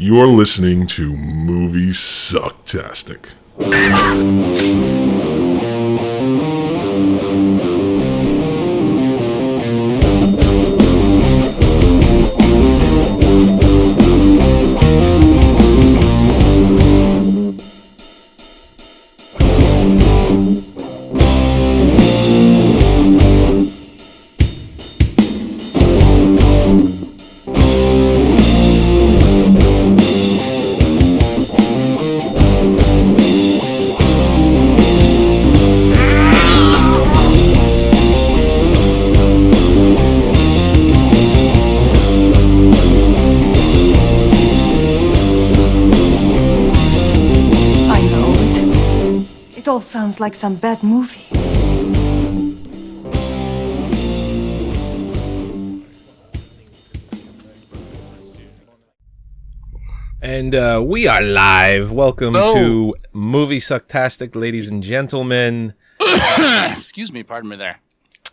You're listening to Moviesucktastic. Sounds like some bad movie. And we are live. Welcome to Moviesucktastic, ladies and gentlemen. Excuse me, pardon me there.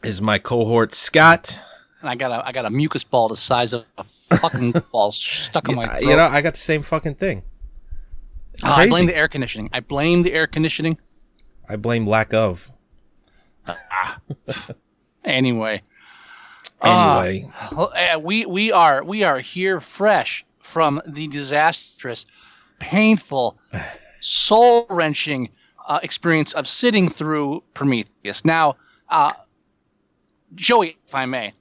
Is my cohort Scott. And I got a mucus ball the size of a fucking ball stuck in my throat. You know, I got the same fucking thing. It's crazy. I blame the air conditioning. I blame lack of. Anyway, we are here fresh from the disastrous, painful, soul-wrenching experience of sitting through Prometheus. Now, Joey, if I may,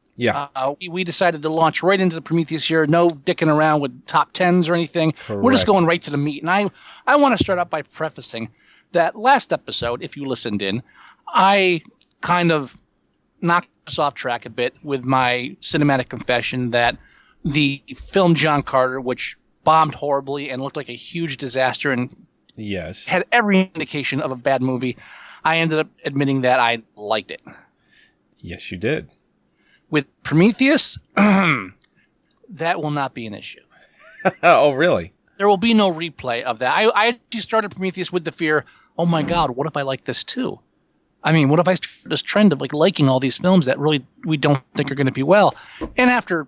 we decided to launch right into the Prometheus here. No dicking around with top tens or anything. Correct. We're just going right to the meat. And I want to start out by prefacing that last episode, if you listened in, I kind of knocked us off track a bit with my cinematic confession that the film John Carter, which bombed horribly and looked like a huge disaster and had every indication of a bad movie, I ended up admitting that I liked it. Yes, you did. With Prometheus, that will not be an issue. Oh, really? There will be no replay of that. I actually started Prometheus with the fear, oh my God, what if I like this too? I mean, what if I start this trend of like liking all these films that really we don't think are going to be well? And after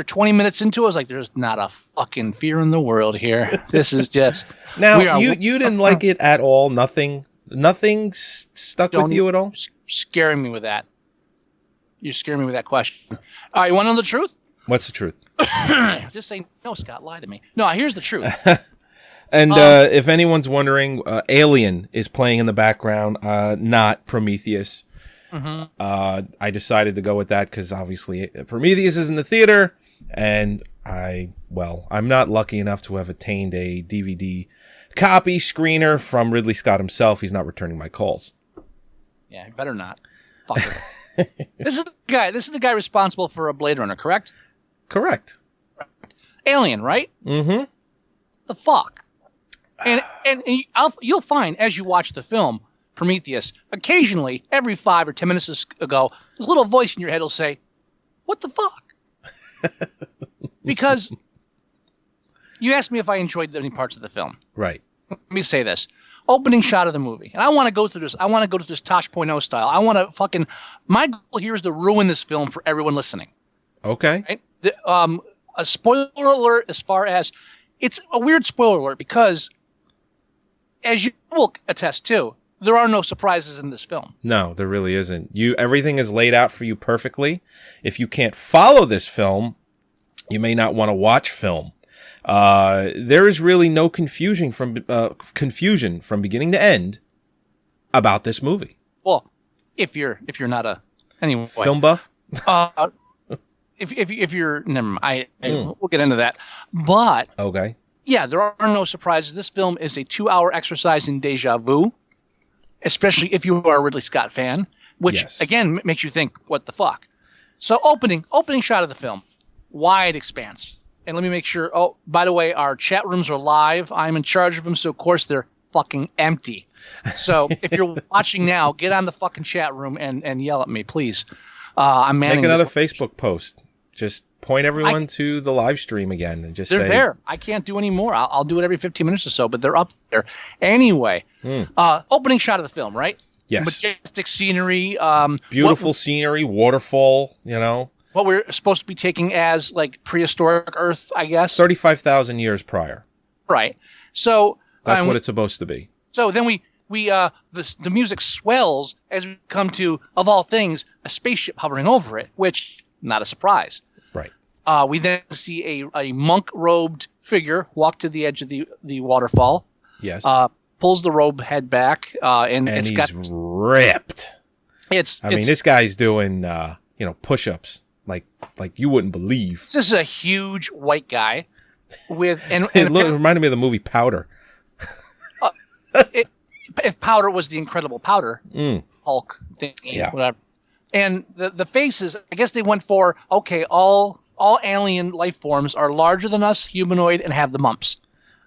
20 minutes into it, I was like, there's not a fucking fear in the world here. This is just... Now, you didn't like it at all? Nothing stuck with you at all? Scaring me with that. You're scaring me with that question. All right, you want to know the truth? What's the truth? Just say, no, Scott, lie to me. No, here's the truth. And if anyone's wondering, Alien is playing in the background, not Prometheus. Mm-hmm. I decided to go with that because obviously Prometheus is in the theater, and I'm not lucky enough to have attained a DVD copy screener from Ridley Scott himself. He's not returning my calls. Yeah, better not. Fuck it. This is the guy responsible for a Blade Runner, correct? Correct. Alien, right? Mm-hmm. The fuck? And you'll find as you watch the film Prometheus, occasionally, every 5 or 10 minutes ago, this little voice in your head will say, "What the fuck?" Because you asked me if I enjoyed any parts of the film. Right. Let me say this. Opening shot of the movie. And I want to go through this. I want to go to this Tosh.0 style. I want to my goal here is to ruin this film for everyone listening. Okay. Right? A spoiler alert as far as, it's a weird spoiler alert because, as you will attest to, there are no surprises in this film. No, there really isn't. Everything is laid out for you perfectly. If you can't follow this film, you may not want to watch film. There is really no confusion from beginning to end about this movie. Well, if you're not a anyway film buff, if you're never mind, we'll get into that. But okay, yeah, there are no surprises. This film is a 2-hour exercise in deja vu, especially if you are a Ridley Scott fan, which again makes you think, what the fuck? So opening shot of the film, wide expanse. And let me make sure. Oh, by the way, our chat rooms are live. I'm in charge of them, so of course they're fucking empty. So if you're watching now, get on the fucking chat room and yell at me, please. I'm manning. Make another Facebook post. Just point everyone to the live stream again and just they're say... there. I can't do any more. I'll do it every 15 minutes or so, but they're up there. Anyway, opening shot of the film, right? Yes. Majestic scenery. Beautiful scenery, waterfall, you know. what we're supposed to be taking as like prehistoric Earth, I guess. 35,000 years prior. Right. So that's what it's supposed to be. So then the music swells as we come to, of all things, a spaceship hovering over it, which not a surprise. Right. We then see a monk-robed figure walk to the edge of the waterfall. Yes. Pulls the robe head back, and he's ripped. I mean, this guy's doing push-ups like you wouldn't believe. This is a huge white guy with and it reminded me of the movie Powder. If Powder was the Incredible Powder, Hulk thing, whatever. And the faces, I guess they went for, okay, all alien life forms are larger than us, humanoid, and have the mumps.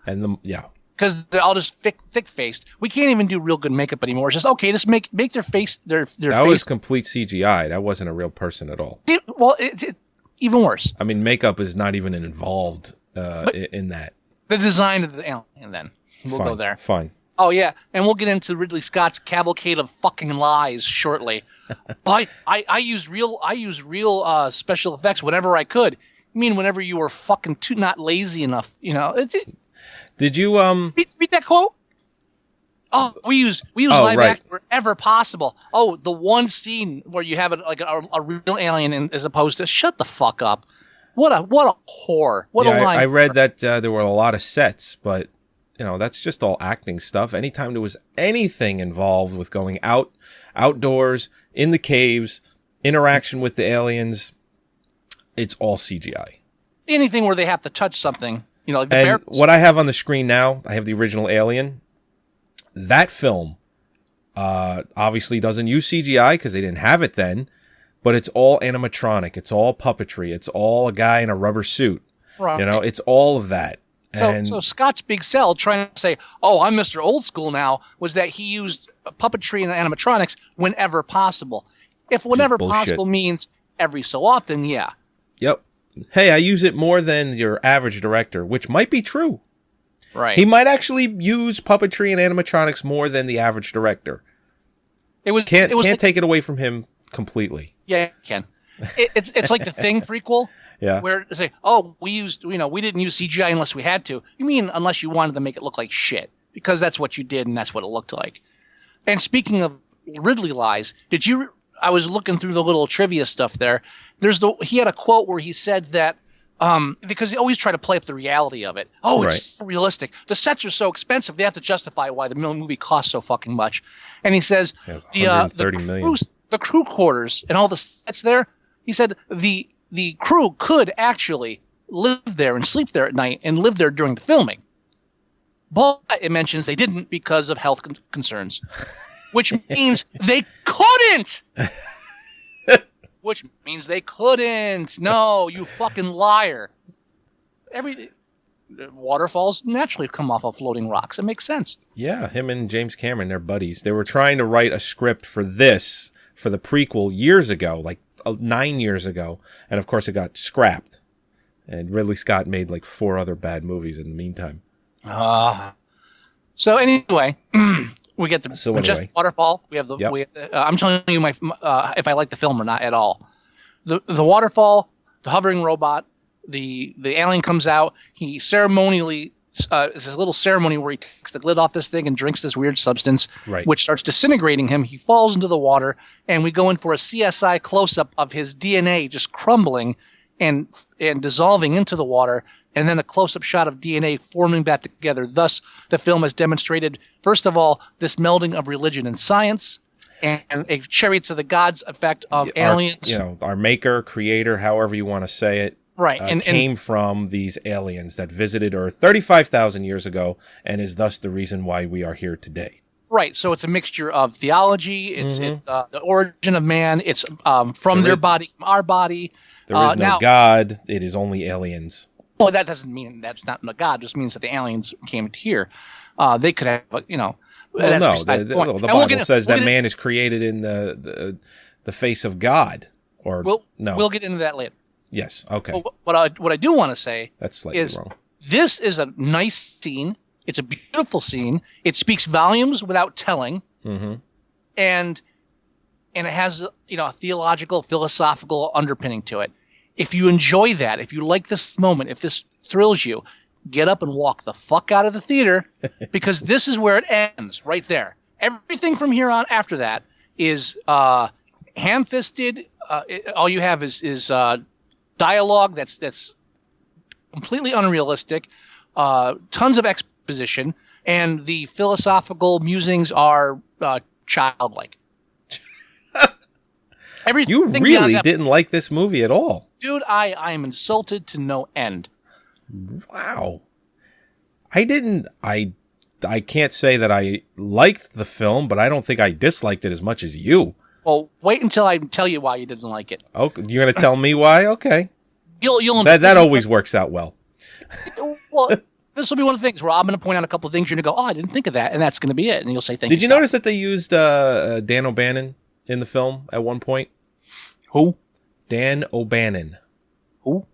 Because they're all just thick-faced. We can't even do real good makeup anymore. It's just, okay, just make their face, their that face. was complete CGI. That wasn't a real person at all. Even worse. I mean, makeup is not even involved in that. The design of the alien, then. We'll go there. Fine. Oh, yeah, and we'll get into Ridley Scott's cavalcade of fucking lies shortly. I use real special effects whenever I could. I mean, whenever you were fucking not lazy enough, Did you read that quote? Oh, we use live action wherever possible. Oh, the one scene where you have a real alien as opposed to shut the fuck up. What a whore. What a line. I read that there were a lot of sets, but that's just all acting stuff. Anytime there was anything involved with going outdoors, in the caves, interaction with the aliens, it's all CGI. Anything where they have to touch something, what I have on the screen now, I have the original Alien. That film obviously doesn't use CGI because they didn't have it then, but it's all animatronic. It's all puppetry. It's all a guy in a rubber suit. Right. It's all of that. So Scott's big sell, trying to say, "Oh, I'm Mr. Old School now," was that he used puppetry and animatronics whenever possible. If whenever possible means every so often, yeah. Yep. Hey, I use it more than your average director, which might be true. Right. He might actually use puppetry and animatronics more than the average director. Can't take it away from him completely. Yeah, it can. It's like the Thing prequel. Yeah. Where they say, "Oh, we didn't use CGI unless we had to." You mean unless you wanted to make it look like shit, because that's what you did and that's what it looked like. And speaking of Ridley lies, I was looking through the little trivia stuff there. He had a quote where he said that because they always try to play up the reality of it. Oh, it's so realistic. The sets are so expensive; they have to justify why the movie costs so fucking much. And he says the crew quarters and all the sets there. He said the crew could actually live there and sleep there at night and live there during the filming. But it mentions they didn't because of health concerns, which means they couldn't. Which means they couldn't. No, you fucking liar. Waterfalls naturally come off of floating rocks. It makes sense. Yeah, him and James Cameron, they're buddies. They were trying to write a script for the prequel years ago, like 9 years ago, and of course it got scrapped. And Ridley Scott made like 4 other bad movies in the meantime. So anyway, we get the waterfall. We have I'm telling you if I like the film or not at all. The waterfall, the hovering robot, the alien comes out. He ceremonially it's a little ceremony where he takes the lid off this thing and drinks this weird substance, which starts disintegrating him. He falls into the water, and we go in for a CSI close-up of his DNA just crumbling and dissolving into the water, and then a close-up shot of DNA forming back together. Thus, the film has demonstrated, first of all, this melding of religion and science, and a chariots of the gods effect of aliens. Our maker, creator, however you want to say it. Right, came from these aliens that visited Earth 35,000 years ago and is thus the reason why we are here today. Right, so it's a mixture of theology, it's the origin of man, it's from their body, from our body. There is no God, it is only aliens. Well, that doesn't mean that's not a God, it just means that the aliens came here. They could have, Well, no, the Bible says that man is created in the face of God. We'll get into that later. Yes. Okay. Well, what I do want to say that's slightly wrong. This is a nice scene. It's a beautiful scene. It speaks volumes without telling, and it has a theological, philosophical underpinning to it. If you enjoy that, if you like this moment, if this thrills you, get up and walk the fuck out of the theater, because this is where it ends, right there. Everything from here on after that is ham-fisted. All you have is dialogue that's completely unrealistic, tons of exposition, and the philosophical musings are childlike. You really didn't like this movie at all. Dude, I am insulted to no end. Wow. I can't say that I liked the film, but I don't think I disliked it as much as you. Well, wait until I tell you why you didn't like it. Okay, you're going to tell me why? Okay. You'll that always works out well. Well, this will be one of the things where I'm going to point out a couple of things. You're going to go, oh, I didn't think of that, and that's going to be it. And you'll say, thank you. Did you notice that they used Dan O'Bannon in the film at one point? Who? Dan O'Bannon. Who?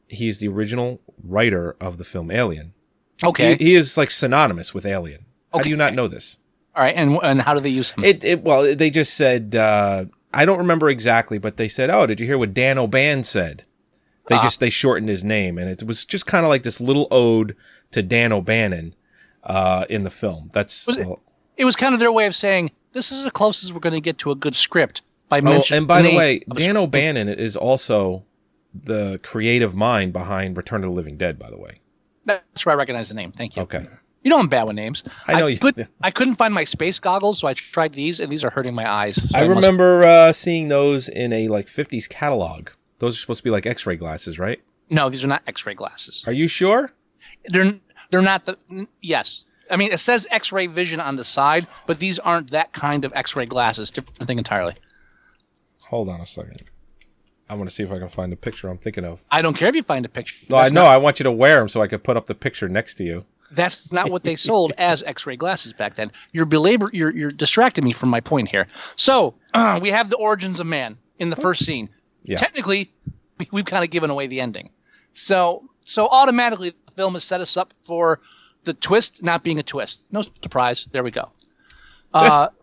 He's the original writer of the film Alien. Okay. He is like synonymous with Alien. How do you not know this? All right, and how do they use him? Well, they just said, I don't remember exactly, but they said, oh, did you hear what Dan O'Bannon said? They shortened his name, and it was just kind of like this little ode to Dan O'Bannon in the film. It was kind of their way of saying, this is the closest we're going to get to a good script by mentioning. And by the way, Dan O'Bannon is also the creative mind behind Return of the Living Dead, by the way. That's where I recognize the name. Thank you. Okay. You know I'm bad with names. I know you. I couldn't find my space goggles, so I tried these, and these are hurting my eyes. So I remember seeing those in a 50s catalog. Those are supposed to be like X-ray glasses, right? No, these are not X-ray glasses. Are you sure? They're not yes. I mean, it says X-ray vision on the side, but these aren't that kind of X-ray glasses. Different thing entirely. Hold on a second. I want to see if I can find the picture I'm thinking of. I don't care if you find a picture. No, I know. I want you to wear them so I could put up the picture next to you. That's not what they sold as X-ray glasses back then. You're distracting me from my point here. So we have the origins of man in the first scene. Yeah. Technically, we've kind of given away the ending. So automatically, the film has set us up for the twist not being a twist. No surprise. There we go.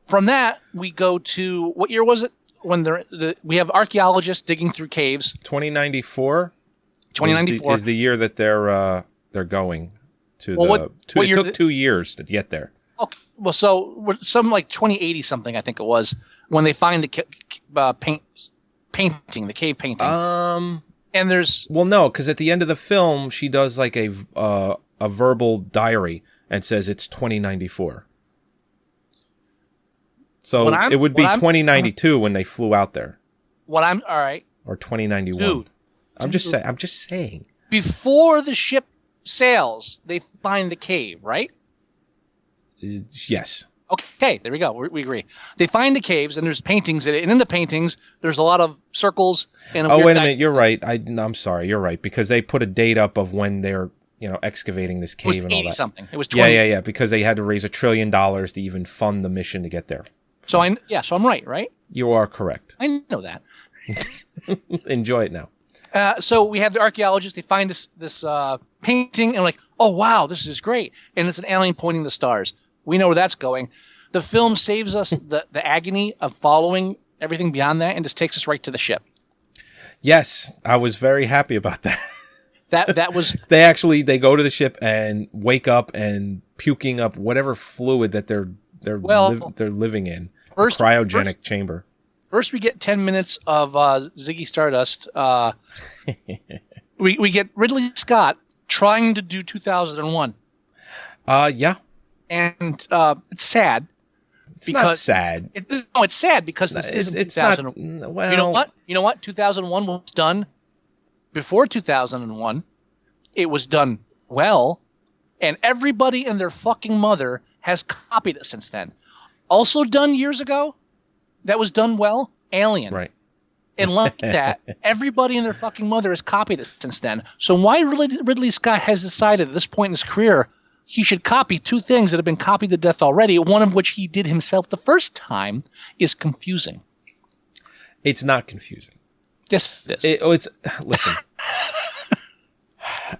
From that, we go to, what year was it? When we have archaeologists digging through caves. 2094. 2094 is the year that they're going to it took 2 years to get there. Okay. Well, so some like 2080 something, I think it was, when they find the painting, the cave painting. And there's no, because at the end of the film, she does like a verbal diary and says it's 2094. So it would be 2092 when they flew out there. All right. Or 2091. Dude, I'm just saying. Before the ship sails, they find the cave, right? Yes. Okay, there we go. We agree. They find the caves, and there's paintings in it. And in the paintings, there's a lot of circles. And wait a minute. You're right. I'm sorry. You're right. Because they put a date up of when they're excavating this cave and all that. Something. It was 20. Yeah. Because they had to raise $1 trillion to even fund the mission to get there. So I'm right, right? You are correct. I know that. Enjoy it now. So we have the archaeologists. They find this painting and like, oh wow, this is great, and it's an alien pointing the stars. We know where that's going. The film saves us the agony of following everything beyond that, and just takes us right to the ship. Yes, I was very happy about that. That was they go to the ship and wake up and puking up whatever fluid that they're living in. Cryogenic chamber. First, we get 10 minutes of Ziggy Stardust. We get Ridley Scott trying to do 2001. Yeah. And it's sad. It's not sad. It's sad because this isn't 2001. Not, well, You know what? 2001 was done before 2001. It was done well, and everybody and their fucking mother has copied it since then. Also done years ago, that was done well, Alien. Right. And like that, everybody and their fucking mother has copied it since then. So why Ridley Scott has decided at this point in his career he should copy two things that have been copied to death already, one of which he did himself the first time, is confusing. It's not confusing. Yes, it is. Listen.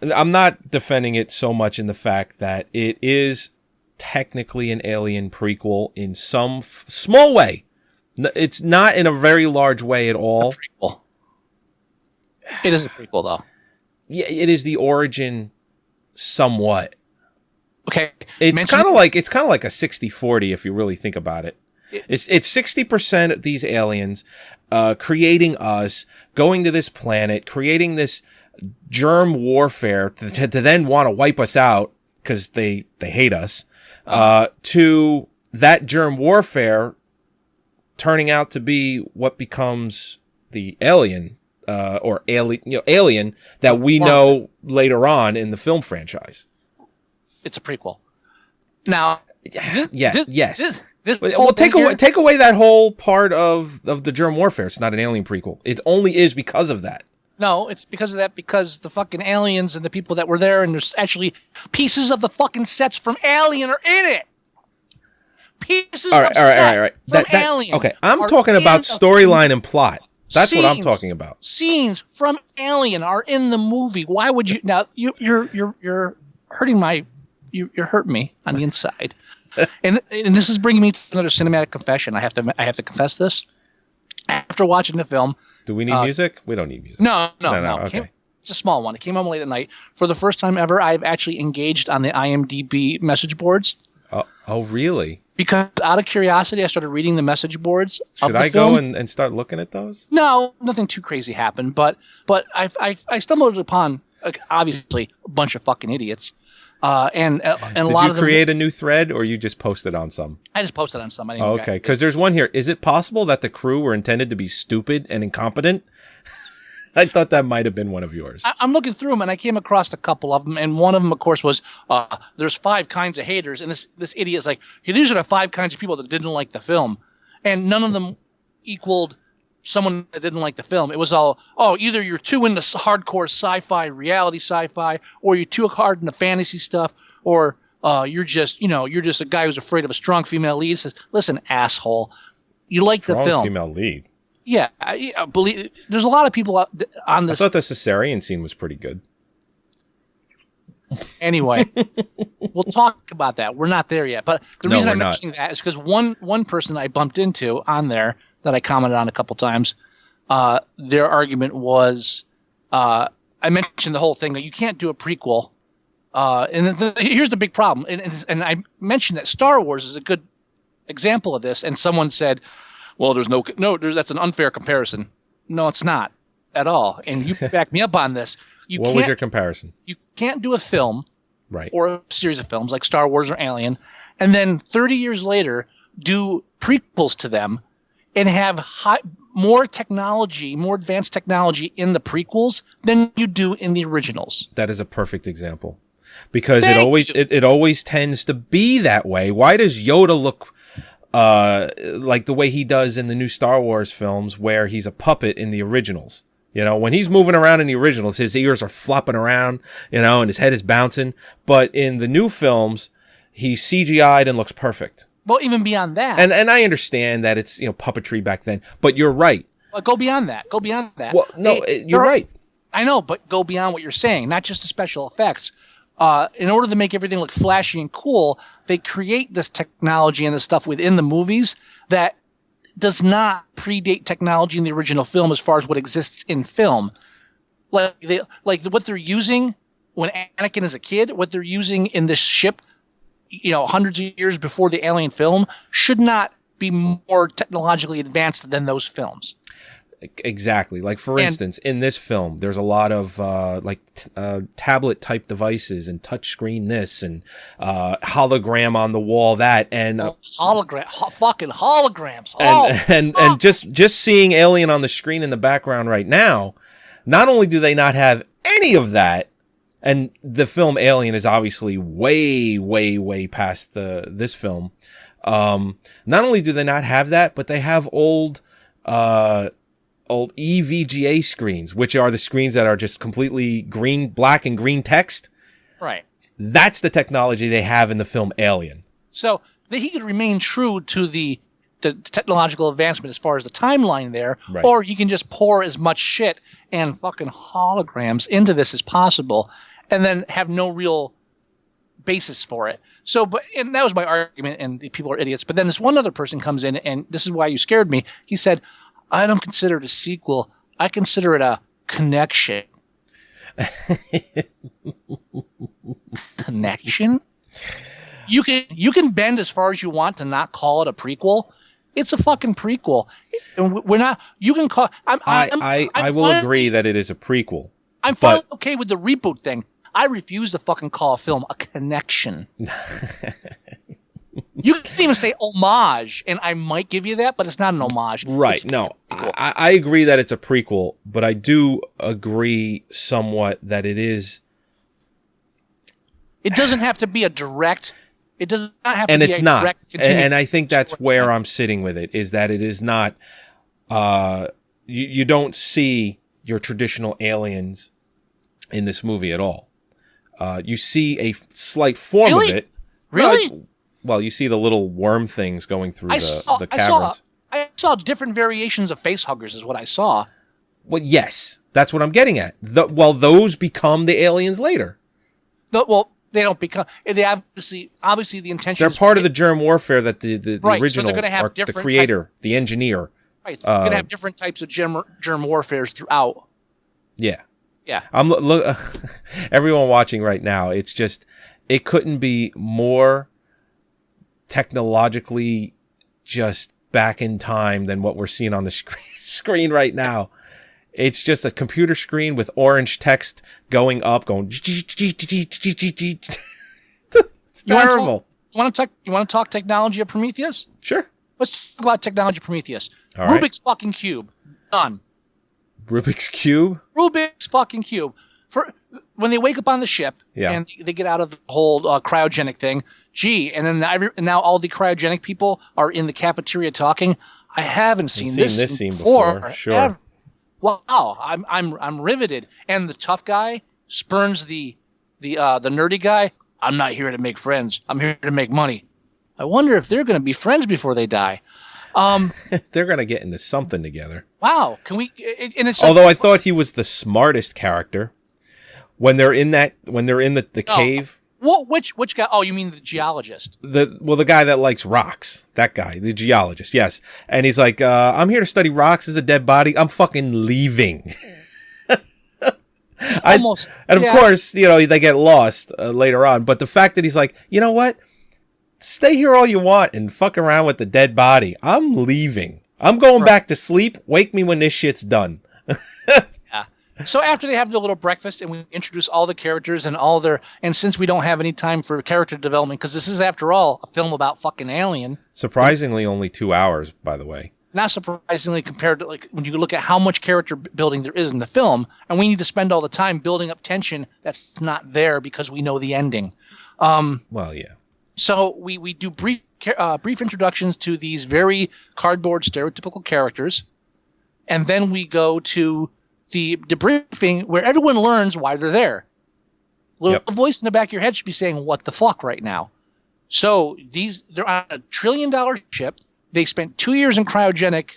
I'm not defending it so much in the fact that it is technically an Alien prequel in some small way. It's not in a very large way at all. It is a prequel, though. Yeah, it is the origin somewhat. Okay. It's kind of like a 60-40 if you really think about it. It's 60% these aliens creating us, going to this planet, creating this germ warfare to then want to wipe us out because they hate us, to that germ warfare turning out to be what becomes the alien alien that we know later on in the film franchise. It's a prequel. Now, yes. Well, take away that whole part of the germ warfare. It's not an alien prequel. It only is because of that. No, it's because of that, because the fucking aliens and the people that were there, and there's actually pieces of the fucking sets from Alien are in it. Pieces all right. From Alien. Okay, I'm talking about storyline and plot. That's what I'm talking about. Scenes from Alien are in the movie. Why would you? Now you're hurting my. You're hurting me on the inside. And this is bringing me to another cinematic confession. I have to confess this. After watching the film, do we need music? We don't need music. No. Okay. It's a small one. It came home late at night. For the first time ever, I've actually engaged on the IMDb message boards. Oh, really? Because out of curiosity, I started reading the message boards. Should I go and start looking at those? No, nothing too crazy happened. But I stumbled upon obviously a bunch of fucking idiots. And a lot of them. Did you create a new thread, or you just posted on some? I just posted on some. Okay, because there's one here. Is it possible that the crew were intended to be stupid and incompetent? I thought that might have been one of yours. I'm looking through them, and I came across a couple of them, and one of them, of course, was there's 5 kinds of haters, and this idiot's like, hey, these are the 5 kinds of people that didn't like the film, and none of them equaled someone that didn't like the film. It was all, either you're too into hardcore sci-fi, reality sci-fi, or you're too hard into fantasy stuff, or you're just a guy who's afraid of a strong female lead. Says, listen, asshole, you like the film. Strong female lead. Yeah, I believe there's a lot of people on this. I thought the cesarean scene was pretty good. Anyway, we'll talk about that. We're not there yet. But the reason I'm mentioning that is because one person I bumped into on there that I commented on a couple times, their argument was, I mentioned the whole thing that you can't do a prequel. And here's the big problem. And I mentioned that Star Wars is a good example of this. And someone said, well, that's an unfair comparison. No, it's not at all. And you back me up on this. What was your comparison? You can't do a film, right, or a series of films like Star Wars or Alien, and then 30 years later do prequels to them and have more technology, more advanced technology in the prequels than you do in the originals. That is a perfect example, because it always tends to be that way. Why does Yoda look like the way he does in the new Star Wars films, where he's a puppet in the originals? You know, when he's moving around in the originals, his ears are flopping around, and his head is bouncing. But in the new films, he's CGI'd and looks perfect. Well, even beyond that. And I understand that it's, puppetry back then, but you're right. Well, go beyond that. Well, no, you're right. I know, but go beyond what you're saying, not just the special effects. In order to make everything look flashy and cool, they create this technology and this stuff within the movies that does not predate technology in the original film as far as what exists in film. Like what they're using when Anakin is a kid, what they're using in this ship, hundreds of years before the Alien film, should not be more technologically advanced than those films. Exactly. Like, for instance, in this film, there's a lot of tablet type devices and touchscreen this and hologram on the wall that, and fucking holograms. And just seeing Alien on the screen in the background right now, not only do they not have any of that, and the film Alien is obviously way, way, way past this film. Not only do they not have that, but they have old EVGA screens, which are the screens that are just completely black and green text. Right. That's the technology they have in the film Alien. So he could remain true to the technological advancement as far as the timeline there, right, or you can just pour as much shit and fucking holograms into this as possible, and then have no real basis for it. So, and that was my argument, and the people are idiots. But then this one other person comes in, and this is why you scared me. He said, I don't consider it a sequel. I consider it a Connection. Connection? You can bend as far as you want to not call it a prequel. It's a fucking prequel. And we're not. You can call. I will agree that it is a prequel. I'm fine, okay with the reboot thing. I refuse to fucking call a film a connection. You can even say homage, and I might give you that, but it's not an homage. Right. No, I agree that it's a prequel, but I do agree somewhat that it is. It doesn't have to be a direct. It does not have to and be it's a not. direct. And I think that's where I'm sitting with it, is that it is not. You don't see your traditional aliens in this movie at all. You see a slight form of it. Really? Well, you see the little worm things going through the caverns. I saw different variations of face huggers is what I saw. Well, yes. That's what I'm getting at. Those become the aliens later. They don't become. They obviously the intention. They're part of the germ warfare that the original, so they're have or the creator, the engineer. Right. They're going to have different types of germ warfares throughout. Yeah. Yeah. Look, everyone watching right now, it's just, it couldn't be more technologically just back in time than what we're seeing on the screen right now. It's just a computer screen with orange text going up, going. It's terrible. You want to talk technology of Prometheus? Sure. Let's talk about technology of Prometheus. All right. Rubik's fucking cube. Done. Rubik's cube? Rubik's fucking cube. When they wake up on the ship and they get out of the whole cryogenic thing, and then now all the cryogenic people are in the cafeteria talking. I haven't seen this scene before. Sure. Ever. Wow, I'm riveted. And the tough guy spurns the nerdy guy. I'm not here to make friends. I'm here to make money. I wonder if they're going to be friends before they die. They're going to get into something together. Wow, can we? Although I thought he was the smartest character when they're in the cave. What? Which guy? Oh, you mean the geologist? The guy that likes rocks. That guy, the geologist. Yes, and he's like, I'm here to study rocks. As a dead body. I'm fucking leaving. Almost. And of course, they get lost later on. But the fact that he's like, you know what? Stay here all you want and fuck around with the dead body. I'm leaving. I'm going back to sleep. Wake me when this shit's done. Yeah. So after they have their little breakfast and we introduce all the characters and since we don't have any time for character development, because this is, after all, a film about fucking alien. Surprisingly, only 2 hours, by the way. Not surprisingly, compared to when you look at how much character building there is in the film, and we need to spend all the time building up tension that's not there because we know the ending. Well, yeah. So we do brief introductions to these very cardboard stereotypical characters, and then we go to the debriefing where everyone learns why they're there. Little voice in the back of your head should be saying, "What the fuck?" right now. So they're on a $1 trillion ship. They spent 2 years in cryogenic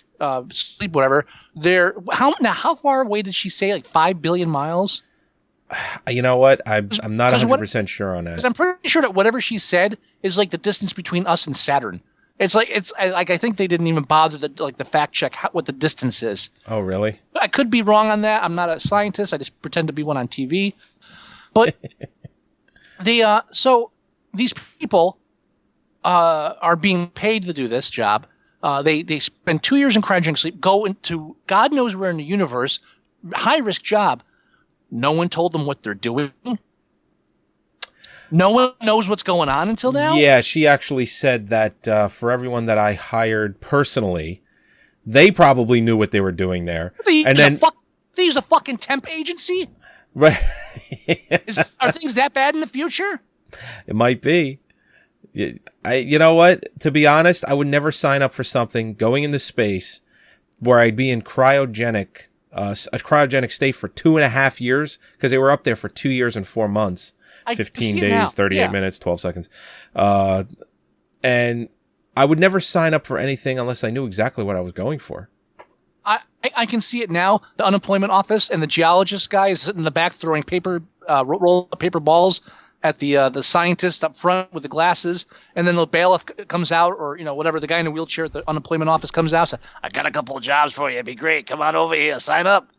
sleep, whatever. How far away did she say? Like 5 billion miles? You know what? I'm not 100% sure on that. Because I'm pretty sure that whatever she said is like the distance between us and Saturn. It's like I think they didn't even bother to fact check what the distance is. Oh, really? I could be wrong on that. I'm not a scientist. I just pretend to be one on TV. But so these people are being paid to do this job. They spend 2 years in cryogenic sleep, go into God knows where in the universe, high risk job. No one told them what they're doing. No one knows what's going on until now? Yeah, she actually said that for everyone that I hired personally, they probably knew what they were doing there. They use a fucking temp agency? Right. Are things that bad in the future? It might be. You know what? To be honest, I would never sign up for something going into space where I'd be in a cryogenic state for 2.5 years, because they were up there for 2 years and 4 months, 15 days, 38 minutes, 12 seconds. And I would never sign up for anything unless I knew exactly what I was going for. I can see it now. The unemployment office and the geologist guy is sitting in the back throwing roll of paper balls at the scientist up front with the glasses, and then the bailiff comes out, or whatever, the guy in a wheelchair at the unemployment office comes out. So, I got a couple of jobs for you. It'd be great. Come on over here. Sign up.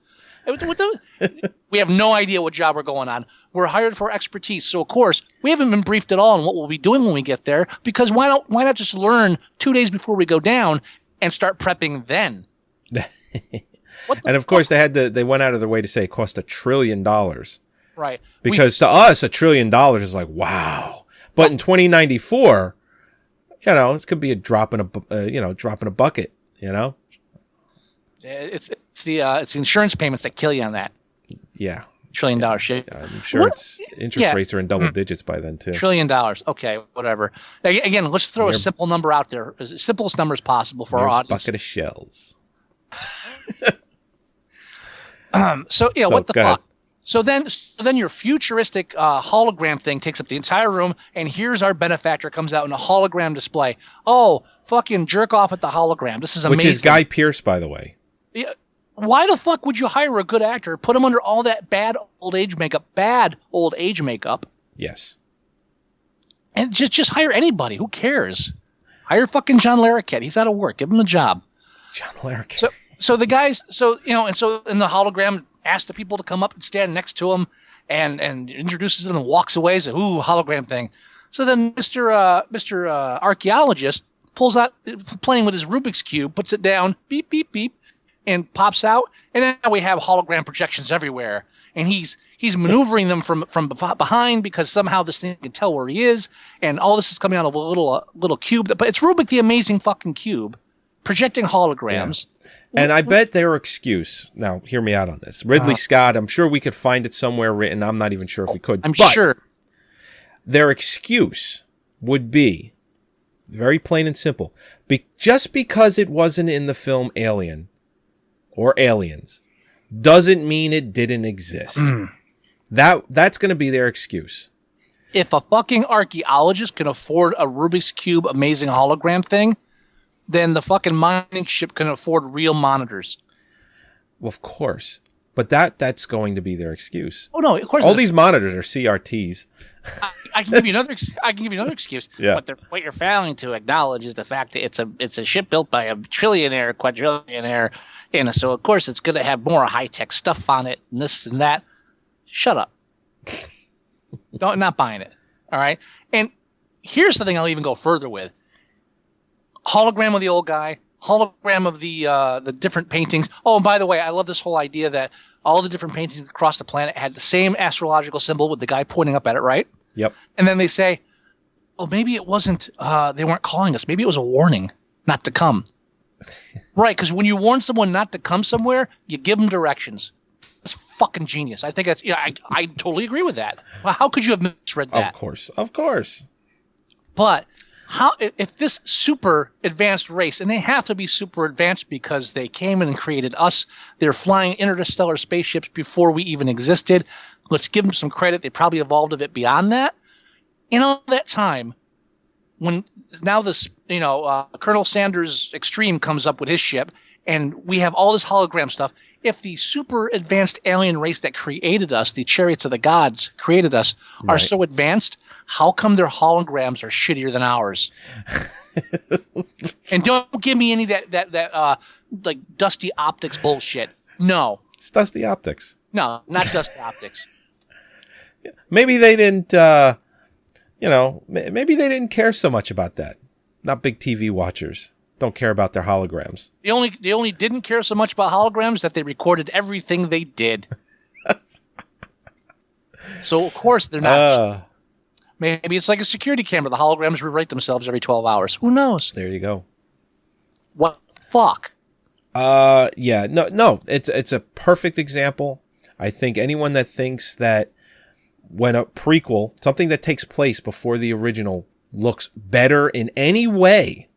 We have no idea what job we're going on. We're hired for expertise, so of course we haven't been briefed at all on what we'll be doing when we get there. Because why not just learn 2 days before we go down and start prepping then? And of course they went out of their way to say it cost $1 trillion. Right. Because to us, $1 trillion is like, wow. But in 2094, it could be a drop in a bucket, It's the insurance payments that kill you on that. Yeah. $1 trillion shit. I'm sure interest rates are in double digits by then too. $1 trillion. Okay, whatever. Again, let's throw a simple number out there, as simplest number as possible for our audience. Bucket of shells. What the fuck? So then your futuristic hologram thing takes up the entire room, and here's our benefactor comes out in a hologram display. Oh, fucking jerk off at the hologram. This is amazing. Which is Guy Pearce, by the way. Yeah. Why the fuck would you hire a good actor, put him under all that bad old age makeup? Yes. And just hire anybody. Who cares? Hire fucking John Larroquette. He's out of work. Give him a job. John Larroquette. So the guys, and so in the hologram asks the people to come up and stand next to him and introduces them and walks away. So, ooh, hologram thing. So then Mr. Archaeologist pulls out, playing with his Rubik's Cube, puts it down, beep, beep, beep, and pops out. And now we have hologram projections everywhere. And he's maneuvering them from behind because somehow this thing can tell where he is. And all this is coming out of a little cube. But it's Rubik the Amazing fucking Cube projecting holograms. Yeah. And I bet their excuse, now hear me out on this, Ridley Scott, I'm sure we could find it somewhere written. I'm not even sure if we could. I'm sure. Their excuse would be very plain and simple. Just because it wasn't in the film Alien or Aliens doesn't mean it didn't exist. That's going to be their excuse. If a fucking archaeologist can afford a Rubik's Cube amazing hologram thing, then the fucking mining ship can afford real monitors. Well, of course. But that's going to be their excuse. Oh no, of course. All these monitors are CRTs. I can give you another. Excuse. Yeah. What you're failing to acknowledge is the fact that it's a ship built by a trillionaire, quadrillionaire, and so of course it's going to have more high tech stuff on it and this and that. Shut up. Not buying it. All right. And here's the thing. I'll even go further with. Hologram of the old guy, hologram of the different paintings. Oh, and by the way, I love this whole idea that all the different paintings across the planet had the same astrological symbol with the guy pointing up at it, right? Yep. And then they say, oh, maybe it wasn't, they weren't calling us. Maybe it was a warning not to come. Right, because when you warn someone not to come somewhere, you give them directions. That's fucking genius. I think that's, I totally agree with that. Well, how could you have misread that? Of course. But how if this super advanced race, and they have to be super advanced because they came in and created us, they're flying interstellar spaceships before we even existed. Let's give them some credit. They probably evolved a bit beyond that. In all that time, when now this, Colonel Sanders Extreme comes up with his ship, and we have all this hologram stuff. If the super advanced alien race that created us, the chariots of the gods created us, are so advanced, how come their holograms are shittier than ours? And don't give me any that like dusty optics bullshit. No. It's dusty optics. No, not dusty optics. Maybe they didn't, maybe they didn't care so much about that. Not big TV watchers. Don't care about their holograms. They only didn't care so much about holograms that they recorded everything they did. So of course they're not. Maybe it's like a security camera. The holograms rewrite themselves every 12 hours. Who knows? There you go. What the fuck? Yeah. No. It's a perfect example. I think anyone that thinks that when a prequel, something that takes place before the original, looks better in any way,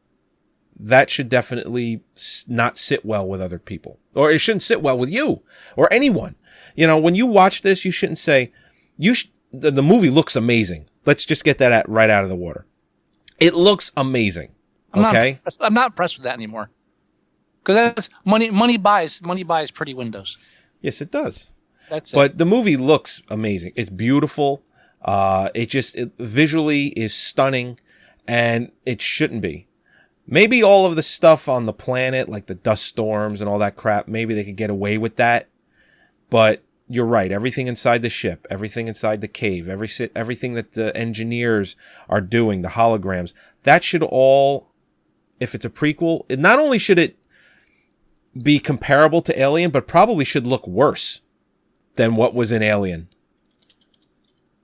that should definitely not sit well with other people. Or it shouldn't sit well with you or anyone. When you watch this, you shouldn't say, the movie looks amazing. Let's just get that right out of the water. It looks amazing. Okay? I'm not impressed with that anymore. Because that's money buys pretty windows. Yes, it does. That's it. But the movie looks amazing. It's beautiful. It visually is stunning, and it shouldn't be. Maybe all of the stuff on the planet, like the dust storms and all that crap, maybe they could get away with that. But you're right. Everything inside the ship, everything inside the cave, everything that the engineers are doing, the holograms, that should all, if it's a prequel, not only should it be comparable to Alien, but probably should look worse than what was in Alien.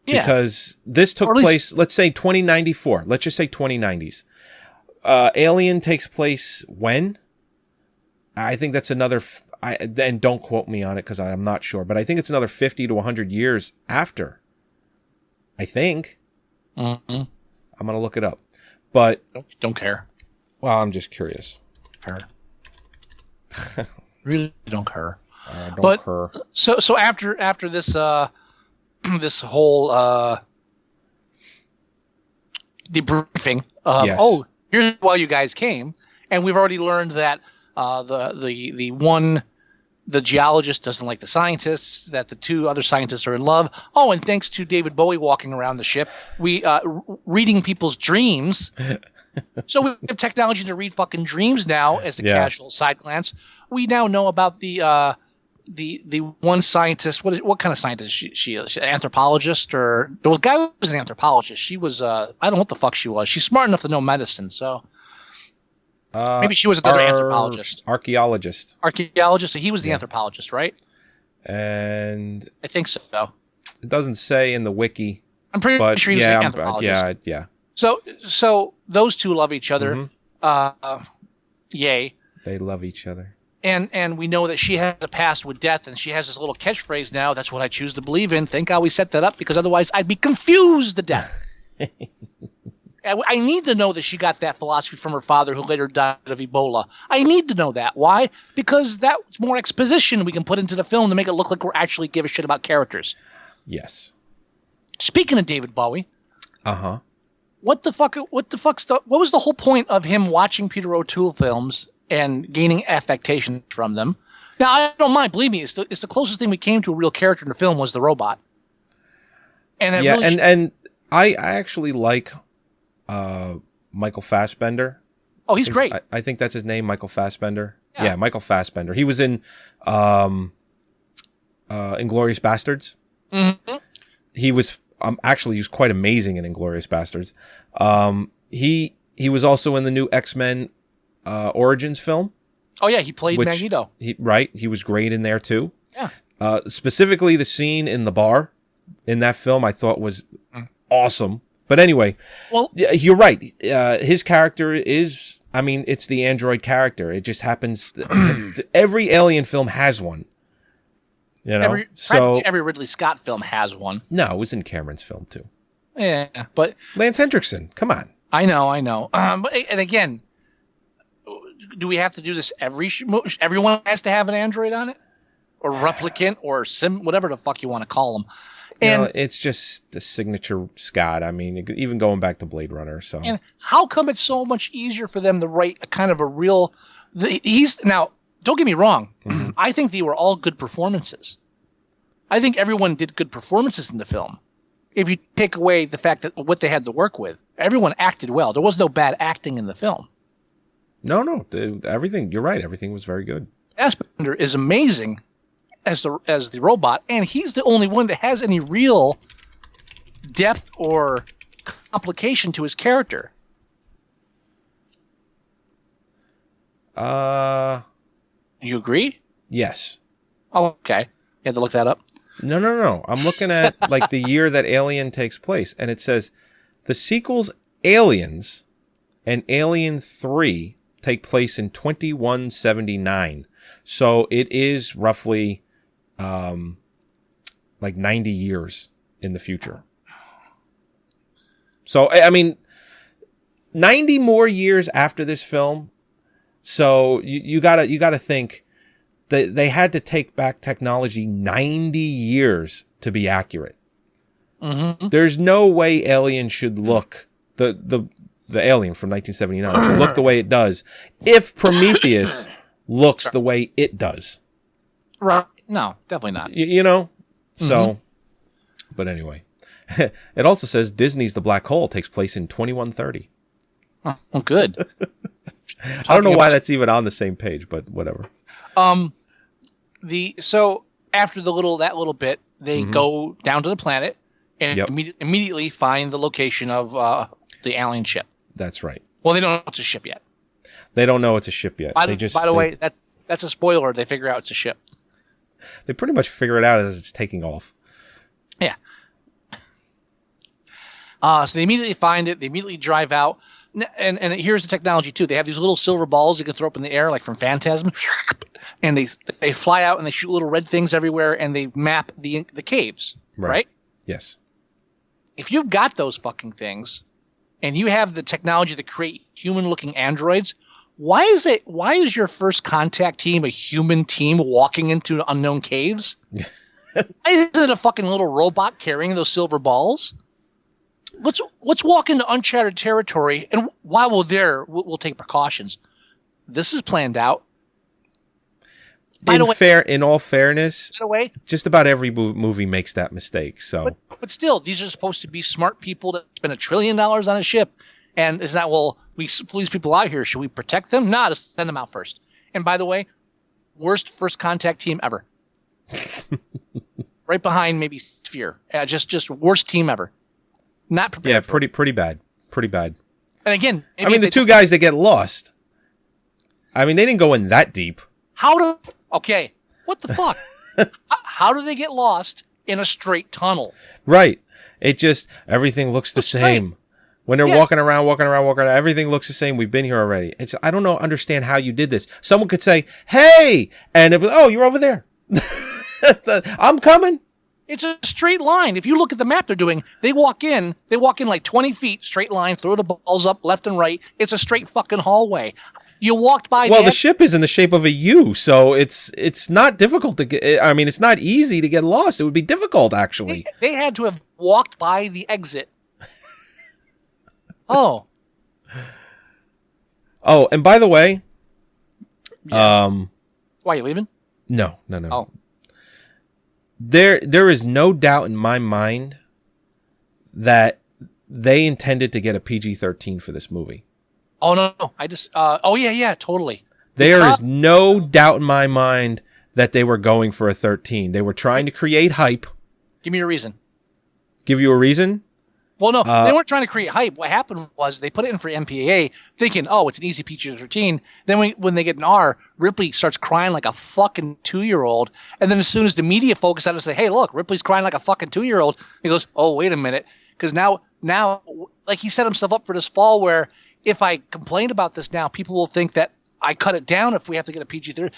Yeah. Because this took place, let's say 2094. Let's just say 2090s. Alien takes place when? I think that's another... and don't quote me on it because I'm not sure, but I think it's another 50 to 100 years after. I think. Mm-hmm. I'm going to look it up. But... Don't care. Well, I'm just curious. Care. Really don't care. Don't care. So after this this whole debriefing of yes. Here's why you guys came, and we've already learned that the geologist doesn't like the scientists, that the two other scientists are in love. Oh, and thanks to David Bowie walking around the ship, we reading people's dreams. So we have technology to read fucking dreams now. As a casual side glance, we now know about the one scientist. What kind of scientist she is? She an anthropologist, or the guy was an anthropologist. She was I don't know what the fuck she was. She's smart enough to know medicine, so maybe she was another anthropologist. Archaeologist. So he was the anthropologist, right? And I think so. It doesn't say in the wiki. I'm pretty sure he was an anthropologist. Yeah. So those two love each other. Mm-hmm. Yay. They love each other. And we know that she has a past with death, and she has this little catchphrase now. That's what I choose to believe in. Thank God we set that up, because otherwise I'd be confused to death. I need to know that she got that philosophy from her father, who later died of Ebola. I need to know that. Why? Because that's more exposition we can put into the film to make it look like we're actually give a shit about characters. Yes. Speaking of David Bowie. Uh-huh. What was the whole point of him watching Peter O'Toole films and gaining affectation from them? Now, I don't mind. Believe me, it's the closest thing we came to a real character in the film was the robot. And and I actually like Michael Fassbender. Oh, he's great. I think that's his name, Michael Fassbender. Yeah, Michael Fassbender. He was in Inglourious Bastards. Mm-hmm. He was quite amazing in Inglourious Bastards. He was also in the new X-Men Origins film. Oh yeah, he played Magneto. He was great in there too. Yeah. Specifically, the scene in the bar in that film I thought was awesome. But anyway, well, you're right. His character is, it's the android character. It just happens. Every Alien film has one. You know, every Ridley Scott film has one. No, it was in Cameron's film too. Yeah, but Lance Hendrickson, come on. I know. And again, do we have to do this everyone has to have an android on it, or replicant, or whatever the fuck you want to call them. And it's just the signature Scott. Even going back to Blade Runner. So, and how come it's so much easier for them to write a kind of a real? Now, don't get me wrong. Mm-hmm. I think they were all good performances. I think everyone did good performances in the film. If you take away the fact that what they had to work with, everyone acted well. There was no bad acting in the film. No, everything. You're right. Everything was very good. Fassbender is amazing as the robot, and he's the only one that has any real depth or complication to his character. You agree? Yes. Oh, okay. You had to look that up? No. I'm looking at like the year that Alien takes place, and it says the sequels Aliens and Alien 3 take place in 2179. So it is roughly like 90 years in the future. So, 90 more years after this film. So you gotta think that they had to take back technology 90 years to be accurate. Mm-hmm. There's no way Alien should look the Alien from 1979 should look the way it does if Prometheus looks the way it does. Right? No, definitely not. You know. So, but anyway, it also says Disney's The Black Hole takes place in 2130. Oh, good. I don't know why that's even on the same page, but whatever. So after that little bit, they go down to the planet and immediately find the location of the alien ship. That's right. Well, they don't know it's a ship yet. They don't know it's a ship yet. By the way, that's a spoiler. They figure out it's a ship. They pretty much figure it out as it's taking off. Yeah. So they immediately find it. They immediately drive out. And here's the technology, too. They have these little silver balls you can throw up in the air, like from Phantasm. And they fly out and they shoot little red things everywhere, and they map the caves. Right? Yes. If you've got those fucking things, and you have the technology to create human-looking androids, why is your first contact team a human team walking into unknown caves? Why isn't it a fucking little robot carrying those silver balls? Let's walk into uncharted territory, and while we're there, we'll take precautions. This is planned out. In all fairness, just about every movie makes that mistake. So, but still, these are supposed to be smart people that spend $1 trillion on a ship, and it's not. Well, we flew these people out here. Should we protect them? Nah, just send them out first. And by the way, worst first contact team ever. Right behind maybe Sphere. Just worst team ever. Not prepared. Yeah, pretty bad. Pretty bad. And again, I mean, the two guys that get lost. I mean, they didn't go in that deep. Okay, what the fuck? How do they get lost in a straight tunnel? Right. It just, everything looks the same. When they're walking around, everything looks the same. We've been here already. I don't understand how you did this. Someone could say, hey, and it was, oh, you're over there. I'm coming. It's a straight line. If you look at the map they're doing, they walk in like 20 feet, straight line, throw the balls up left and right. It's a straight fucking hallway. You walked by. Well, the ship is in the shape of a U, so it's not difficult to get. I mean, it's not easy to get lost. It would be difficult, actually. They had to have walked by the exit. Oh, and by the way, why are you leaving? No. Oh. There is no doubt in my mind that they intended to get a PG-13 for this movie. Oh, no. I just... yeah, totally. There is no doubt in my mind that they were going for a 13. They were trying to create hype. Give me a reason. Give you a reason? Well, no, they weren't trying to create hype. What happened was they put it in for MPAA thinking, oh, it's an easy PG-13. Then when they get an R, Ripley starts crying like a fucking 2-year-old. And then as soon as the media focus on it and say, hey, look, Ripley's crying like a fucking 2-year-old, he goes, oh, wait a minute. Because now, like he set himself up for this fall where if I complain about this now, people will think that I cut it down if we have to get a PG-13.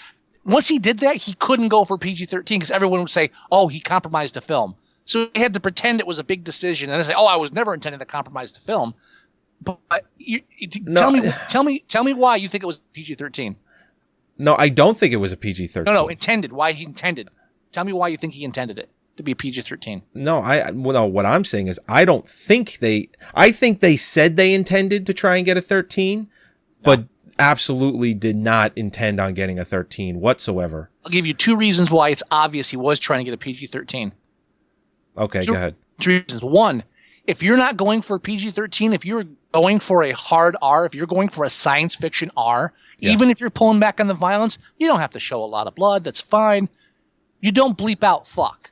Once he did that, he couldn't go for PG-13 because everyone would say, oh, he compromised the film. So he had to pretend it was a big decision, and I say, "Oh, I was never intending to compromise the film." But tell me why you think it was PG-13. No, I don't think it was a PG-13. No, intended. Why he intended? Tell me why you think he intended it to be a PG-13. No, what I'm saying is I don't think they. I think they said they intended to try and get a 13, but absolutely did not intend on getting a 13 whatsoever. I'll give you 2 reasons why it's obvious he was trying to get a PG-13. Okay, go ahead. 2 reasons. 1, if you're not going for a PG-13, if you're going for a hard R, if you're going for a science fiction R, even if you're pulling back on the violence, you don't have to show a lot of blood. That's fine. You don't bleep out fuck.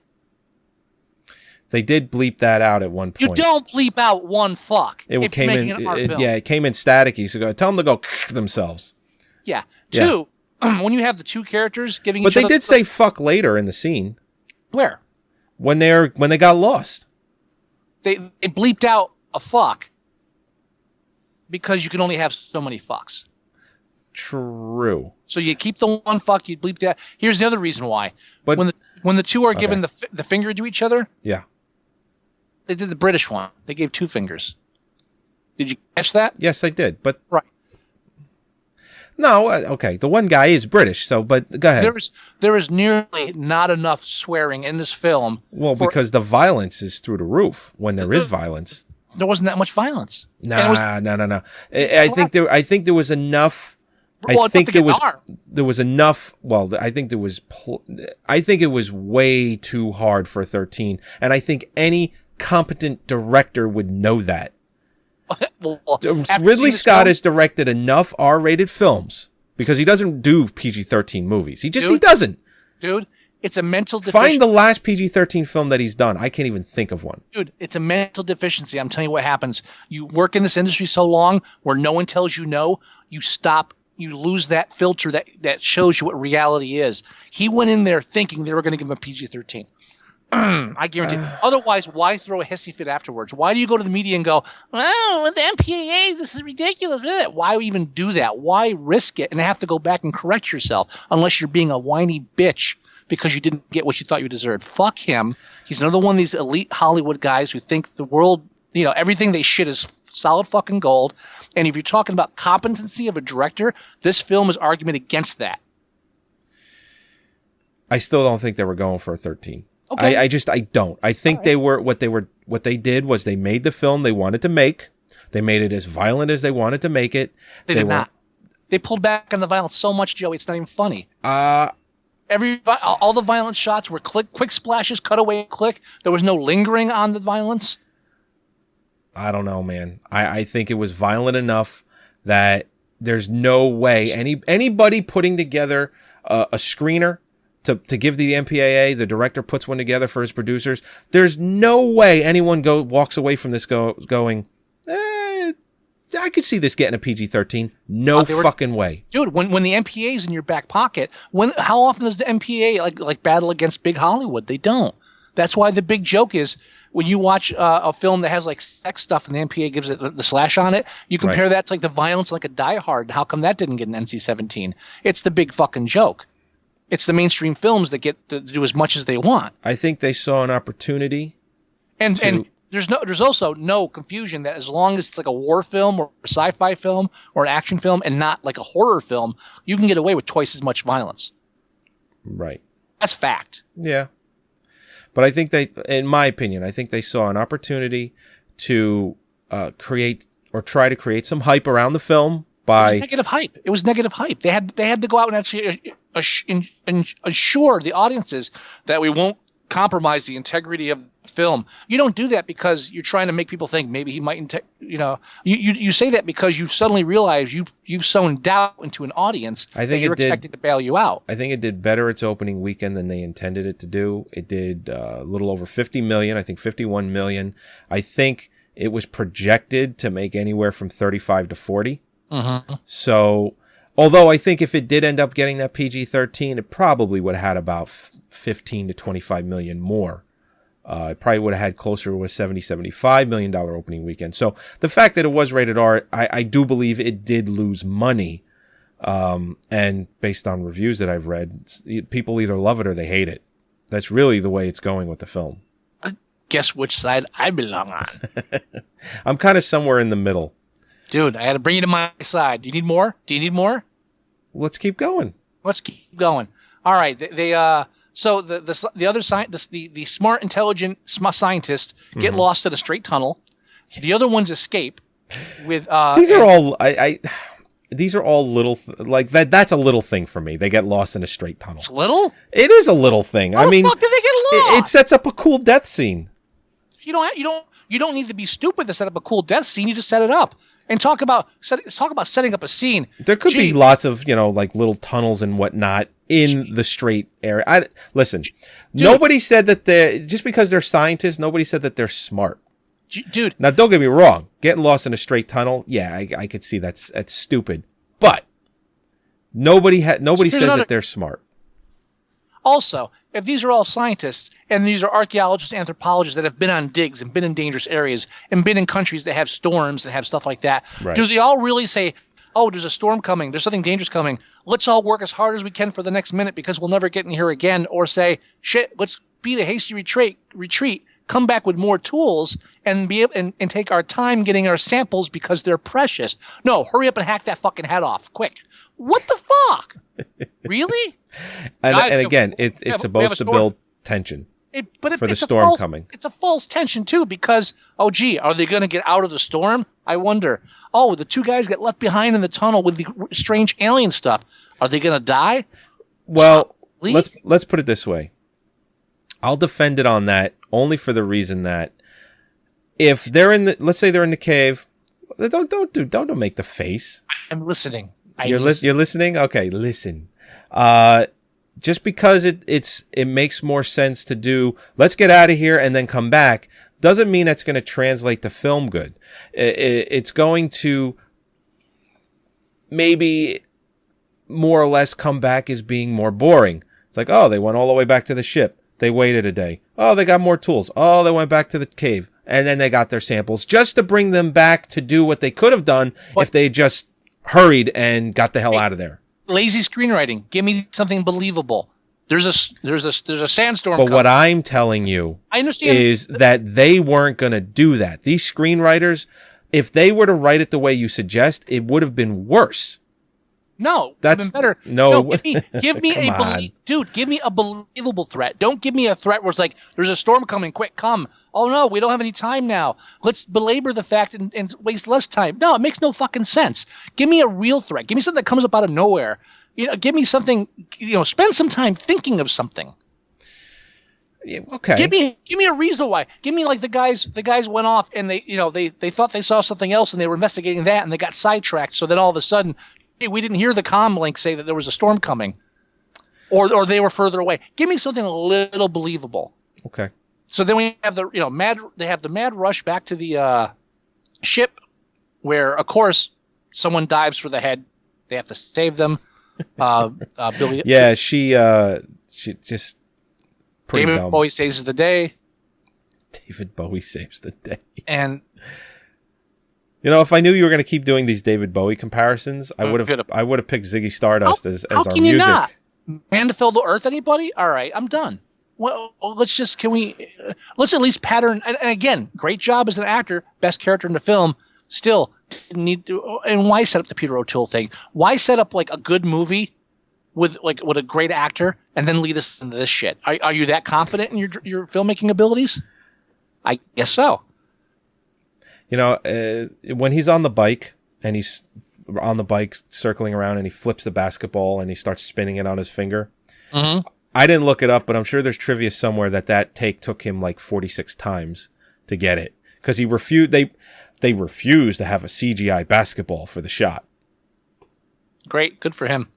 They did bleep that out at one point. You don't bleep out one fuck. It came in staticky. So tell them to go themselves. Yeah. 2, when you have the 2 characters giving each other... But they did say fuck later in the scene. Where? When they got lost. They bleeped out a fuck because you can only have so many fucks. True. So you keep the one fuck, you bleep that. Here's the other reason why. But when the 2 are giving the finger to each other, they did the British one. They gave 2 fingers. Did you catch that? Yes, I did. But right. No, okay. The one guy is British, but go ahead. There is nearly not enough swearing in this film. Well, because the violence is through the roof when there is violence. There wasn't that much violence. No. I think there was enough. I think there was enough. Well, I think it was way too hard for 13, and I think any competent director would know that. Ridley Scott has directed enough R-rated films because he doesn't do PG-13 movies. He doesn't. Dude, it's a mental deficiency. Find the last PG-13 film that he's done. I can't even think of one. Dude, it's a mental deficiency. I'm telling you what happens. You work in this industry so long where no one tells you no, you stop, you lose that filter that shows you what reality is. He went in there thinking they were going to give him a PG-13. I guarantee. Otherwise, why throw a hissy fit afterwards? Why do you go to the media and go, well, with the MPAA, this is ridiculous. Why even do that? Why risk it and have to go back and correct yourself unless you're being a whiny bitch because you didn't get what you thought you deserved? Fuck him. He's another one of these elite Hollywood guys who think the world, everything they shit is solid fucking gold. And if you're talking about competency of a director, this film is argument against that. I still don't think they were going for a 13. Okay. I don't. I think what they did was they made the film they wanted to make. They made it as violent as they wanted to make it. They did not. They pulled back on the violence so much, Joey, it's not even funny. All the violent shots were quick splashes, cutaway, click. There was no lingering on the violence. I don't know, man. I think it was violent enough that there's no way anybody putting together a screener to give the MPAA, the director puts one together for his producers. There's no way anyone walks away from this going, I could see this getting a PG-13. No fucking way. Dude, when the MPAA is in your back pocket, how often does the MPAA like battle against big Hollywood? They don't. That's why the big joke is when you watch a film that has like sex stuff and the MPAA gives it the slash on it, you compare that to like the violence like a Die Hard. How come that didn't get an NC-17? It's the big fucking joke. It's the mainstream films that get to do as much as they want. I think they saw an opportunity. And there's also no confusion that as long as it's like a war film or a sci-fi film or an action film and not like a horror film, you can get away with twice as much violence. Right. That's fact. Yeah. But I think in my opinion, I think they saw an opportunity to create or try to create some hype around the film. It was negative hype. They had to go out and actually assure the audiences that we won't compromise the integrity of the film. You don't do that because you're trying to make people think maybe he might. You say that because you suddenly realize you've sown doubt into an audience. I think you're expecting to bail you out. I think it did better its opening weekend than they intended it to do. It did a little over 50 million. I think 51 million. I think it was projected to make anywhere from 35 to 40. Mm-hmm. So, although I think if it did end up getting that PG-13, it probably would have had about 15 to 25 million more. It probably would have had closer to a $75 million opening weekend. So the fact that it was rated R, I do believe it did lose money. And based on reviews that I've read, people either love it or they hate it. That's really the way it's going with the film. Guess which side I belong on. I'm kind of somewhere in the middle. Dude, I had to bring you to my side. Do you need more? Let's keep going. All right. So the other scientist, the smart, intelligent scientists get lost in a straight tunnel. The other ones escape with. These are all little like that. That's a little thing for me. They get lost in a straight tunnel. It's little. It is a little thing. How the fuck did they get lost? It sets up a cool death scene. You don't need to be stupid to set up a cool death scene. You just set it up. And talk about setting up a scene. There could be lots of, like little tunnels and whatnot in the straight area. Listen, nobody said that just because they're scientists, nobody said that they're smart. Dude. Now, don't get me wrong. Getting lost in a straight tunnel, yeah, I could see that's stupid. But nobody says that they're smart. Also, if these are all scientists and these are archaeologists, anthropologists that have been on digs and been in dangerous areas and been in countries that have storms and have stuff like that, do they all really say, oh, there's a storm coming, there's something dangerous coming, let's all work as hard as we can for the next minute because we'll never get in here again, or say, shit, let's beat a hasty retreat, come back with more tools and be able and take our time getting our samples because they're precious. No, hurry up and hack that fucking head off, quick. What the fuck? Really? And again, it's supposed to build tension for the storm coming. It's a false tension, too, because, are they going to get out of the storm? I wonder. Oh, the two guys get left behind in the tunnel with the strange alien stuff. Are they going to die? Well, let's put it this way. I'll defend it on that only for the reason that if they're let's say they're in the cave, don't make the face. I'm listening. You're listening? Okay, listen. just because it makes more sense to do, let's get out of here and then come back, doesn't mean it's going to translate to film good. It's going to maybe more or less come back as being more boring. It's like, oh, they went all the way back to the ship. They waited a day. Oh, they got more tools. Oh, they went back to the cave. And then they got their samples just to bring them back to do what they could have done if they just hurried and got the hell out of there. Lazy screenwriting. Give me something believable. There's a sandstorm. But what I'm telling you is that they weren't going to do that. These screenwriters, if they were to write it the way you suggest, it would have been worse. No, that's better. No, give me give me a believable threat. Don't give me a threat where it's like, there's a storm coming, quick, come. Oh no, we don't have any time now. Let's belabor the fact and waste less time. No, it makes no fucking sense. Give me a real threat. Give me something that comes up out of nowhere. Give me something. Spend some time thinking of something. Yeah, okay. Give me a reason why. Give me like the guys went off and they thought they saw something else and they were investigating that and they got sidetracked. So then all of a sudden, we didn't hear the comm link say that there was a storm coming, or they were further away. Give me something a little believable. Okay. So then we have the mad rush back to the ship, where of course someone dives for the head. They have to save them. Billy. Yeah, she just pretty David dumb. Bowie saves the day. David Bowie saves the day. And if I knew you were going to keep doing these David Bowie comparisons, I would have picked Ziggy Stardust as our music. How can you not? Man to Fill the Earth, anybody? All right, I'm done. Well, let's at least pattern. And again, great job as an actor, best character in the film. Still didn't need to. And why set up the Peter O'Toole thing? Why set up like a good movie with a great actor and then lead us into this shit? Are you that confident in your filmmaking abilities? I guess so. When he's on the bike and he's on the bike circling around and he flips the basketball and he starts spinning it on his finger. Mm-hmm. I didn't look it up, but I'm sure there's trivia somewhere that take took him like 46 times to get it because he refused. They refused to have a CGI basketball for the shot. Great, good for him.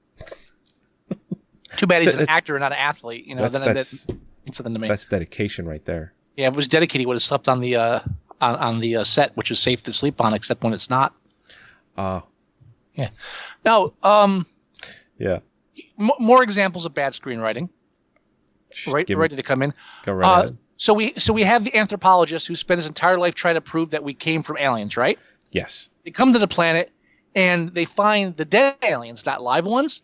Too bad he's an actor and not an athlete. That's something to me. That's dedication right there. Yeah, if it was dedicated, he would have slept on the on the set, which is safe to sleep on, except when it's not. Yeah. Now, yeah. More examples of bad screenwriting. Ready to come in. Go right ahead. So we have the anthropologist who spent his entire life trying to prove that we came from aliens, right? Yes. They come to the planet and they find the dead aliens, not live ones.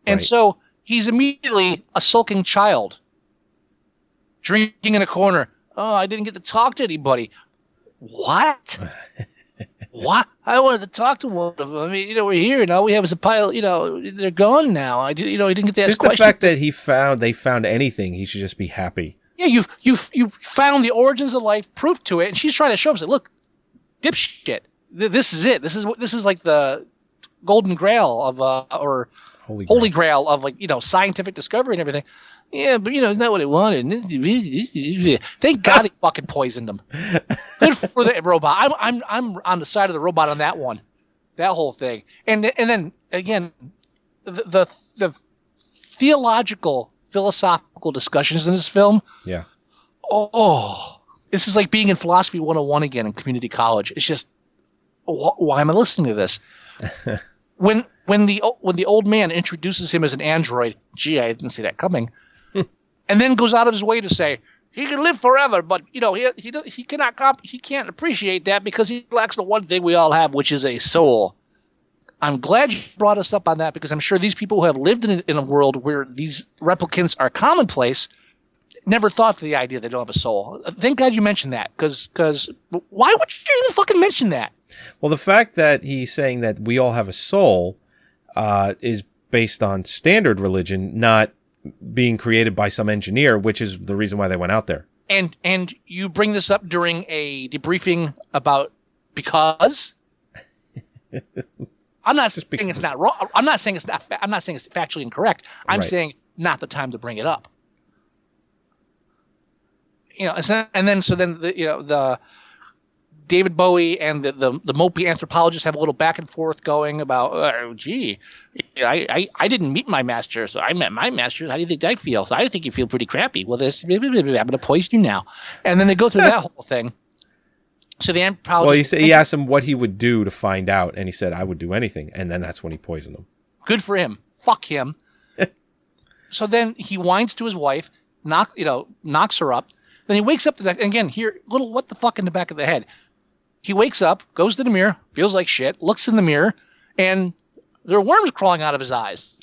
And so he's immediately a sulking child, drinking in a corner. Oh, I didn't get to talk to anybody. What? What? I wanted to talk to one of them. I mean, we're here now. We have a pile. They're gone now. He didn't get to ask questions. Just the fact that they found anything, he should just be happy. Yeah, you found the origins of life, proof to it, and she's trying to show him. Say, look, dipshit. This is it. This is like the golden grail of or holy grail of scientific discovery and everything. Yeah, but it's not what it wanted. Thank God he fucking poisoned him. Good for the robot. I'm on the side of the robot on that one, that whole thing. And then again, the theological, philosophical discussions in this film. Yeah. Oh, this is like being in philosophy 101 again in community college. It's just, why am I listening to this? When the old man introduces him as an android, gee, I didn't see that coming. And then goes out of his way to say he can live forever, but he can't appreciate that because he lacks the one thing we all have, which is a soul. I'm glad you brought us up on that because I'm sure these people who have lived in a world where these replicants are commonplace never thought of the idea they don't have a soul. Thank God you mentioned that because why would you even fucking mention that? Well, the fact that he's saying that we all have a soul is based on standard religion, not being created by some engineer, which is the reason why they went out there. And you bring this up during a debriefing about because I'm not saying it's not wrong. I'm not saying it's factually incorrect. I'm saying not the time to bring it up. So then the David Bowie and the mopey anthropologist have a little back and forth going about, gee, I didn't meet my master, so I met my master. How do you think I feel? So I think you feel pretty crappy. Well, I'm going to poison you now. And then they go through that whole thing. So the anthropologist... Well, he asked him what he would do to find out, and he said, I would do anything. And then that's when he poisoned him. Good for him. Fuck him. So then he whines to his wife, knocks her up. Then he wakes up, and again, here, little what the fuck in the back of the head. He wakes up, goes to the mirror, feels like shit, looks in the mirror, and there are worms crawling out of his eyes.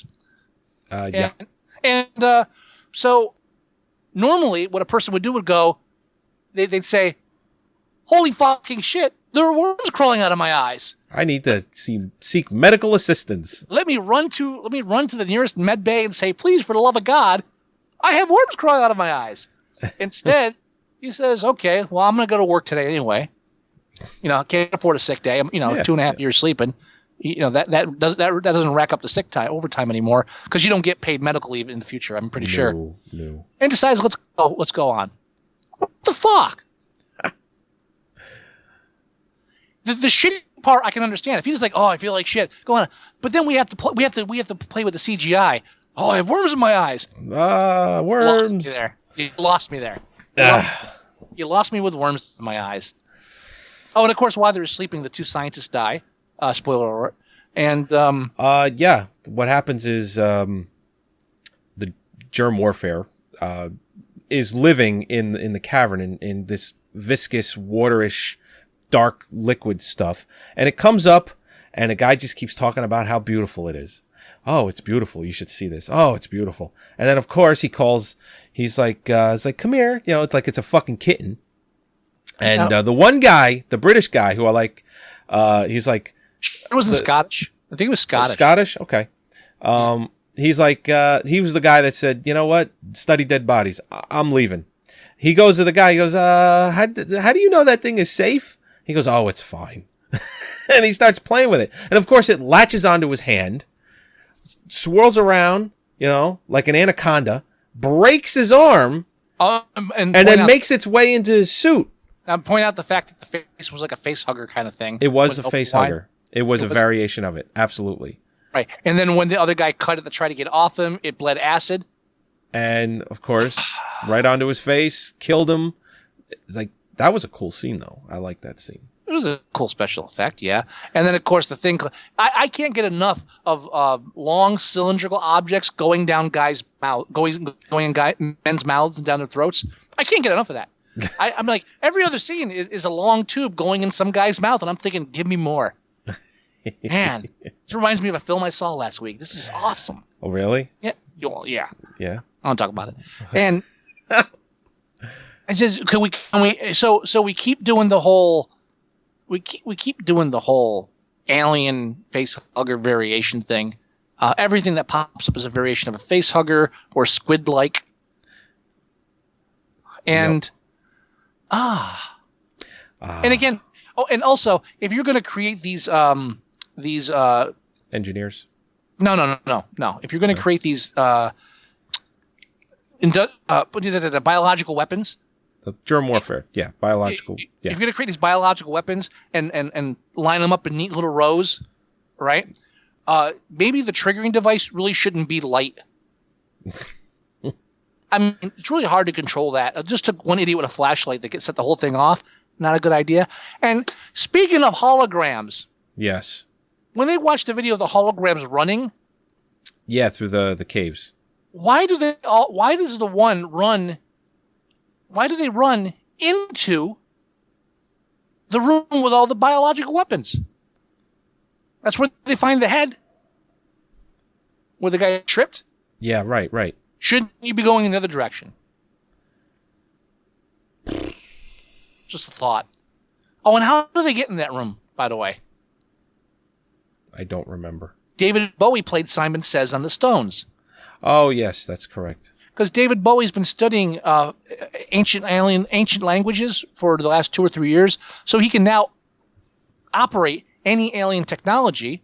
Yeah. And so normally what a person would do would go, they'd say, holy fucking shit, there are worms crawling out of my eyes. I need to seek medical assistance. Let me run to the nearest med bay and say, please, for the love of God, I have worms crawling out of my eyes. Instead, he says, okay, well, I'm going to go to work today anyway. I can't afford a sick day. I'm, 2.5 years sleeping. That doesn't rack up the sick time overtime anymore because you don't get paid medical leave in the future. I'm pretty sure. No. And decides, let's go on. What the fuck? The shitty part I can understand. If he's just like, oh, I feel like shit, go on. But then we have to play with the CGI. Oh, I have worms in my eyes. Worms. You lost me there. You lost me with worms in my eyes. Oh, and of course, while they're sleeping, the two scientists die. Spoiler alert. And yeah, what happens is the germ warfare is living in the cavern in this viscous, waterish, dark liquid stuff, and it comes up, and a guy just keeps talking about how beautiful it is. Oh, it's beautiful. You should see this. Oh, it's beautiful. And then, of course, he's like, come here. It's like it's a fucking kitten. And the one guy, the British guy who I like, he's like... It wasn't Scottish. I think it was Scottish. Scottish? Okay. He's like, he was the guy that said, you know what? Study dead bodies. I'm leaving. He goes to the guy, he goes, how do you know that thing is safe? He goes, oh, it's fine. And he starts playing with it. And of course, it latches onto his hand, swirls around, like an anaconda, breaks his arm, and then makes its way into his suit. Now, point out the fact that the face was like a face hugger kind of thing. It was a face hugger. It was a variation of it. Absolutely. Right. And then when the other guy cut it to try to get off him, it bled acid. And, of course, right onto his face, killed him. It's like, that was a cool scene, though. I like that scene. It was a cool special effect, yeah. And then, of course, the thing... I can't get enough of long cylindrical objects going down guys' mouth, going in men's mouths and down their throats. I can't get enough of that. I'm like, every other scene is a long tube going in some guy's mouth, and I'm thinking, give me more. Man, this reminds me of a film I saw last week. This is awesome. Oh, really? Yeah. Well, yeah. Yeah. I want to talk about it. And I says, can we? So we keep doing the whole. We keep doing the whole alien face hugger variation thing. Everything that pops up is a variation of a face hugger or squid like. And and again, and also if you're going to create these engineers. No. If you're going to create these biological weapons. The germ warfare, yeah, biological. Yeah. If you're going to create these biological weapons and line them up in neat little rows, right? Maybe the triggering device really shouldn't be light. I mean, it's really hard to control that. It just took one idiot with a flashlight that could set the whole thing off. Not a good idea. And speaking of holograms. Yes. When they watch the video of the holograms running. Yeah, through the caves. Why do they run into the room with all the biological weapons? That's where they find the head. Where the guy tripped? Yeah, right. Shouldn't you be going in the other direction? Just a thought. Oh, and how do they get in that room, by the way? I don't remember. David Bowie played Simon Says on the Stones. Oh, yes, that's correct. Because David Bowie's been studying ancient languages for the last 2 or 3 years, so he can now operate any alien technology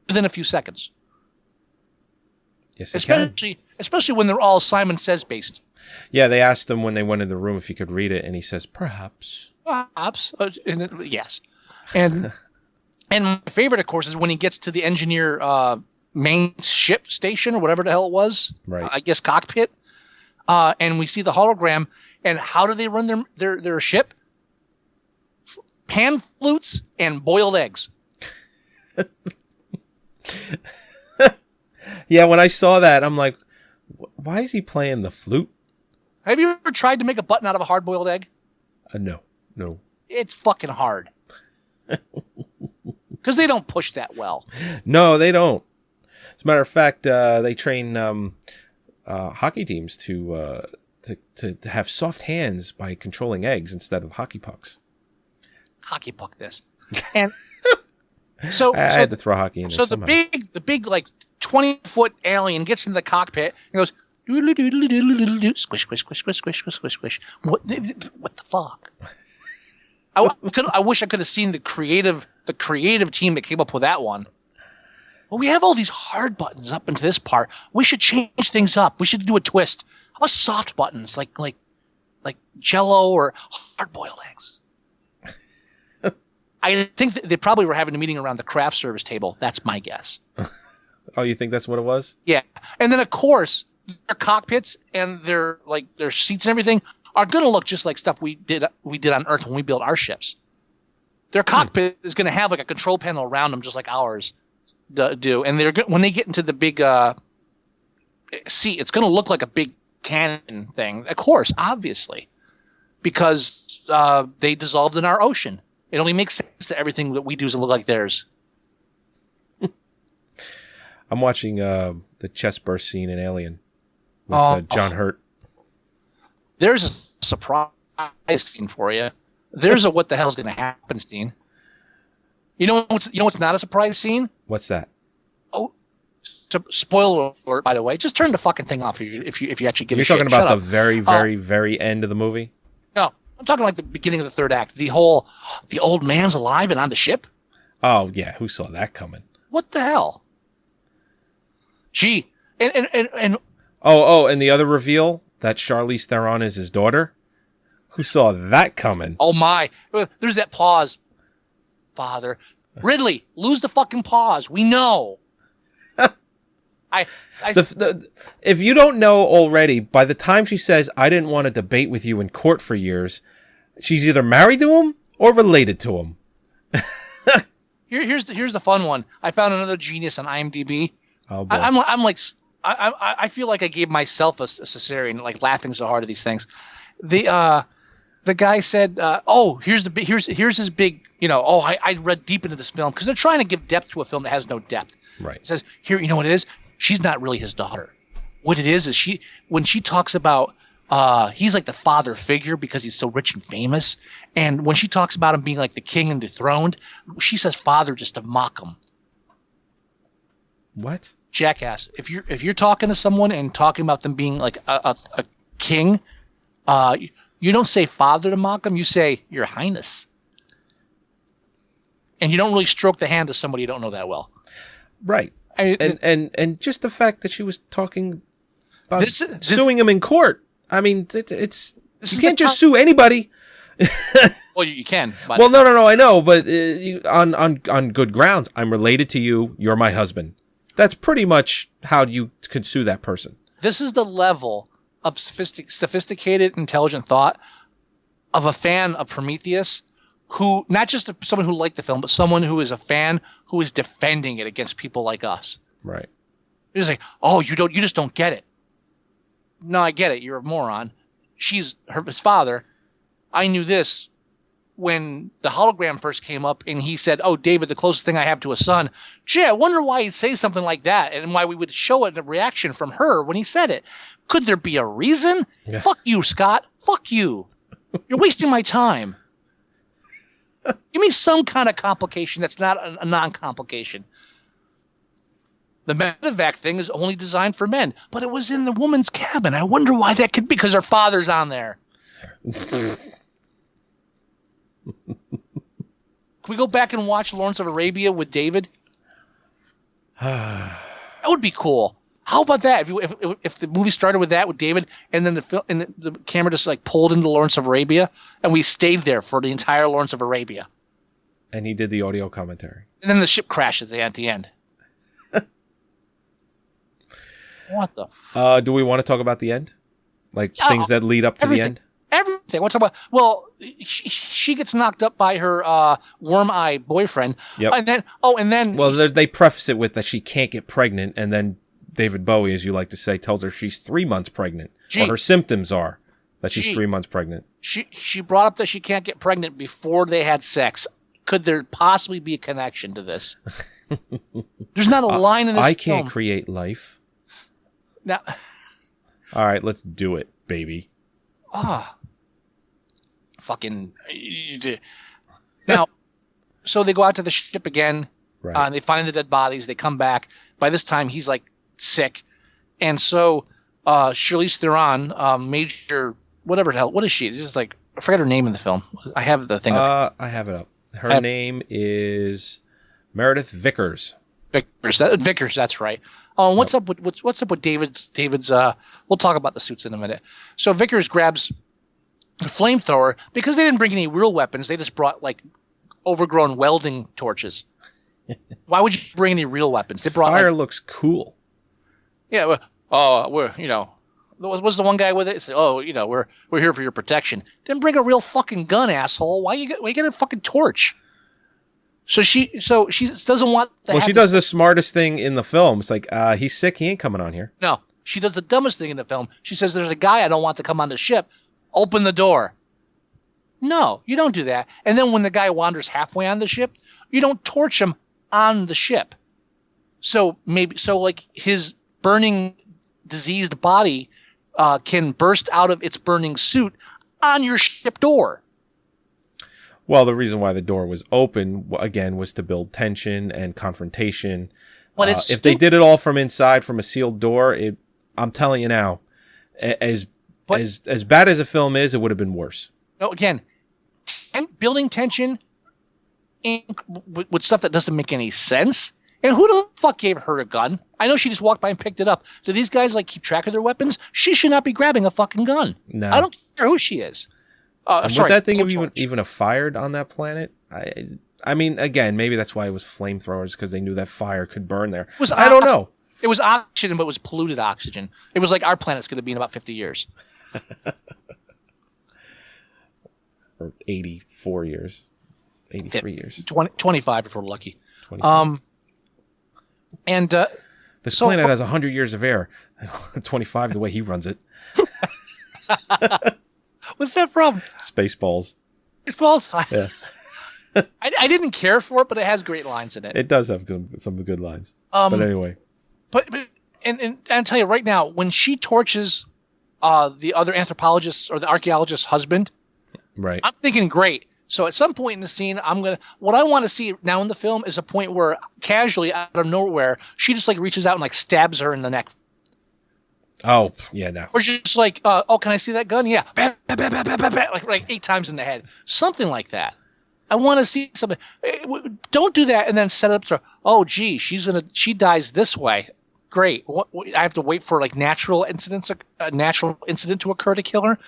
within a few seconds. Yes, especially when they're all Simon Says based. Yeah, they asked him when they went in the room if he could read it, and he says, perhaps. Perhaps. Yes. And and my favorite, of course, is when he gets to the engineer main ship station or whatever the hell it was. Right. I guess cockpit. And we see the hologram. And how do they run their ship? Pan flutes and boiled eggs. Yeah, when I saw that, I'm like, why is he playing the flute? Have you ever tried to make a button out of a hard-boiled egg? No. It's fucking hard. Because they don't push that well. No, they don't. As a matter of fact, they train hockey teams to have soft hands by controlling eggs instead of hockey pucks. Hockey puck this. And so I had to throw hockey in there. So somehow. the big like 20-foot alien gets in the cockpit and goes doodle doodle doodle doodle doodle squish squish squish squish squish squish squish squish. What the fuck? I wish I could have seen the creative team that came up with that one. Well, we have all these hard buttons up into this part. We should change things up. We should do a twist. How about soft buttons like Jello or hard-boiled eggs? I think they probably were having a meeting around the craft service table. That's my guess. Oh, you think that's what it was? Yeah, and then of course their cockpits and their seats and everything are going to look just like stuff we did on Earth when we built our ships. Their cockpit is going to have like a control panel around them, just like ours do. And when they get into the big seat, it's going to look like a big cannon thing. Of course, obviously, because they dissolved in our ocean. It only makes sense that everything that we do doesn't look like theirs. I'm watching the chest burst scene in Alien with John Hurt. There's a surprise scene for you. There's a what the hell's going to happen scene. You know what's not a surprise scene? What's that? Oh, spoiler alert! By the way, just turn the fucking thing off if you actually give a shit. You're talking about Shut the up. very, very, very end of the movie? No, I'm talking like the beginning of the third act. The whole the old man's alive and on the ship. Oh yeah, who saw that coming? What the hell? Gee, and and the other reveal that Charlize Theron is his daughter. Who saw that coming? oh my, there's that pause. Father, Ridley, lose the fucking pause. We know. If you don't know already, by the time she says, "I didn't want to debate with you in court for years," she's either married to him or related to him. Here's the fun one. I found another genius on IMDb. Oh boy. I feel like I gave myself a cesarean, like laughing so hard at these things. The guy said, here's his big, I read deep into this film because they're trying to give depth to a film that has no depth. Right. He says, here, you know what it is? She's not really his daughter. What it is when she talks about, he's like the father figure because he's so rich and famous. And when she talks about him being like the king and dethroned, she says father just to mock him. What? Jackass. If you're talking to someone and talking about them being like a king, you don't say father to mock them. You say your highness. And you don't really stroke the hand of somebody you don't know that well. Right. I mean, and just the fact that she was talking about this suing him in court. I mean, it's This you is can't the just sue anybody. well, you can. But Well, no, I know, but on good grounds. I'm related to you. You're my husband. That's pretty much how you could sue that person. this is the level of sophisticated, intelligent thought of a fan of Prometheus, who not just someone who liked the film, but someone who is a fan who is defending it against people like us. Right. It's like, oh, you just don't get it. No, I get it. You're a moron. She's his father. I knew this when the hologram first came up and he said, oh, David, the closest thing I have to a son. Gee, I wonder why he'd say something like that and why we would show it a reaction from her when he said it. Could there be a reason? Yeah. Fuck you, Scott. Fuck you. You're wasting my time. Give me some kind of complication that's not a non-complication. The medevac thing is only designed for men, but it was in the woman's cabin. I wonder why that could be, because her father's on there. Can we go back and watch Lawrence of Arabia with David? That would be cool. How about that? If the movie started with that, with David, and then the camera just like pulled into Lawrence of Arabia, and we stayed there for the entire Lawrence of Arabia. And he did the audio commentary. And then the ship crashes at the end. What the? Do we want to talk about the end? Like things that lead up to the end? Everything. What's about? Well, she gets knocked up by her worm eye boyfriend. Yep. And then. Well, they preface it with that she can't get pregnant, and then David Bowie, as you like to say, tells her she's 3 months pregnant, or her symptoms are that she's 3 months pregnant. She brought up that she can't get pregnant before they had sex. Could there possibly be a connection to this? There's not a line in this I film. can't create life. Now, all right, let's do it, baby. Fucking. Now, so they go out to the ship again. Right. They find the dead bodies. They come back. By this time, he's like sick, and so Charlize Theron, major whatever the hell, what is she? It's just like I forget her name in the film. I have the thing. I have it up. Her name is Meredith Vickers. Vickers, that's right. What's up with David's? We'll talk about the suits in a minute. So Vickers grabs the flamethrower because they didn't bring any real weapons. They just brought like overgrown welding torches. Why would you bring any real weapons? They brought fire looks cool. Yeah. We're was the one guy with it? Said, we're here for your protection. Then bring a real fucking gun, asshole. Why you get a fucking torch? So she doesn't want. She does the smartest thing in the film. It's like he's sick. He ain't coming on here. No, she does the dumbest thing in the film. She says, "There's a guy I don't want to come on the ship. Open the door." No, you don't do that. And then when the guy wanders halfway on the ship, you don't torch him on the ship. So like his burning, diseased body can burst out of its burning suit on your ship door. Well, the reason why the door was open, again, was to build tension and confrontation. But if they did it all from inside, from a sealed door, I'm telling you now, as bad as a film is, it would have been worse. No, again, building tension with stuff that doesn't make any sense. And who the fuck gave her a gun? I know she just walked by and picked it up. Do these guys like keep track of their weapons? She should not be grabbing a fucking gun. No. I don't care who she is. Would that thing even have fired on that planet? I mean, again, maybe that's why it was flamethrowers, because they knew that fire could burn there. I don't know. It was oxygen, but it was polluted oxygen. It was like our planet's going to be in about 50 years. Or 84 years. 83 years. 25 if we're lucky. 25. This so, planet has 100 years of air. 25 the way he runs it. What's that from? Spaceballs. Spaceballs? Yeah. I didn't care for it, but it has great lines in it. It does have some good lines. But anyway. But I'll tell you right now, when she torches the other anthropologist's or the archaeologist's husband, right? I'm thinking great. So at some point in the scene, what I want to see now in the film is a point where casually out of nowhere, she just like reaches out and like stabs her in the neck. Oh, yeah, no. Or she's just like, can I see that gun? Yeah. Bah, bah, bah, bah, bah, bah, bah, like 8 times in the head. Something like that. I want to see something. Don't do that and then set it up to, she dies this way. Great. I have to wait for like a natural incident to occur to kill her?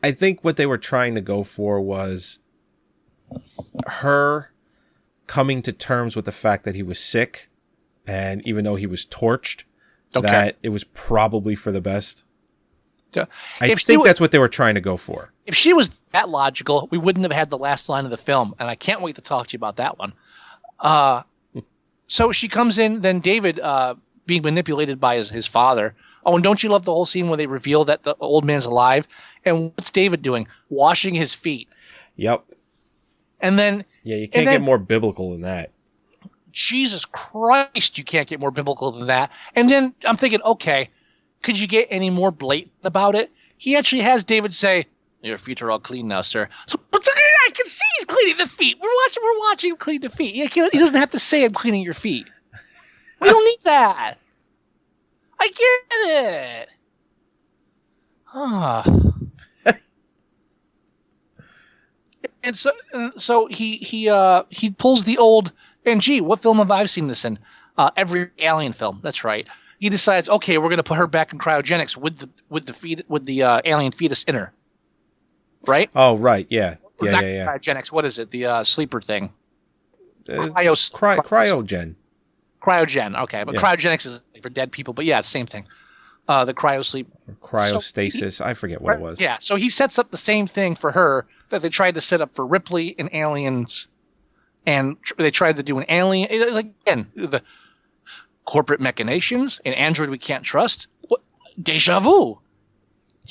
I think what they were trying to go for was her coming to terms with the fact that he was sick, and even though he was torched, that it was probably for the best. I think that's what they were trying to go for. If she was that logical, we wouldn't have had the last line of the film, and I can't wait to talk to you about that one. So she comes in, then David being manipulated by his father. Oh, and don't you love the whole scene where they reveal that the old man's alive? And what's David doing? Washing his feet. Yep. And then... Yeah, you can't get more biblical than that. Jesus Christ, you can't get more biblical than that. And then I'm thinking, okay, could you get any more blatant about it? He actually has David say, "Your feet are all clean now, sir." So I can see he's cleaning the feet. We're watching him clean the feet. He doesn't have to say, "I'm cleaning your feet." We don't need that. I get it. And so he pulls the old, and gee, what film have I seen this in? every Alien film. That's right. He decides, okay, we're going to put her back in cryogenics with the alien fetus in her. Right? Oh, right. Yeah. Or Yeah, not yeah. Cryogenics. What is it? The sleeper thing. Cryogen. Cryogen. Okay, but Yeah. cryogenics is for dead people. But yeah, same thing. The cryo sleep. Cryostasis. I forget what it was. Yeah. So he sets up the same thing for her that they tried to set up for Ripley in Aliens, and they tried to do an Alien. Again, the corporate machinations, an android we can't trust. What? Deja vu.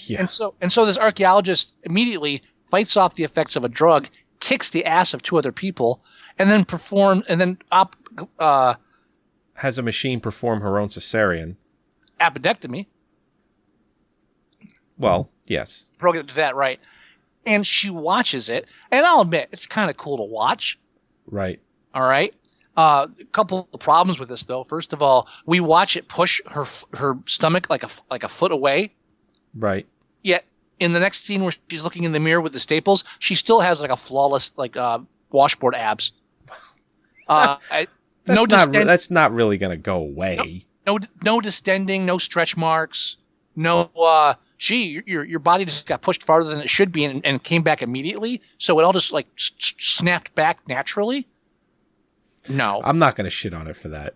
Yeah. And so this archaeologist immediately fights off the effects of a drug, kicks the ass of two other people, and then has a machine perform her own cesarean. Appendectomy. Well, yes. Broke it to that, right. And she watches it, and I'll admit, it's kind of cool to watch. Right. All right? A couple of problems with this, though. First of all, we watch it push her stomach like a foot away. Right. Yet, in the next scene where she's looking in the mirror with the staples, she still has like a flawless washboard abs. That's not really going to go away. No distending, no stretch marks, no. Your body just got pushed farther than it should be and came back immediately, so it all just like snapped back naturally. No, I'm not going to shit on it for that.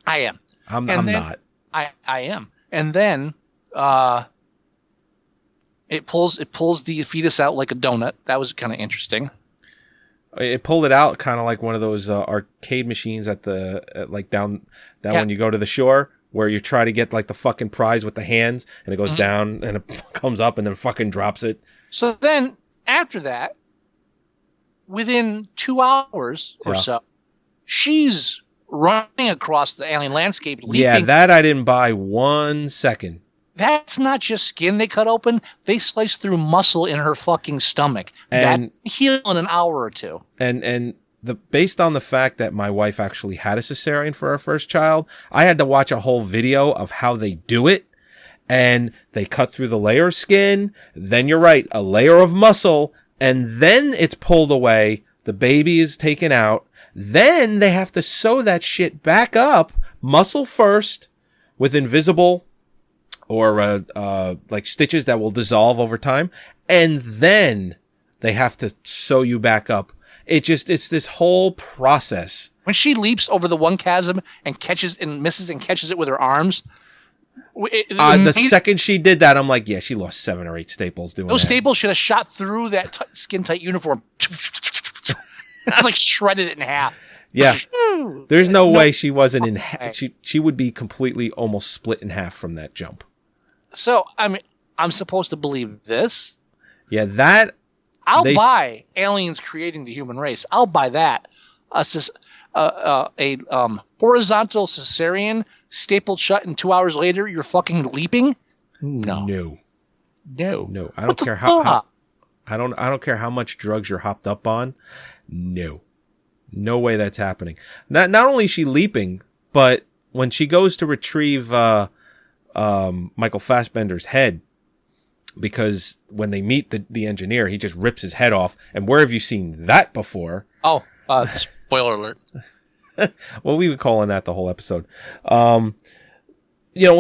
I am. I'm not. I am. And then it pulls the fetus out like a donut. That was kind of interesting. It pulled it out kind of like one of those arcade machines at down when you go to the shore where you try to get like the fucking prize with the hands and it goes down and it comes up and then fucking drops it. So then after that, within 2 hours or so, she's running across the alien landscape. Leaping. Yeah, that I didn't buy 1 second. That's not just skin they cut open. They slice through muscle in her fucking stomach. And that heal in an hour or two. And based on the fact that my wife actually had a cesarean for her first child, I had to watch a whole video of how they do it. And they cut through the layer of skin. Then you're right, a layer of muscle. And then it's pulled away. The baby is taken out. Then they have to sew that shit back up, muscle first, with invisible or like stitches that will dissolve over time, and then they have to sew you back up. It's this whole process. When she leaps over the one chasm and catches and misses and catches it with her arms, the second she did that, I'm like, yeah, she lost 7 or 8 staples doing that. Those staples should have shot through that skin tight uniform. It's like shredded it in half. Yeah, there's no way she wasn't in. She would be completely almost split in half from that jump. So I mean, I'm supposed to believe this. Yeah, that I'll buy aliens creating the human race. I'll buy that. A horizontal cesarean stapled shut, and 2 hours later you're fucking leaping. No. I don't care how I don't care how much drugs you're hopped up on. No way that's happening. Not only is she leaping, but when she goes to retrieve Michael Fassbender's head, because when they meet the engineer, he just rips his head off. And where have you seen that before? Oh, spoiler alert. Well, we were calling that the whole episode. When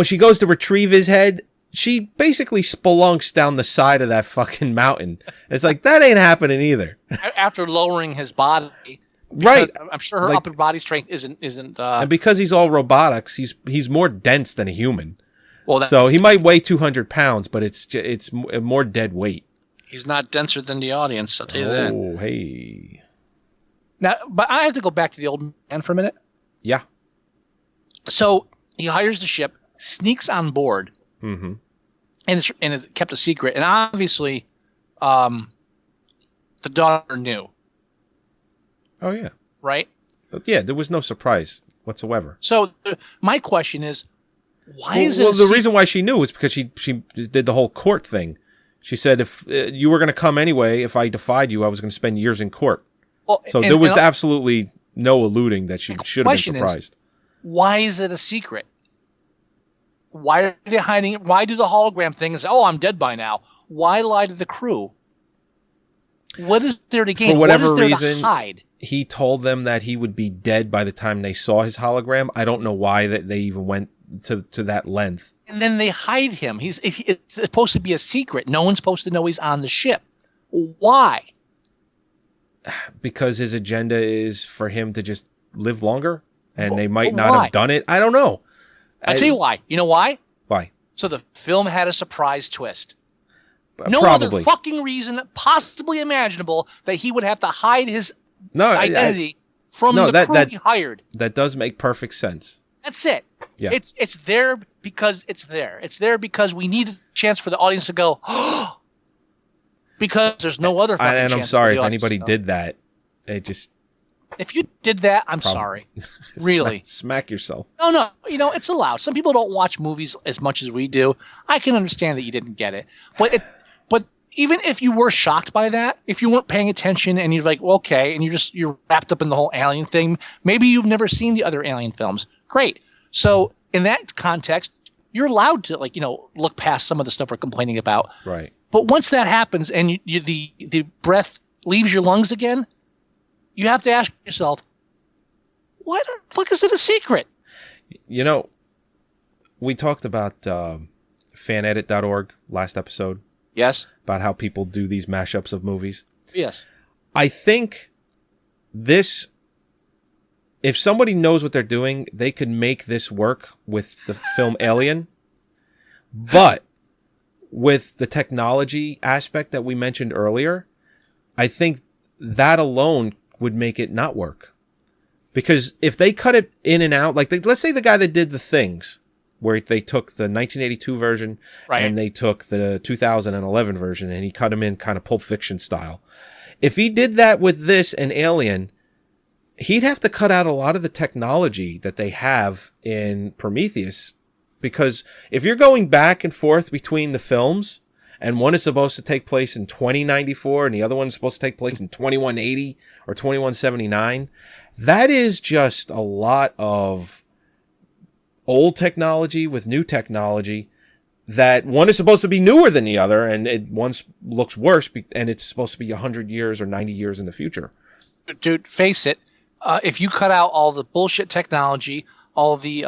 she goes to retrieve his head, she basically spelunks down the side of that fucking mountain. It's like, that ain't happening either. After lowering his body. Right. I'm sure her upper body strength isn't and because he's all robotics, he's more dense than a human. Well, so he might weigh 200 pounds, but it's more dead weight. He's not denser than the audience, I'll tell you that. Oh, hey. Now, but I have to go back to the old man for a minute. Yeah. So he hires the ship, sneaks on board, and it's kept a secret. And obviously, the daughter knew. Oh, yeah. Right? But yeah, there was no surprise whatsoever. So my question is, why is it? Well, the reason why she knew was because she did the whole court thing. She said, if you were going to come anyway, if I defied you, I was going to spend years in court. Well, so there was absolutely no alluding that she should have been surprised. Why is it a secret? Why are they hiding it? Why do the hologram thing say, oh, I'm dead by now? Why lie to the crew? What is there to gain? For whatever what is there reason, to hide? he told them that he would be dead by the time they saw his hologram. I don't know why that they even went to that length. And then they hide him. It's supposed to be a secret. No one's supposed to know he's on the ship. Why? Because his agenda is for him to just live longer, and they might not have done it. I don't know. I'll tell you why. You know why? Why? So the film had a surprise twist. No Probably. other fucking reason possibly imaginable that he would have to hide his identity from the crew he hired. That does make perfect sense. That's it. Yeah. It's there because it's there. It's there because we need a chance for the audience to go, oh, because there's no other fucking chance. And I'm sorry if anybody did that. It just... If you did that, I'm sorry. Really. Smack yourself. No. It's allowed. Some people don't watch movies as much as we do. I can understand that you didn't get it. But even if you were shocked by that, if you weren't paying attention and you're like, well, okay, and you're wrapped up in the whole alien thing, maybe you've never seen the other alien films. Great. So in that context, you're allowed to look past some of the stuff we're complaining about. Right. But once that happens and the breath leaves your lungs again, you have to ask yourself, why the fuck is it a secret? We talked about fanedit.org last episode. Yes. About how people do these mashups of movies. Yes. I think if somebody knows what they're doing, they could make this work with the film Alien. But with the technology aspect that we mentioned earlier, I think that alone would make it not work. Because if they cut it in and out, let's say the guy that did The Things, where they took the 1982 version and they took the 2011 version and he cut them in kind of Pulp Fiction style. If he did that with this and Alien, he'd have to cut out a lot of the technology that they have in Prometheus. Because if you're going back and forth between the films, and one is supposed to take place in 2094 and the other one is supposed to take place in 2180 or 2179, that is just a lot of old technology with new technology, that one is supposed to be newer than the other, and one looks worse, and it's supposed to be 100 years or 90 years in the future. Dude, face it. If you cut out all the bullshit technology, all the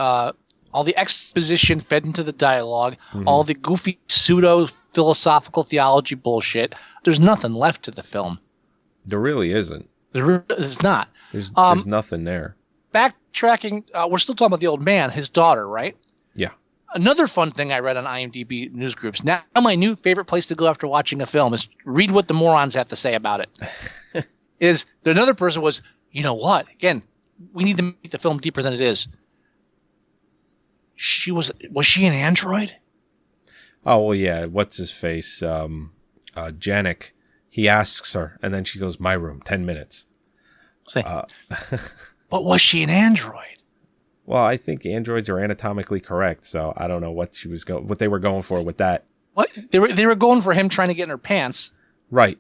exposition fed into the dialogue, all the goofy pseudo-philosophical theology bullshit, there's nothing left to the film. There really isn't. There's not. There's nothing there. Backtracking, we're still talking about the old man, his daughter, right? Yeah. Another fun thing I read on IMDb news groups. Now my new favorite place to go after watching a film is read what the morons have to say about it. Another person was, you know what? Again, we need to make the film deeper than it is. Was she an android? Oh, well, yeah. What's his face? Janik. He asks her, and then she goes, my room, 10 minutes. But was she an android? Well, I think androids are anatomically correct, so I don't know what what they were going for with that. What they were going for him trying to get in her pants, right?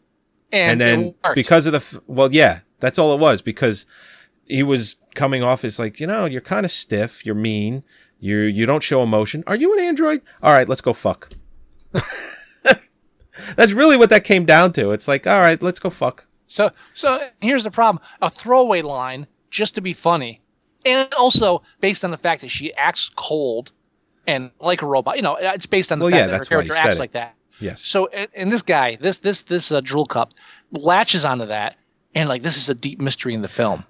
And then because of yeah, that's all it was, because he was coming off as like, you're kind of stiff, you're mean, you don't show emotion. Are you an android? All right, let's go fuck. That's really what that came down to. It's like, all right, let's go fuck. So here's the problem: a throwaway line just to be funny. And also based on the fact that she acts cold and like a robot. It's based on the fact that her character acts like that. Yes. So, and this guy, this drool cup latches onto that, and this is a deep mystery in the film.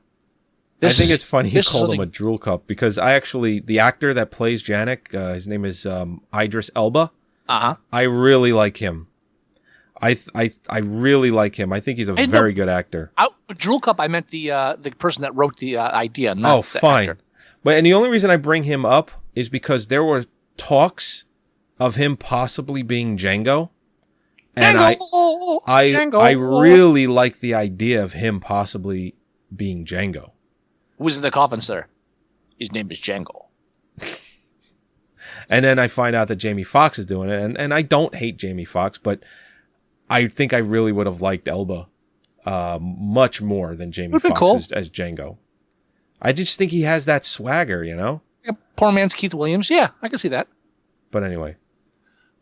I think it's funny he called him a drool cup, because the actor that plays Janik, his name is Idris Elba. Uh-huh. I really like him. I really like him. I think he's a very good actor. Drool Cup, I meant the person that wrote the idea. Not the fine. Actor. And the only reason I bring him up is because there were talks of him possibly being Django, and I really like the idea of him possibly being Django. Who's in the coffin, sir? His name is Django. And then I find out that Jamie Foxx is doing it, and I don't hate Jamie Foxx, but I think I really would have liked Elba much more than Jamie Foxx as Django. I just think he has that swagger, Yeah, poor man's Keith Williams. Yeah, I can see that. But anyway.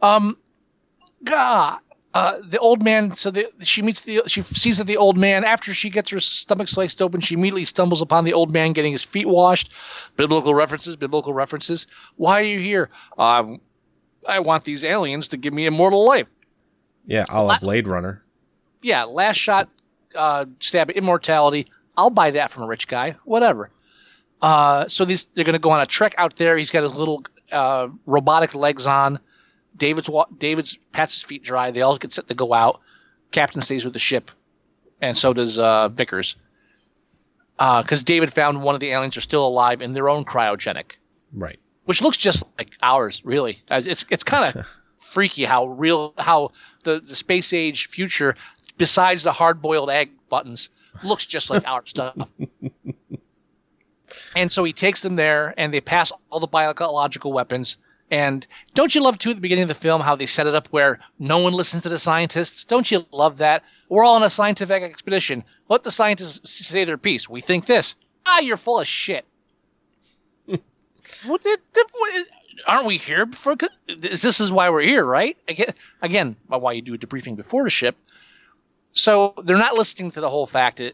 God, The old man. So she sees that the old man, after she gets her stomach sliced open, she immediately stumbles upon the old man getting his feet washed. Biblical references. Biblical references. Why are you here? I want these aliens to give me immortal life. Yeah, a la Blade Runner. Yeah, last shot, stab, immortality. I'll buy that from a rich guy. Whatever. So they're going to go on a trek out there. He's got his little robotic legs on. David's pats his feet dry. They all get set to go out. Captain stays with the ship, and so does Vickers. Because David found one of the aliens are still alive in their own cryogenic. Right. Which looks just like ours, really. It's kind of freaky how the space age future, besides the hard-boiled egg buttons, looks just like our stuff. And so he takes them there, and they pass all the biological weapons. And don't you love, too, at the beginning of the film, how they set it up where no one listens to the scientists? Don't you love that? We're all on a scientific expedition. Let the scientists say their piece. We think this. You're full of shit. Aren't we here before? This is why we're here, right? Again, why you do a debriefing before the ship. So they're not listening to the whole fact that,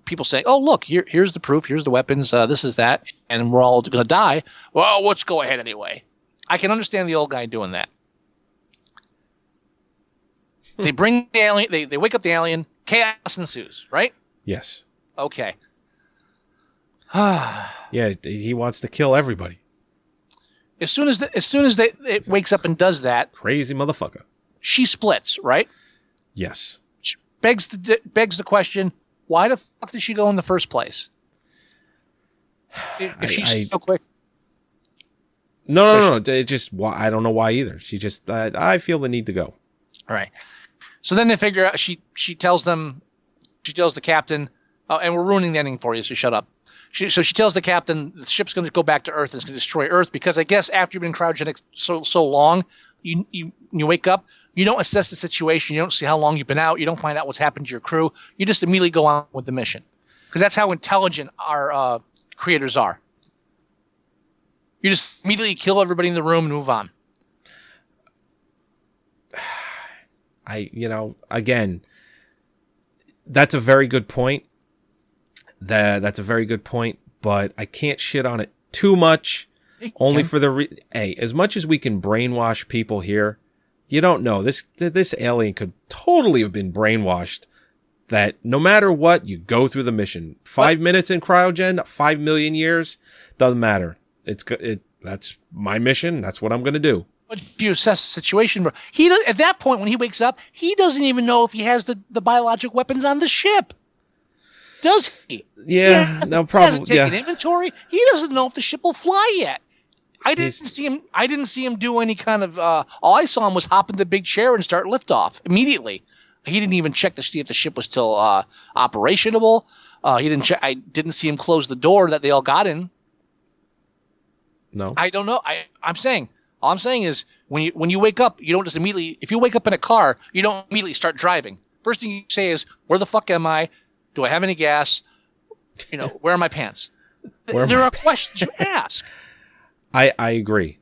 people saying, oh, look, here's the proof, here's the weapons, this is that, and we're all going to die. Well, let's go ahead anyway. I can understand the old guy doing that. They bring the alien, they wake up the alien, chaos ensues, right? Yes. Okay. Yeah, he wants to kill everybody. As soon as it wakes up and does that, crazy motherfucker, she splits, right? Yes. Which begs the question: why the fuck did she go in the first place? If she's so quick. No. It just I don't know why either. She just I feel the need to go. All right. So then they figure out. She tells the captain, and we're ruining the ending for you, so shut up. So she tells the captain the ship's going to go back to Earth and it's going to destroy Earth because I guess after you've been cryogenic so long, you wake up, you don't assess the situation, you don't see how long you've been out, you don't find out what's happened to your crew, you just immediately go on with the mission because that's how intelligent our creators are. You just immediately kill everybody in the room and move on. Again, that's a very good point. That's a very good point, but I can't shit on it too much. Only for as much as we can brainwash people here, you don't know. This alien could totally have been brainwashed that no matter what, you go through the mission. 5 minutes in cryogen, 5 million years, doesn't matter. That's my mission. That's what I'm going to do. But you assess the situation. At that point, when he wakes up, he doesn't even know if he has the biologic weapons on the ship. Does he? Yeah, no problem. He hasn't taken inventory. He doesn't know if the ship will fly yet. I didn't see him do any kind of. All I saw him was hop in the big chair and start liftoff immediately. He didn't even check to see if the ship was still operationable. He didn't check. I didn't see him close the door that they all got in. No, I don't know. All I'm saying is when you wake up, you don't just immediately. If you wake up in a car, you don't immediately start driving. First thing you say is, "Where the fuck am I? Do I have any gas? Where are my pants?" There are questions you ask. I agree.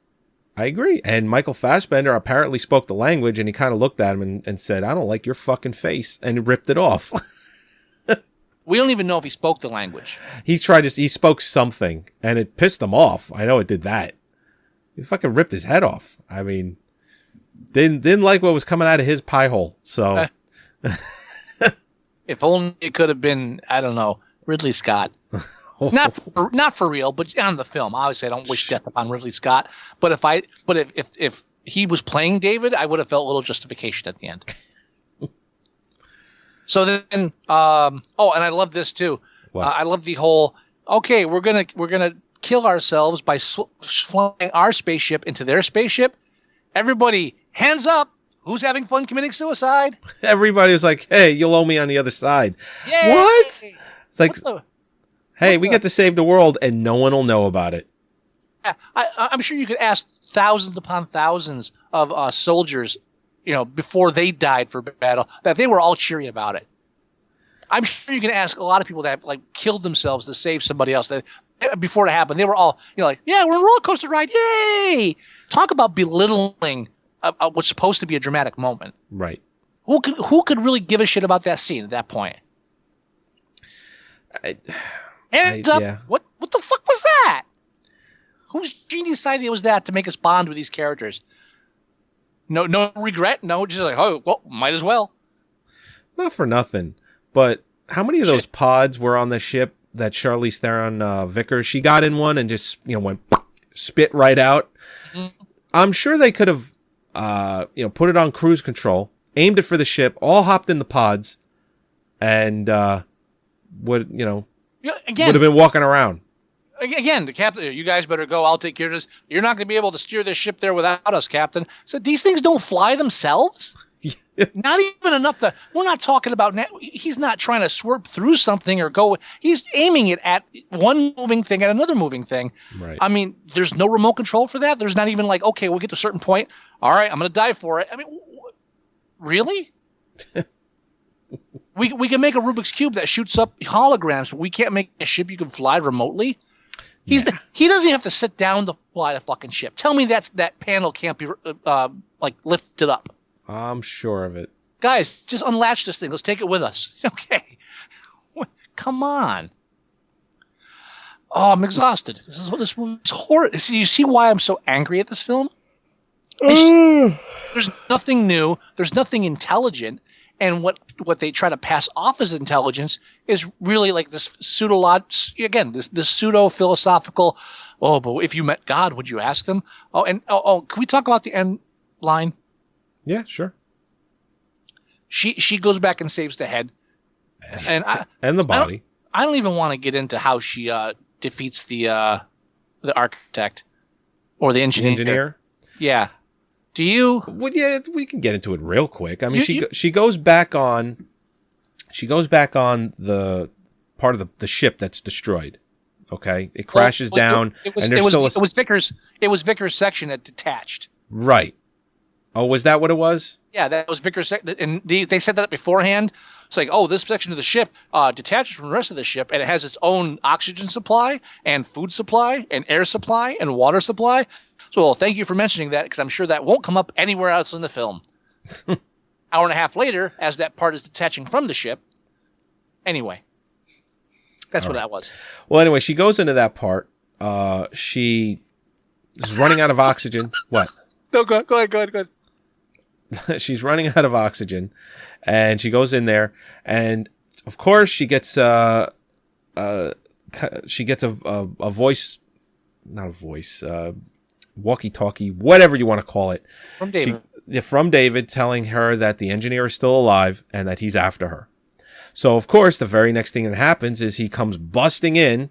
And Michael Fassbender apparently spoke the language, and he kind of looked at him and said, "I don't like your fucking face," and ripped it off. We don't even know if he spoke the language. He spoke something, and it pissed him off. I know it did that. He fucking ripped his head off. I mean, didn't like what was coming out of his pie hole. So. If only it could have been, I don't know, Ridley Scott. Not for real, but on the film. Obviously, I don't wish death upon Ridley Scott. But if he was playing David, I would have felt a little justification at the end. So then, and I love this too. I love the whole. Okay, we're gonna kill ourselves by flying our spaceship into their spaceship. Everybody, hands up! Who's having fun committing suicide? Everybody was like, "Hey, you'll owe me on the other side." Yay! What? It's like, hey, we get to save the world, and no one will know about it. I'm sure you could ask thousands upon thousands of soldiers, before they died for battle, that they were all cheery about it. I'm sure you can ask a lot of people that killed themselves to save somebody else. That before it happened, they were all like, "Yeah, we're on a roller coaster ride, yay!" Talk about belittling what's supposed to be a dramatic moment. Right. Who could really give a shit about that scene at that point? Hands up! Yeah. What the fuck was that? Whose genius idea was that to make us bond with these characters? No regret. No, just like, oh well, might as well. Not for nothing, but how many of those pods were on the ship that Charlize Theron Vickers? She got in one and just went spit right out. Mm-hmm. I'm sure they could have put it on cruise control, aimed it for the ship, all hopped in the pods, and would have been walking around. Again, the captain, you guys better go. I'll take care of this. You're not going to be able to steer this ship there without us, Captain. So these things don't fly themselves. Not even enough to. We're not talking about. He's not trying to swerve through something or go. He's aiming it at one moving thing at another moving thing. Right. I mean, there's no remote control for that. There's not even like, okay, we'll get to a certain point. All right, I'm going to dive for it. I mean, really? We can make a Rubik's Cube that shoots up holograms, but we can't make a ship you can fly remotely. He doesn't even have to sit down to fly the fucking ship. Tell me that panel can't be lifted up. I'm sure of it. Guys, just unlatch this thing. Let's take it with us. Okay. Come on. Oh, I'm exhausted. This movie's horrible. You see why I'm so angry at this film? There's nothing new. There's nothing intelligent. And what they try to pass off as intelligence is really like this this pseudo-philosophical, oh, but if you met God, would you ask them? Can we talk about the end line? Yeah, sure. She goes back and saves the head. And and the body. I don't even want to get into how she defeats the architect or the engineer. The engineer? Yeah. Do you? Well, yeah, we can get into it real quick. I mean, she goes back on the part of the ship that's destroyed. Okay, it crashes down, it was Vickers' section that detached. Right. Oh, was that what it was? Yeah, that was Vickers' section, and they said that beforehand. It's like, oh, this section of the ship detaches from the rest of the ship, and it has its own oxygen supply, and food supply, and air supply, and water supply. So, well, thank you for mentioning that, because I'm sure that won't come up anywhere else in the film. Hour and a half later, as that part is detaching from the ship. Anyway, that's what that was. Well, anyway, she goes into that part. She is running out of oxygen. What? No, go ahead. She's running out of oxygen, and she goes in there, and of course she gets a voice, not a voice, walkie-talkie, whatever you want to call it, from David telling her that the engineer is still alive and that he's after her. So of course the very next thing that happens is he comes busting in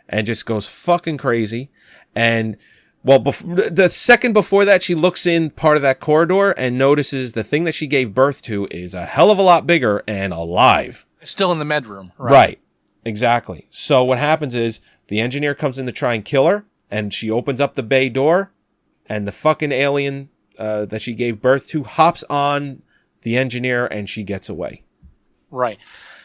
and just goes fucking crazy. And well, the second before that, she looks in part of that corridor and notices the thing that she gave birth to is a hell of a lot bigger and alive. Still in the med room. Right. Exactly. So what happens is the engineer comes in to try and kill her, and she opens up the bay door, and the fucking alien that she gave birth to hops on the engineer, and she gets away. Right.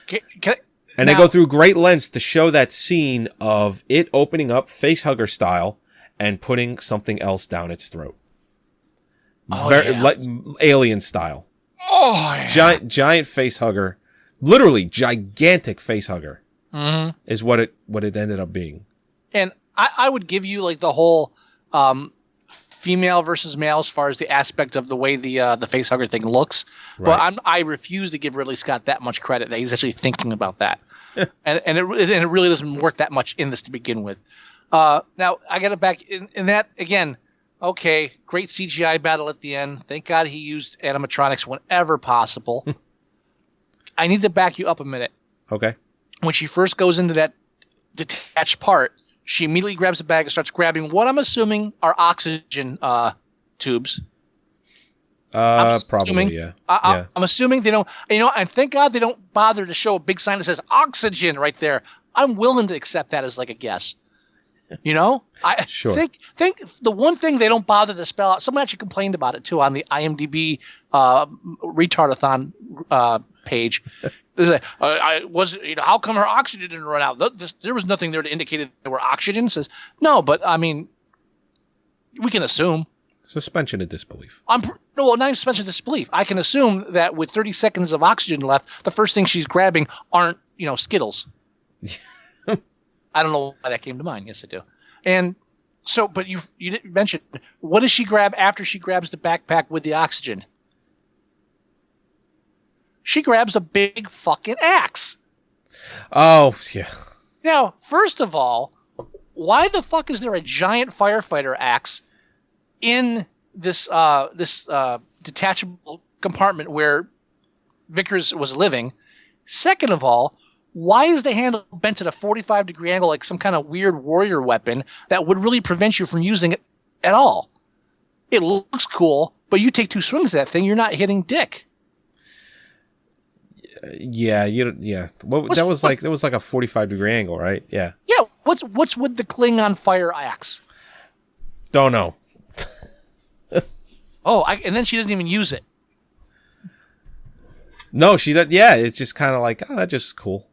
They go through great lengths to show that scene of it opening up facehugger style and putting something else down its throat. Alien style. Oh, yeah. Giant facehugger. Literally gigantic facehugger. Mm-hmm. Is what it ended up being. And I would give you like the whole female versus male as far as the aspect of the way the facehugger thing looks. Right. But I refuse to give Ridley Scott that much credit that he's actually thinking about that. and it really doesn't work that much in this to begin with. Now I got it back in that again. Okay, great CGI battle at the end. Thank God he used animatronics whenever possible. I need to back you up a minute. Okay. When she first goes into that detached part, she immediately grabs a bag and starts grabbing what I'm assuming are oxygen tubes. Probably, yeah. I'm assuming they don't, and thank God they don't bother to show a big sign that says oxygen right there. I'm willing to accept that as like a guess. I sure. think the one thing they don't bother to spell out, someone actually complained about it too on the IMDb retardathon page. Like, how come her oxygen didn't run out? There was nothing there to indicate that there were oxygen. Says no, but I mean, we can assume. Suspension of disbelief. No, well, not even suspension of disbelief. I can assume that with 30 seconds of oxygen left, the first thing she's grabbing aren't, Skittles. I don't know why that came to mind. Yes, I do. And so, but you didn't mention, what does she grab after she grabs the backpack with the oxygen? She grabs a big fucking axe. Oh, yeah. Now, first of all, why the fuck is there a giant firefighter axe in this detachable compartment where Vickers was living? Second of all, why is the handle bent at a 45-degree angle like some kind of weird warrior weapon that would really prevent you from using it at all? It looks cool, but you take 2 swings at that thing, you're not hitting dick. Yeah, that was like a 45-degree angle, right? Yeah. Yeah. What's with the Klingon fire axe? Don't know. And then she doesn't even use it. No, she doesn't. Yeah, it's just kind of like, that's just cool.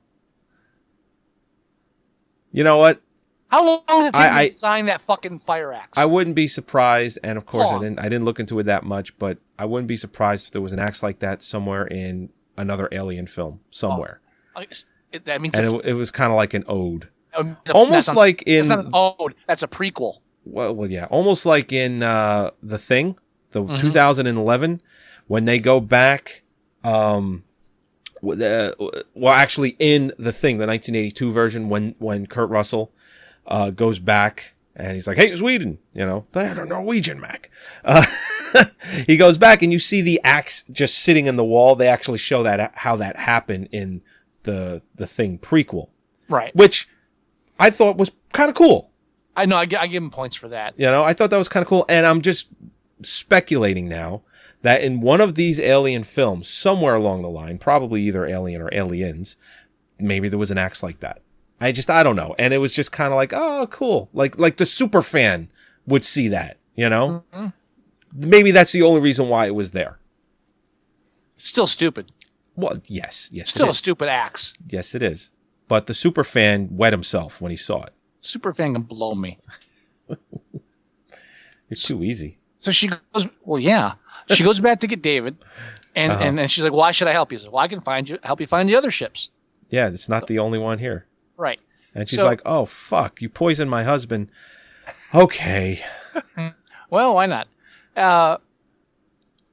You know what? How long did it take to design that fucking fire axe? I wouldn't be surprised, and of course I didn't look into it that much, but I wouldn't be surprised if there was an axe like that somewhere in another Alien film somewhere. It was kind of like an ode. Almost like in... That's not an ode. That's a prequel. Well, yeah. Almost like in The Thing, 2011, when they go back... actually in The Thing, the 1982 version, when Kurt Russell goes back and he's like, "Hey, Sweden," they're Norwegian, Mac. He goes back and you see the axe just sitting in the wall. They actually show how that happened in the Thing prequel, right? Which I thought was kind of cool. I know. I give him points for that. I thought that was kind of cool, and I'm just speculating now that in one of these Alien films, somewhere along the line, probably either Alien or Aliens, maybe there was an axe like that. I don't know. And it was just kind of like, oh, cool. Like the super fan would see that, Mm-hmm. Maybe that's the only reason why it was there. Still stupid. Well, yes. Still a stupid axe. Yes, it is. But the super fan wet himself when he saw it. Super fan can blow me. You're too easy. So she goes, well, yeah. She goes back to get David, and she's like, "Why should I help you?" He says, "Well, I can help you find the other ships." Yeah, it's not the only one here. Right. And she's like, "Oh, fuck, you poisoned my husband." Okay. Well, why not? But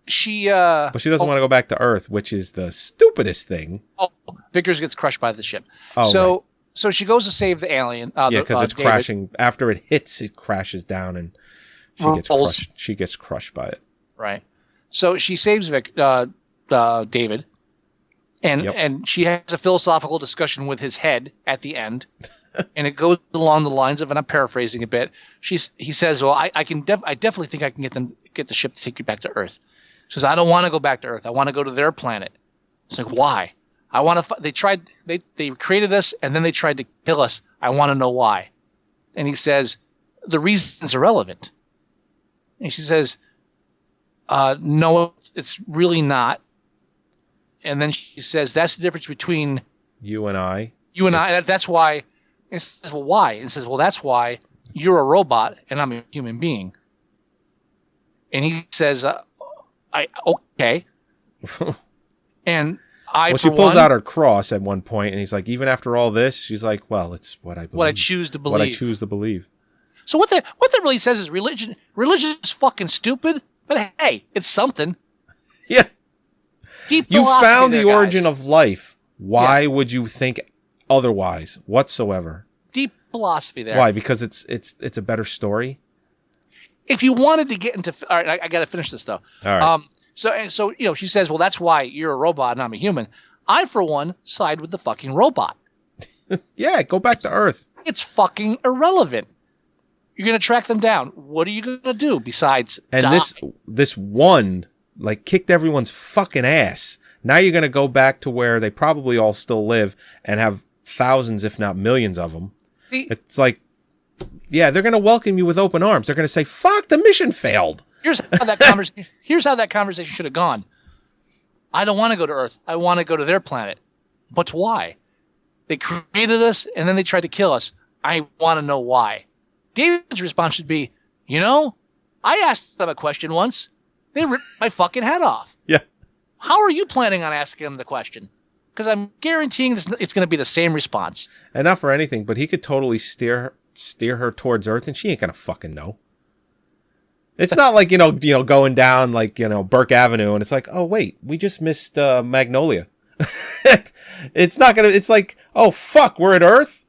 she doesn't want to go back to Earth, which is the stupidest thing. Oh, Vickers gets crushed by the ship. Oh, right. So she goes to save the alien. Because it's David. Crashing. After it hits, it crashes down, and she gets crushed. She gets crushed by it. Right. So she saves David, and she has a philosophical discussion with his head at the end, and it goes along the lines of, and I'm paraphrasing a bit. He says, "Well, I definitely think I can get the ship to take you back to Earth." She says, "I don't want to go back to Earth. I want to go to their planet." It's like, why? I want to. They created us, and then they tried to kill us. I want to know why. And he says, "The reason's irrelevant." And she says, "No, it's really not." And then she says, "That's the difference between you and I." That's why. And says, "Well, why?" And says, "Well, that's why you're a robot and I'm a human being." And he says, okay." And she pulls out her cross at one point, and he's like, "Even after all this," she's like, "Well, it's what I believe. What I choose to believe. What I choose to believe." So what that really says is religion is fucking stupid, but hey, it's something. Yeah. Deep you found the guys. origin of life. Why would you think otherwise whatsoever? Deep philosophy there. Why? Because it's a better story. If you wanted to get into, all right, I got to finish this though. All right. So she says, "Well, that's why you're a robot and I'm a human." I, for one, side with the fucking robot. Yeah, go back to Earth. It's fucking irrelevant. You're gonna track them down. What are you gonna do besides die? This one kicked everyone's fucking ass. Now you're gonna go back to where they probably all still live and have thousands, if not millions, of them. It's like, yeah, they're gonna welcome you with open arms. They're gonna say, "Fuck, the mission failed." Here's how that conversation should have gone. I don't want to go to Earth. I want to go to their planet. But why? They created us and then they tried to kill us. I want to know why. David's response should be, I asked them a question once. They ripped my fucking head off. Yeah. How are you planning on asking them the question? Because I'm guaranteeing it's going to be the same response. And not for anything, but he could totally steer her towards Earth, and she ain't gonna fucking know. It's not like, going down like, Burke Avenue, and it's like, oh wait, we just missed Magnolia. It's not gonna. It's like, oh fuck, we're at Earth.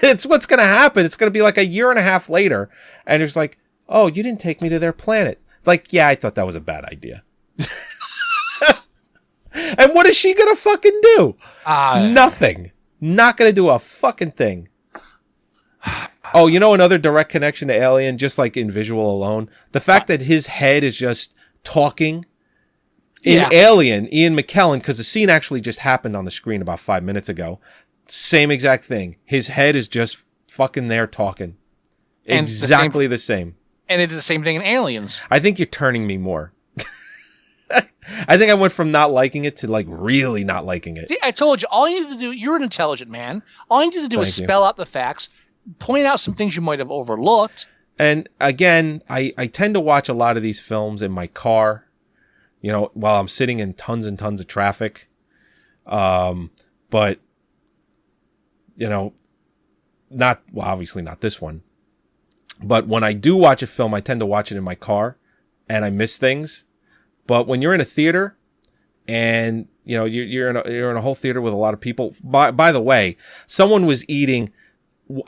It's what's gonna happen. It's gonna be like a year and a half later, and it's like, oh, you didn't take me to their planet. Like, yeah, I thought that was a bad idea. And what is she gonna fucking do? Nothing. Not gonna do a fucking thing. Oh, another direct connection to Alien, just like in visual alone, the fact that his head is just talking in Alien, Ian McKellen, because the scene actually just happened on the screen about 5 minutes ago. Same exact thing. His head is just fucking there talking. And exactly the same. And it did the same thing in Aliens. I think you're turning me more. I think I went from not liking it to like really not liking it. See, I told you, all you need to do, you're an intelligent man. All you need to do is spell out the facts, point out some things you might have overlooked. And again, I tend to watch a lot of these films in my car, while I'm sitting in tons and tons of traffic. But, obviously not this one. But when I do watch a film, I tend to watch it in my car and I miss things. But when you're in a theater and, you're in a whole theater with a lot of people. By the way, someone was eating,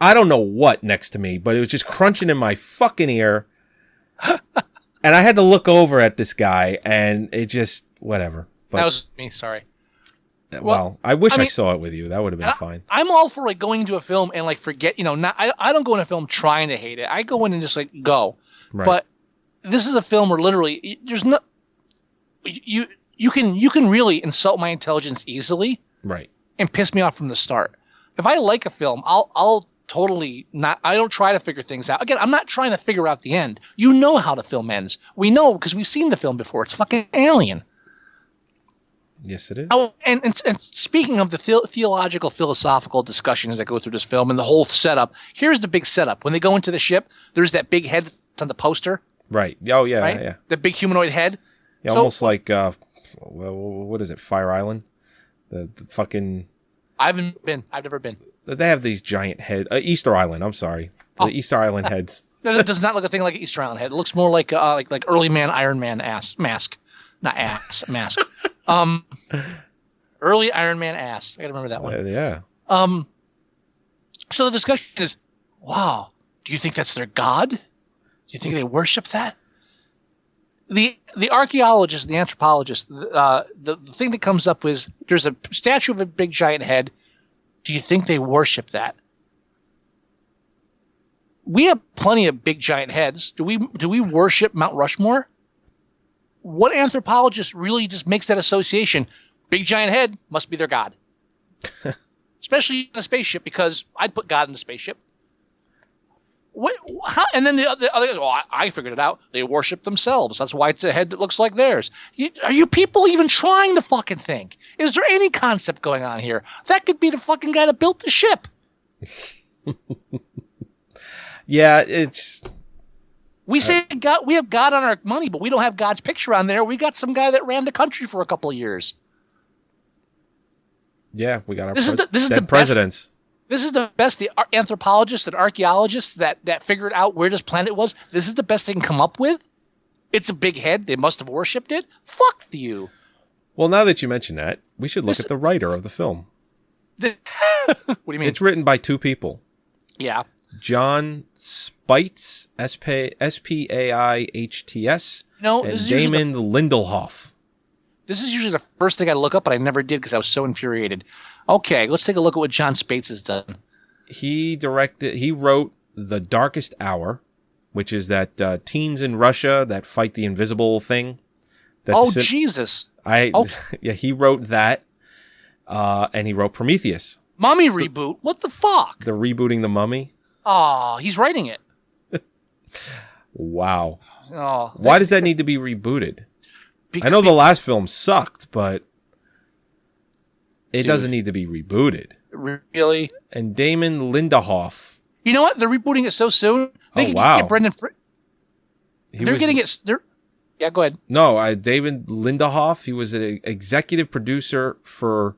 I don't know what next to me, but it was just crunching in my fucking ear. And I had to look over at this guy and it just, whatever. But, that was me, sorry. Well, I wish I saw it with you. That would have been fine. I'm all for like going into a film and like forget, I don't go in a film trying to hate it. I go in and just like go. Right. But this is a film where literally there's no, you can really insult my intelligence easily, right, and piss me off from the start. If I like a film, I'll totally not. I don't try to figure things out. Again, I'm not trying to figure out the end. You know how the film ends. We know because we've seen the film before. It's fucking Alien. Yes, it is. Oh, and speaking of the theological, philosophical discussions that go through this film and the whole setup, here's the big setup. When they go into the ship, there's that big head on the poster. Right. Oh, yeah, right? Yeah. The big humanoid head. Yeah, almost like, what is it, Fire Island? The fucking... I've never been. They have these giant heads. Easter Island, I'm sorry. The Easter Island heads. No, it does not look a thing like an Easter Island head. It looks more like early man Iron Man mask. Not ass, mask. Early Iron Man ass. I gotta remember that one. Yeah. So the discussion is, wow, do you think that's their god? Do you think they worship that? The archaeologist, the anthropologist, the thing that comes up is there's a statue of a big giant head. Do you think they worship that? We have plenty of big giant heads. Do we worship Mount Rushmore? What anthropologist really just makes that association? Big giant head must be their god. Especially in a spaceship, because I'd put God in the spaceship. What? How? And then the other, I figured it out. They worship themselves. That's why it's a head that looks like theirs. Are you people even trying to fucking think? Is there any concept going on here? That could be the fucking guy that built the ship. Yeah, it's... We say God, we have God on our money, but we don't have God's picture on there. We got some guy that ran the country for a couple of years. Yeah, we got our this is the presidents. This is the best. The anthropologists and archaeologists that figured out where this planet was. This is the best they can come up with. It's a big head. They must have worshipped it. Fuck you. Well, now that you mention that, we should look at the writer of the film. What do you mean? It's written by two people. Yeah. John Spites, Spaihts, No, and Damon Lindelof. This is usually the first thing I look up, but I never did because I was so infuriated. Okay, let's take a look at what John Spaihts has done. He wrote The Darkest Hour, which is that teens in Russia that fight the invisible thing. Jesus. Yeah, he wrote that, and he wrote Prometheus. Mummy reboot? What the fuck? They're rebooting The Mummy. Oh, he's writing it. Wow. Oh, why does that need to be rebooted? I know the last film sucked, but it doesn't need to be rebooted. Really? And Damon Lindelof. You know what? They're rebooting it so soon. They can wow. get Brendan. They're getting it. Yeah, go ahead. No, David Lindelof. He was an executive producer for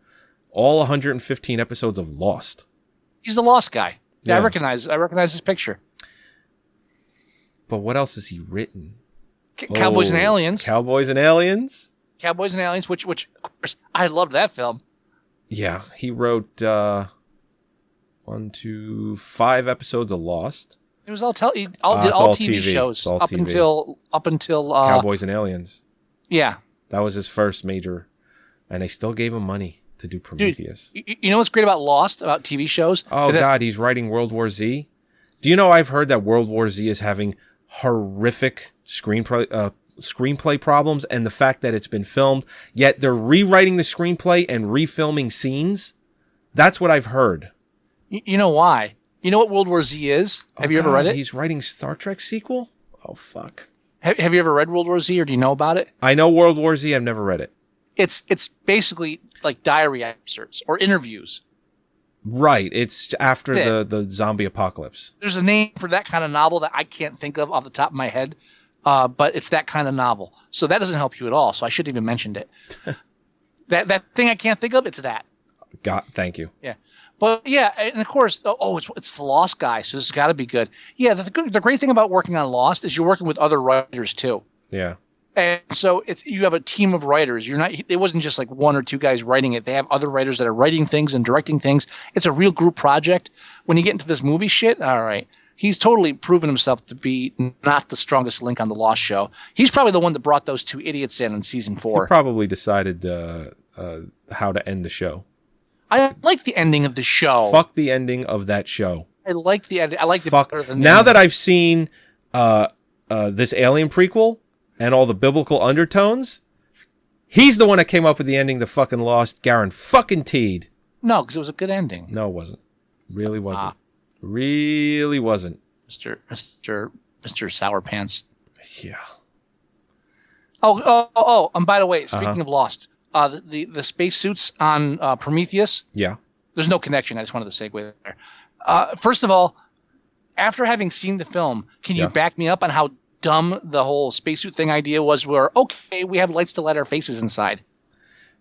all 115 episodes of Lost. He's the Lost guy. Yeah, Yeah. I recognize his picture. But what else has he written? Cowboys and Aliens. Cowboys and Aliens. Cowboys and Aliens, which of course I loved that film. Yeah, he wrote 1, 2, 5 episodes of Lost. It was all did all TV shows It's all up TV. until Cowboys and Aliens. Yeah. That was his first major, and they still gave him money to do Prometheus. Dude, you know what's great about Lost, about TV shows? Oh God, he's writing World War Z. Do you know I've heard that World War Z is having horrific screenplay problems, and the fact that it's been filmed, yet they're rewriting the screenplay and refilming scenes? That's what I've heard. You know why? You know what World War Z is? Have you ever read it? He's writing Star Trek sequel? Oh, fuck. Have you ever read World War Z, or do you know about it? I know World War Z. I've never read it. It's basically like diary excerpts or interviews. Right. It's after the zombie apocalypse. There's a name for that kind of novel that I can't think of off the top of my head, but it's that kind of novel. So that doesn't help you at all. So I shouldn't even mentioned it. that thing I can't think of, it's that. Thank you. Yeah. But yeah, and of course, it's the Lost guy, so this has got to be good. Yeah, the great thing about working on Lost is you're working with other writers too. Yeah. And so you have a team of writers. It wasn't just like one or two guys writing it. They have other writers that are writing things and directing things. It's a real group project. When you get into this movie shit, all right, he's totally proven himself to be not the strongest link on the Lost show. He's probably the one that brought those two idiots in season 4. He probably decided how to end the show. I like the ending of the show. Fuck the ending of that show. I like the ending. I like it better than now that I've seen this Alien prequel and all the biblical undertones, he's the one that came up with the ending to fucking Lost. Garen fucking Teed. No, because it was a good ending. No, it wasn't. Really wasn't. Really wasn't. Mr. Sour Pants. Yeah. Oh! And by the way, speaking of Lost, the spacesuits on Prometheus. Yeah. There's no connection. I just wanted to segue there. First of all, after having seen the film, can you back me up on how dumb the whole spacesuit thing idea was? Where we have lights to light our faces inside.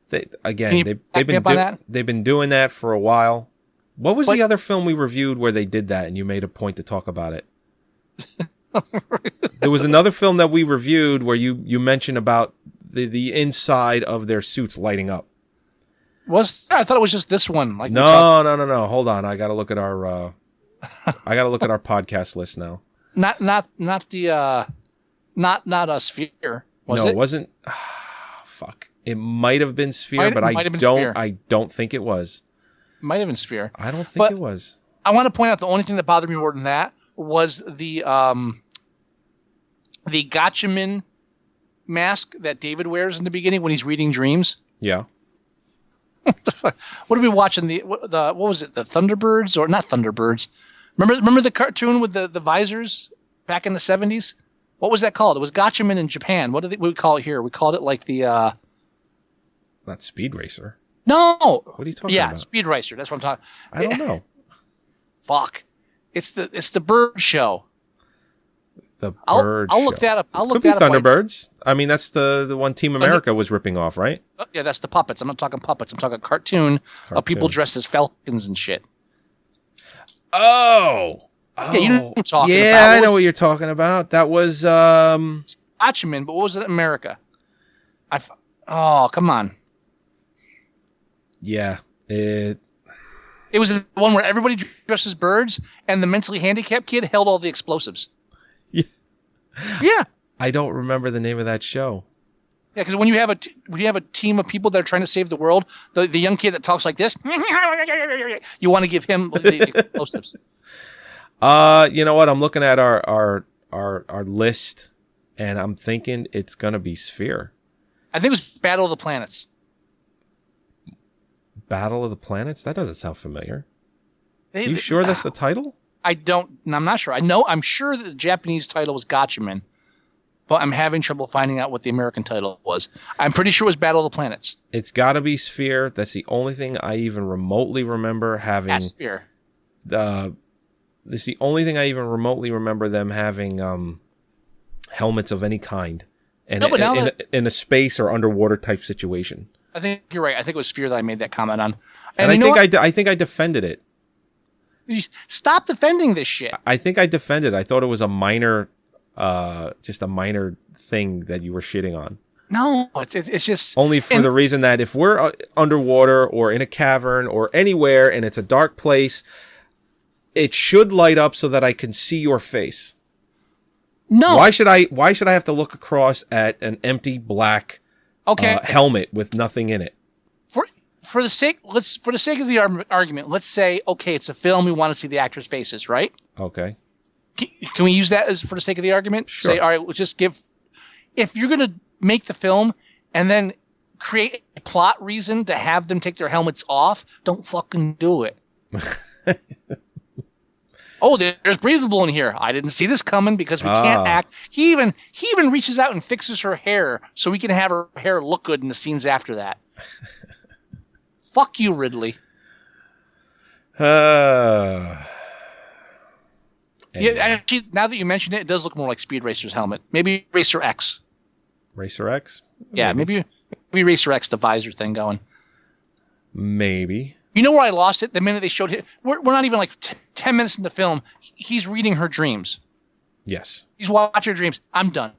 They've been doing that for a while. What was the other film we reviewed where they did that and you made a point to talk about it? There was another film that we reviewed where you mentioned about the inside of their suits lighting up. I thought it was just this one. Like no. Hold on. I got to look at our podcast list now. Not a Sphere. It wasn't. Fuck. It might have been Sphere, but I don't think it was. Might have been Sphere. I don't think it was. I want to point out the only thing that bothered me more than that was the Gotchaman mask that David wears in the beginning when he's reading dreams. Yeah. What are we watching? What was it? The Thunderbirds or not Thunderbirds? Remember the cartoon with the visors back in the 70s? What was that called? It was Gotchaman in Japan. What did we call it here? We called it like the not Speed Racer. No. What are you talking about? Yeah, Speed Racer. That's what I'm talking. I don't know. Fuck. It's the bird show. I'll look that up. Could be Thunderbirds. I mean, that's the one Team America was ripping off, right? Yeah, that's the puppets. I'm not talking puppets. I'm talking cartoon of people dressed as falcons and shit. Oh. Yeah, you know what I'm talking about. Yeah, I know what you're talking about. That was Watchmen, but what was it in America? Come on. Yeah. It was the one where everybody dressed as birds and the mentally handicapped kid held all the explosives. Yeah. Yeah. I don't remember the name of that show. Yeah, because when you have a team of people that are trying to save the world, the young kid that talks like this, you want to give him the explosives. You know what? I'm looking at our list, and I'm thinking it's gonna be Sphere. I think it was Battle of the Planets. Battle of the Planets? That doesn't sound familiar. You sure that's the title? I'm not sure. I'm sure that the Japanese title was Gotchaman, but I'm having trouble finding out what the American title was. I'm pretty sure it was Battle of the Planets. It's got to be Sphere. That's the only thing I even remotely remember having. That's Sphere. This is the only thing I even remotely remember them having helmets of any kind, and No, but now in a space or underwater type situation. I think you're right. I think it was Fear that I made that comment on. And I think I defended it. Stop defending this shit. I think I defended. I thought it was a minor, just a minor thing that you were shitting on. No, it's just only for the reason that if we're underwater or in a cavern or anywhere and it's a dark place, it should light up so that I can see your face. No. Why should I have to look across at an empty black helmet with nothing in it? For the sake of the argument, let's say it's a film, we want to see the actors' faces, right? Okay. Can we use that as for the sake of the argument? Sure. Say, all right, we'll just give. If you're gonna make the film and then create a plot reason to have them take their helmets off, don't fucking do it. Oh, there's breathable in here. I didn't see this coming because we can't act. He even reaches out and fixes her hair so we can have her hair look good in the scenes after that. Fuck you, Ridley. Anyway. Yeah, actually, now that you mention it, it does look more like Speed Racer's helmet. Maybe Racer X. Racer X? Yeah, maybe Racer X, the visor thing going. Maybe. You know where I lost it? The minute they showed it. We're not even like 10 minutes in the film. He's reading her dreams. Yes. He's watching her dreams. I'm done.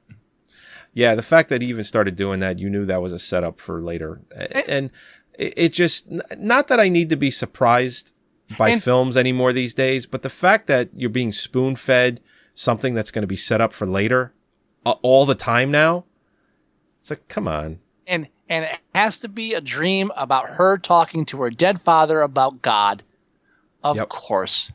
Yeah, the fact that he even started doing that, you knew that was a setup for later. And it just, not that I need to be surprised by films anymore these days, but the fact that you're being spoon-fed something that's going to be set up for later all the time now, it's like, come on. And it has to be a dream about her talking to her dead father about God. Of course.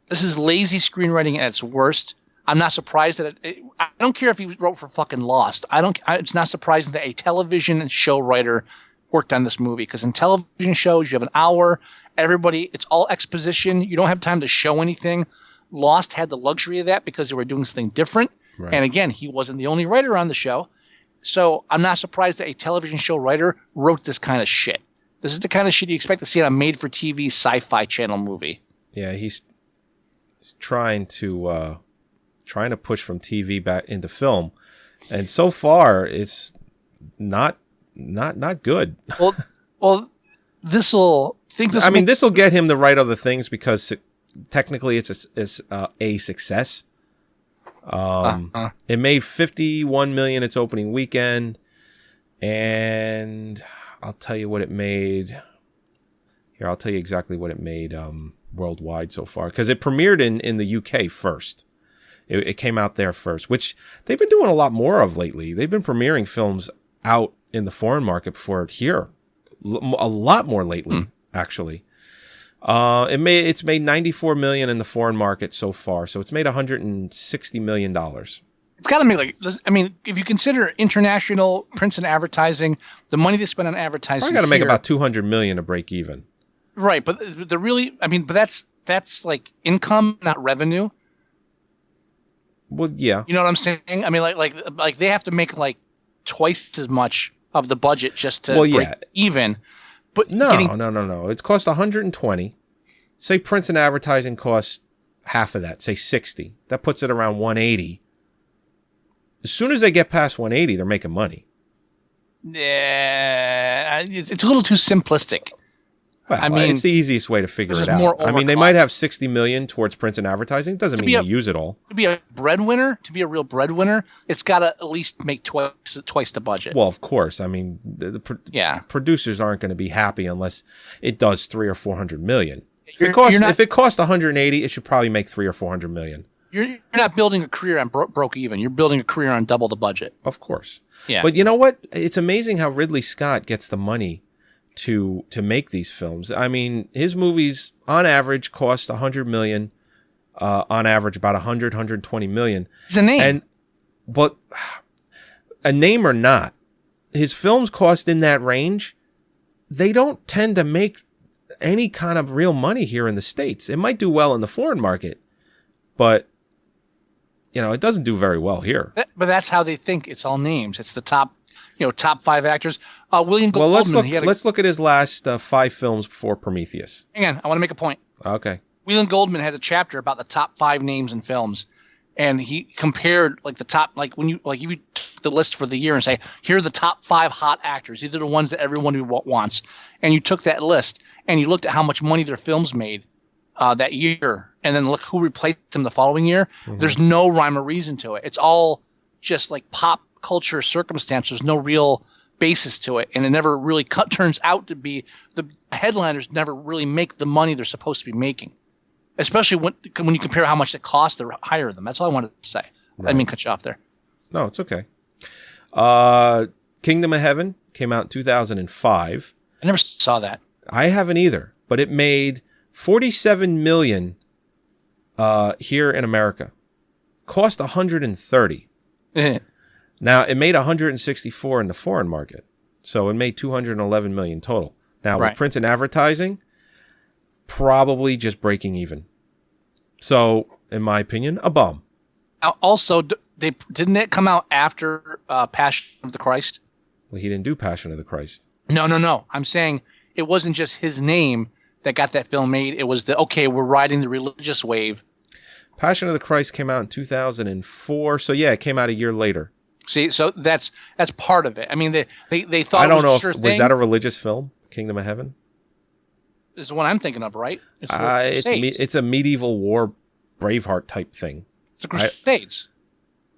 This is lazy screenwriting at its worst. I'm not surprised that I don't care if he wrote for fucking Lost. It's not surprising that a television show writer worked on this movie, because in television shows you have an hour, it's all exposition. You don't have time to show anything. Lost had the luxury of that because they were doing something different. Right. And again, he wasn't the only writer on the show. So I'm not surprised that a television show writer wrote this kind of shit. This is the kind of shit you expect to see on a made-for-TV Sci-Fi Channel movie. Yeah, he's trying to push from TV back into film, and so far it's not good. Well, this will get him to write other things because technically it's a success. It made $51 million its opening weekend, and I'll tell you what it made. Here, I'll tell you exactly what it made worldwide so far, because it premiered in the UK first. It came out there first, which they've been doing a lot more of lately. They've been premiering films out in the foreign market before here, a lot more lately, actually. It's made $94 million in the foreign market so far, so it's made $160 million. It's got to make if you consider international prints and advertising, the money they spend on advertising, got to make about $200 million to break even. Right, but that's like income, not revenue. Well, yeah. You know what I'm saying? I mean, like they have to make like twice as much of the budget just to break even. But no. It's cost $120. Say prints and advertising costs half of that. Say $60. That puts it around $180. As soon as they get past $180, they're making money. Yeah, it's a little too simplistic. Well, it's the easiest way to figure it out. They might have $60 million towards prints and advertising. Doesn't mean they use it all. To be a real breadwinner, it's got to at least make twice the budget. Well, of course. I mean, the producers aren't going to be happy unless it does $300 or $400 million. If it costs $180, it should probably make $300 or $400 million. You're not building a career on broke even. You're building a career on double the budget. Of course. Yeah. But you know what? It's amazing how Ridley Scott gets the money to make these films. I mean, his movies on average cost $100 million, on average about $120 million. He's a name. But a name or not, his films cost in that range. They don't tend to make any kind of real money here in the States. It might do well in the foreign market, but it doesn't do very well here. But that's how they think. It's all names. It's the top 5 actors. William Goldman. Well, let's look at his last 5 films before Prometheus. Hang on, I want to make a point. Okay. William Goldman has a chapter about the top 5 names in films. and he compared like the top, like when you like if you took the list for the year and say, here are the top 5 hot actors, these are the ones that everyone wants, and you took that list and you looked at how much money their films made that year, and then look who replaced them the following year. There's no rhyme or reason to it. It's all just like pop culture circumstance. There's no real basis to it, and it never really turns out to be. The headliners never really make the money they're supposed to be making, especially when you compare how much it costs to hire them. That's all I wanted to say. Right. I didn't mean cut you off there. No, it's okay. Kingdom of Heaven came out in 2005. I never saw that. I haven't either, but it made $47 million here in America. Cost $130. Now, it made $164 in the foreign market, so it made $211 million total. Now, with print and advertising, probably just breaking even. So, in my opinion, a bum. Also, didn't it come out after Passion of the Christ? Well, he didn't do Passion of the Christ. No. I'm saying it wasn't just his name that got that film made. It was we're riding the religious wave. Passion of the Christ came out in 2004, so yeah, it came out a year later. See, so that's part of it. I mean, they thought I don't know if was that a religious film, Kingdom of Heaven? Is the one I'm thinking of, right? It's a medieval war Braveheart type thing. It's the Crusades.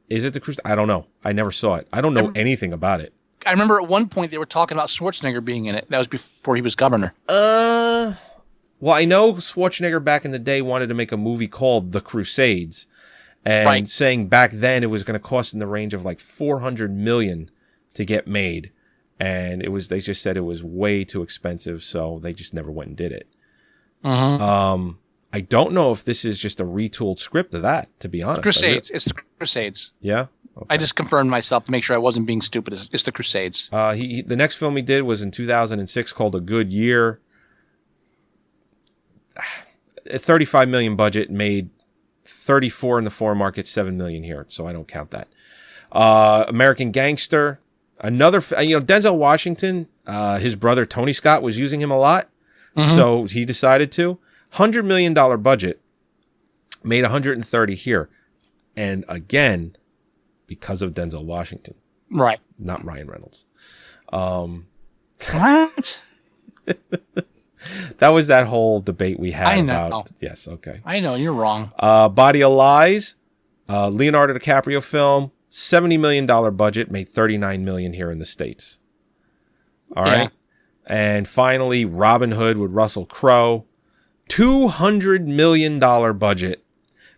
Is it the Crusades? I don't know. I never saw it. I don't know anything about it. I remember at one point they were talking about Schwarzenegger being in it. That was before he was governor. Well, I know Schwarzenegger back in the day wanted to make a movie called The Crusades, and saying back then it was going to cost in the range of like $400 million to get made, and they just said it was way too expensive, so they just never went and did it. I don't know if this is just a retooled script of that, to be honest. Crusades. It's the Crusades. Yeah? Okay. I just confirmed myself to make sure I wasn't being stupid. It's the Crusades. The next film he did was in 2006 called A Good Year. A $35 million budget, made 34 in the foreign market, 7 million here, so I don't count that. American Gangster, another, Denzel Washington, his brother Tony Scott was using him a lot, so he decided to. $100 million budget, made 130 here, and again, because of Denzel Washington, right? Not Ryan Reynolds. What? That was that whole debate we had. I know. About. Yes, okay. I know, you're wrong. Body of Lies, Leonardo DiCaprio film, $70 million budget, made $39 million here in the States. All right. And finally, Robin Hood with Russell Crowe, $200 million budget,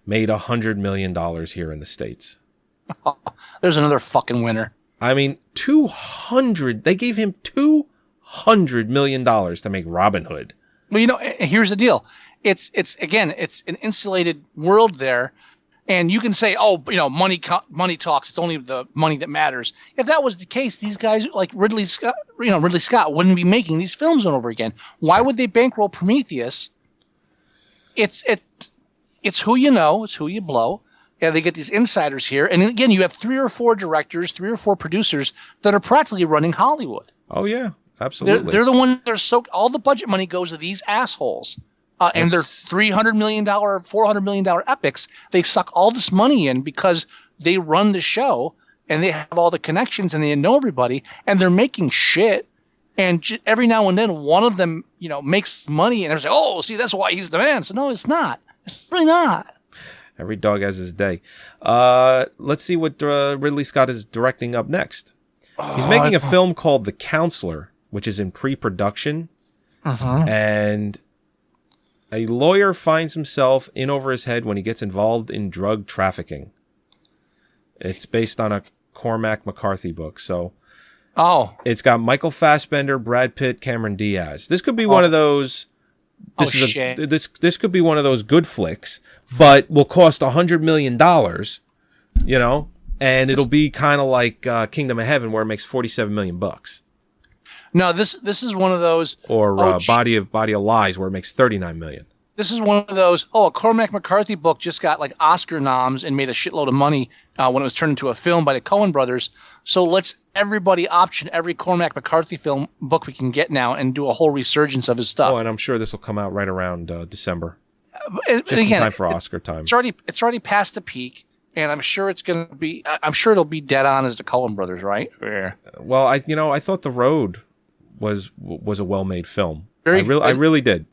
made $100 million here in the States. There's another fucking winner. I mean, they gave him $200 million to make Robin Hood. Well, here's the deal. It's an insulated world there, and you can say, money talks. It's only the money that matters. If that was the case, these guys like Ridley Scott wouldn't be making these films over again. Why would they bankroll Prometheus? It's who you know, it's who you blow. Yeah, they get these insiders here, and again, you have 3 or 4 directors, 3 or 4 producers that are practically running Hollywood. Oh yeah. Absolutely. They're the ones that are soaked. All the budget money goes to these assholes. And they're $300 million, $400 million epics. They suck all this money in because they run the show and they have all the connections and they know everybody and they're making shit. And every now and then one of them, makes money and they're like, oh, see, that's why he's the man. So no, it's not. It's really not. Every dog has his day. Let's see what Ridley Scott is directing up next. He's making a film called The Counselor, which is in pre-production, and a lawyer finds himself in over his head when he gets involved in drug trafficking. It's based on a Cormac McCarthy book, so it's got Michael Fassbender, Brad Pitt, Cameron Diaz. This could be one of those. This could be one of those good flicks, but will cost $100 million, and it'll be kind of like Kingdom of Heaven, where it makes $47 million. No, this is one of those. Or Body of Lies, where it makes $39 million. This is one of those. A Cormac McCarthy book just got like Oscar noms and made a shitload of money when it was turned into a film by the Coen brothers. So let's everybody option every Cormac McCarthy film book we can get now and do a whole resurgence of his stuff. Oh, and I'm sure this will come out right around December. Just in time for Oscar time. It's already past the peak. and I'm sure it's going to be. I'm sure it'll be dead on as the Coen Brothers, right? Yeah. Well, I thought The Road was a well-made film. I really did.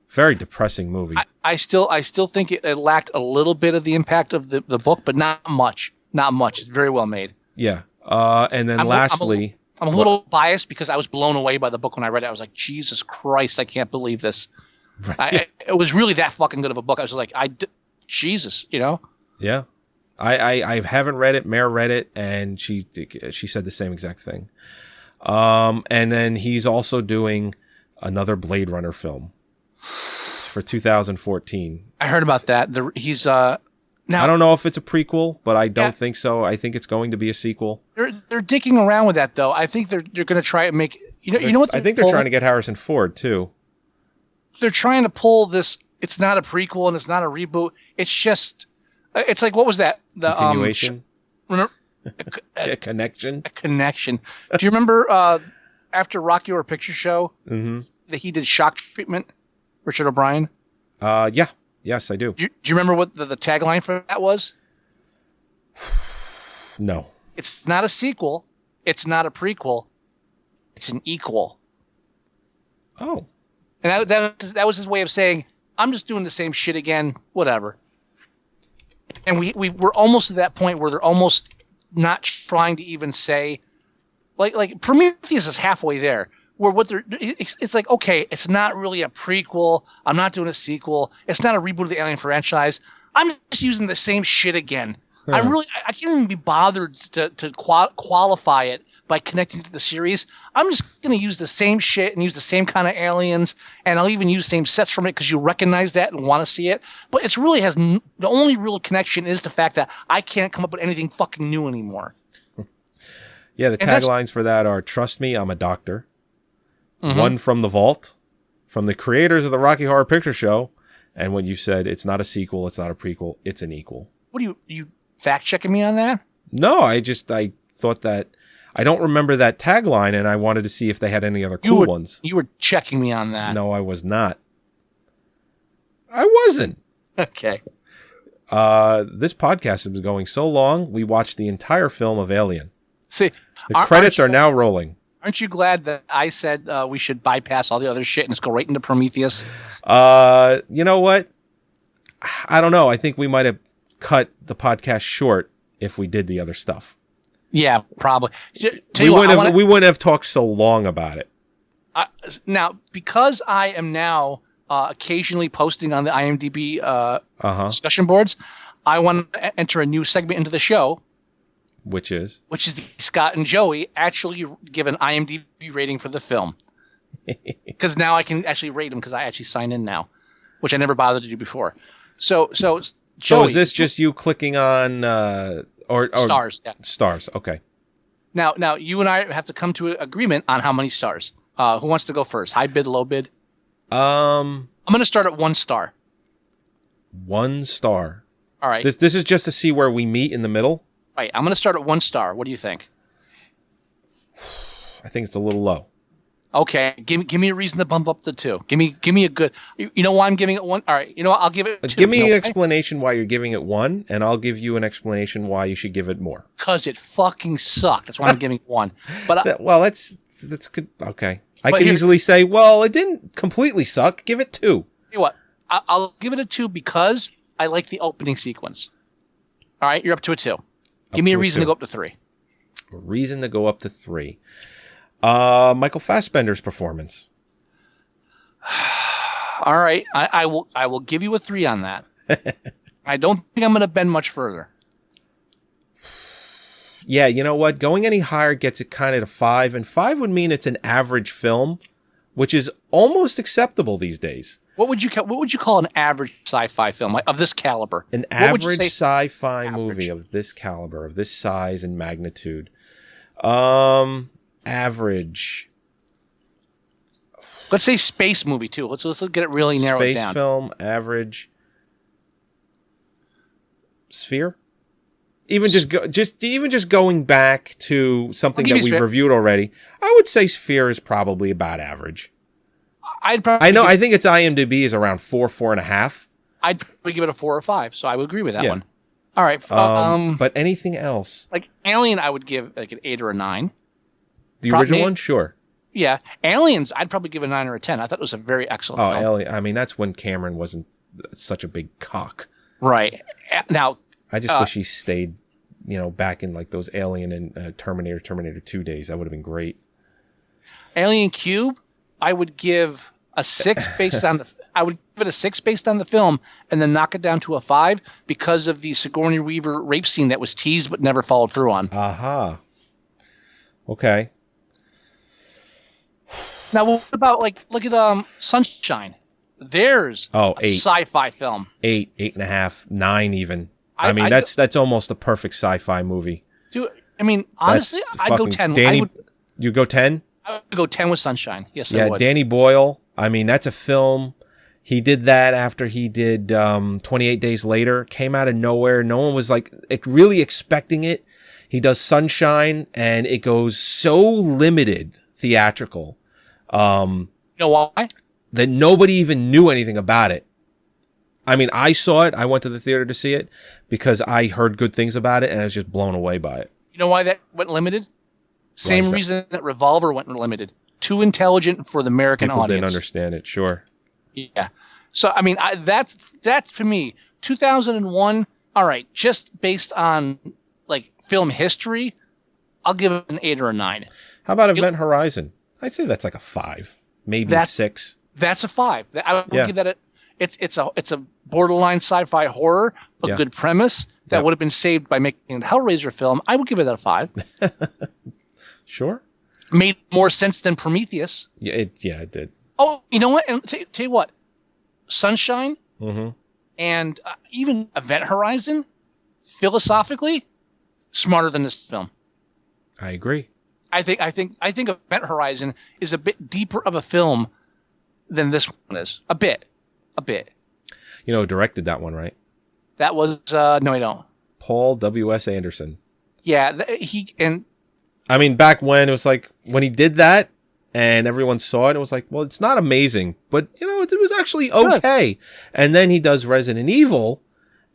Very depressing movie. I still think it lacked a little bit of the impact of the book, but not much. Not much. It's very well made. Yeah. And then lastly, I'm a little biased because I was blown away by the book when I read it. I was like, Jesus Christ, I can't believe this. Right. It was really that fucking good of a book. I was like, Jesus, Yeah. I haven't read it. Mare read it, and she said the same exact thing. And then he's also doing another Blade Runner film. It's for 2014. I heard about that. He's now. I don't know if it's a prequel, but I don't think so. I think it's going to be a sequel. They're dicking around with that though. I think they're going to try and make you know what I think they're trying to get Harrison Ford too. They're trying to pull this. It's not a prequel and it's not a reboot. It's just. It's like what was that? The continuation. A connection. A connection. Do you remember after Rocky Horror Picture Show that he did Shock Treatment? Richard O'Brien? Yeah. Yes, I do. Do you remember what the tagline for that was? No. It's not a sequel. It's not a prequel. It's an equal. Oh. And that was his way of saying, I'm just doing the same shit again, whatever. And we're almost to that point where they're almost not trying to even say, like Prometheus is halfway there. Where it's like, okay, it's not really a prequel. I'm not doing a sequel. It's not a reboot of the Alien franchise. I'm just using the same shit again. I can't even be bothered to qualify it by connecting to the series. I'm just going to use the same shit and use the same kind of aliens, and I'll even use the same sets from it because you recognize that and want to see it. But it's really the only real connection is the fact that I can't come up with anything fucking new anymore. Yeah, the taglines for that are, "Trust me, I'm a doctor." One from the Vault, from the creators of the Rocky Horror Picture Show, and when you said it's not a sequel, it's not a prequel, it's an equal. What are you fact checking me on that? No, I thought that I don't remember that tagline, and I wanted to see if they had any other cool ones. You were checking me on that. No, I was not. I wasn't. Okay. This podcast is going so long, we watched the entire film of Alien. See, the credits are now rolling. Aren't you glad that I said we should bypass all the other shit and just go right into Prometheus? You know what? I don't know. I think we might have cut the podcast short if we did the other stuff. Yeah, probably. We wouldn't have talked so long about it. Now, because I am now occasionally posting on the IMDb discussion boards, I want to enter a new segment into the show. Which is the Scott and Joey actually give an IMDb rating for the film. Because now I can actually rate them because I actually sign in now, which I never bothered to do before. So Joey, is this just you clicking on or stars? Yeah. Stars. Okay. Now you and I have to come to an agreement on how many stars. Who wants to go first? High bid, low bid? I'm going to start at 1 star. 1 star. All right. This is just to see where we meet in the middle. Right, I'm going to start at 1 star. What do you think? I think it's a little low. Okay, give me a reason to bump up to 2. Give me a good. You know why I'm giving it 1? All right, you know what? I'll give it 2. Give me an explanation why you're giving it 1, and I'll give you an explanation why you should give it more. Because it fucking sucked. That's why I'm giving it 1. But that's good. Okay, I could easily say, well, it didn't completely suck. Give it 2. You know what? I'll give it a 2 because I like the opening sequence. All right, you're up to a 2. Give me a reason to go up to 3. A reason to go up to 3. Michael Fassbender's performance. All right, I will give you a 3 on that. I don't think I'm going to bend much further. Yeah, you know what? Going any higher gets it kind of to 5, and 5 would mean it's an average film, which is almost acceptable these days. What would you call an average sci-fi film of this caliber? An average sci-fi movie of this caliber, of this size and magnitude. Average. Let's say space movie too. Let's get it really narrowed down. Space film, average. Sphere. Even just going back to something that we've reviewed already, I would say Sphere is probably about average. I think its IMDb is around 4.5. I'd probably give it a 4 or 5, so I would agree with that one. All right. But anything else? Like Alien, I would give like an 8 or a 9. The original one, sure. Yeah, Aliens, I'd probably give a 9 or a 10. I thought it was a very excellent film. Alien. I mean, that's when Cameron wasn't such a big cock. Right. Now, I just wish he stayed, back in like those Alien and Terminator 2 days. That would have been great. Alien Cube, I would give a 6 based on the. I would give it a 6 based on the film, and then knock it down to a 5 because of the Sigourney Weaver rape scene that was teased but never followed through on. Aha. Okay. Now, what about look at Sunshine? There's a 8. sci-fi film. 8, 8.5, 9 even. I mean, that's almost a perfect sci-fi movie. Honestly, I'd go 10. You go 10? I would go 10 with Sunshine. Yes, I would. Danny Boyle. I mean, that's a film. He did that after he did 28 Days Later. Came out of nowhere. No one was really expecting it. He does Sunshine, and it goes so limited theatrical. You know why? That nobody even knew anything about it. I mean, I saw it. I went to the theater to see it because I heard good things about it, and I was just blown away by it. You know why that went limited? Same reason that Revolver went limited. Too intelligent for the American audience. People didn't understand it, sure. Yeah. So, I mean, that's to me, 2001, all right, just based on, film history, I'll give it an 8 or a 9. How about Event Horizon? I'd say that's like a 5, maybe 6. That's a 5. I would give that it's a borderline sci-fi horror, a good premise that would have been saved by making a Hellraiser film. I would give it a 5. Sure. Made more sense than Prometheus. Yeah, it did. Oh, you know what? And tell you what, Sunshine mm-hmm. and even Event Horizon, philosophically, smarter than this film. I agree. I think Event Horizon is a bit deeper of a film than this one is. A bit. You know who directed that one, right? That was no, I don't. Paul W.S. Anderson. Yeah, I mean, back when it was when he did that and everyone saw it was well, it's not amazing, but it was actually okay. And then he does Resident Evil,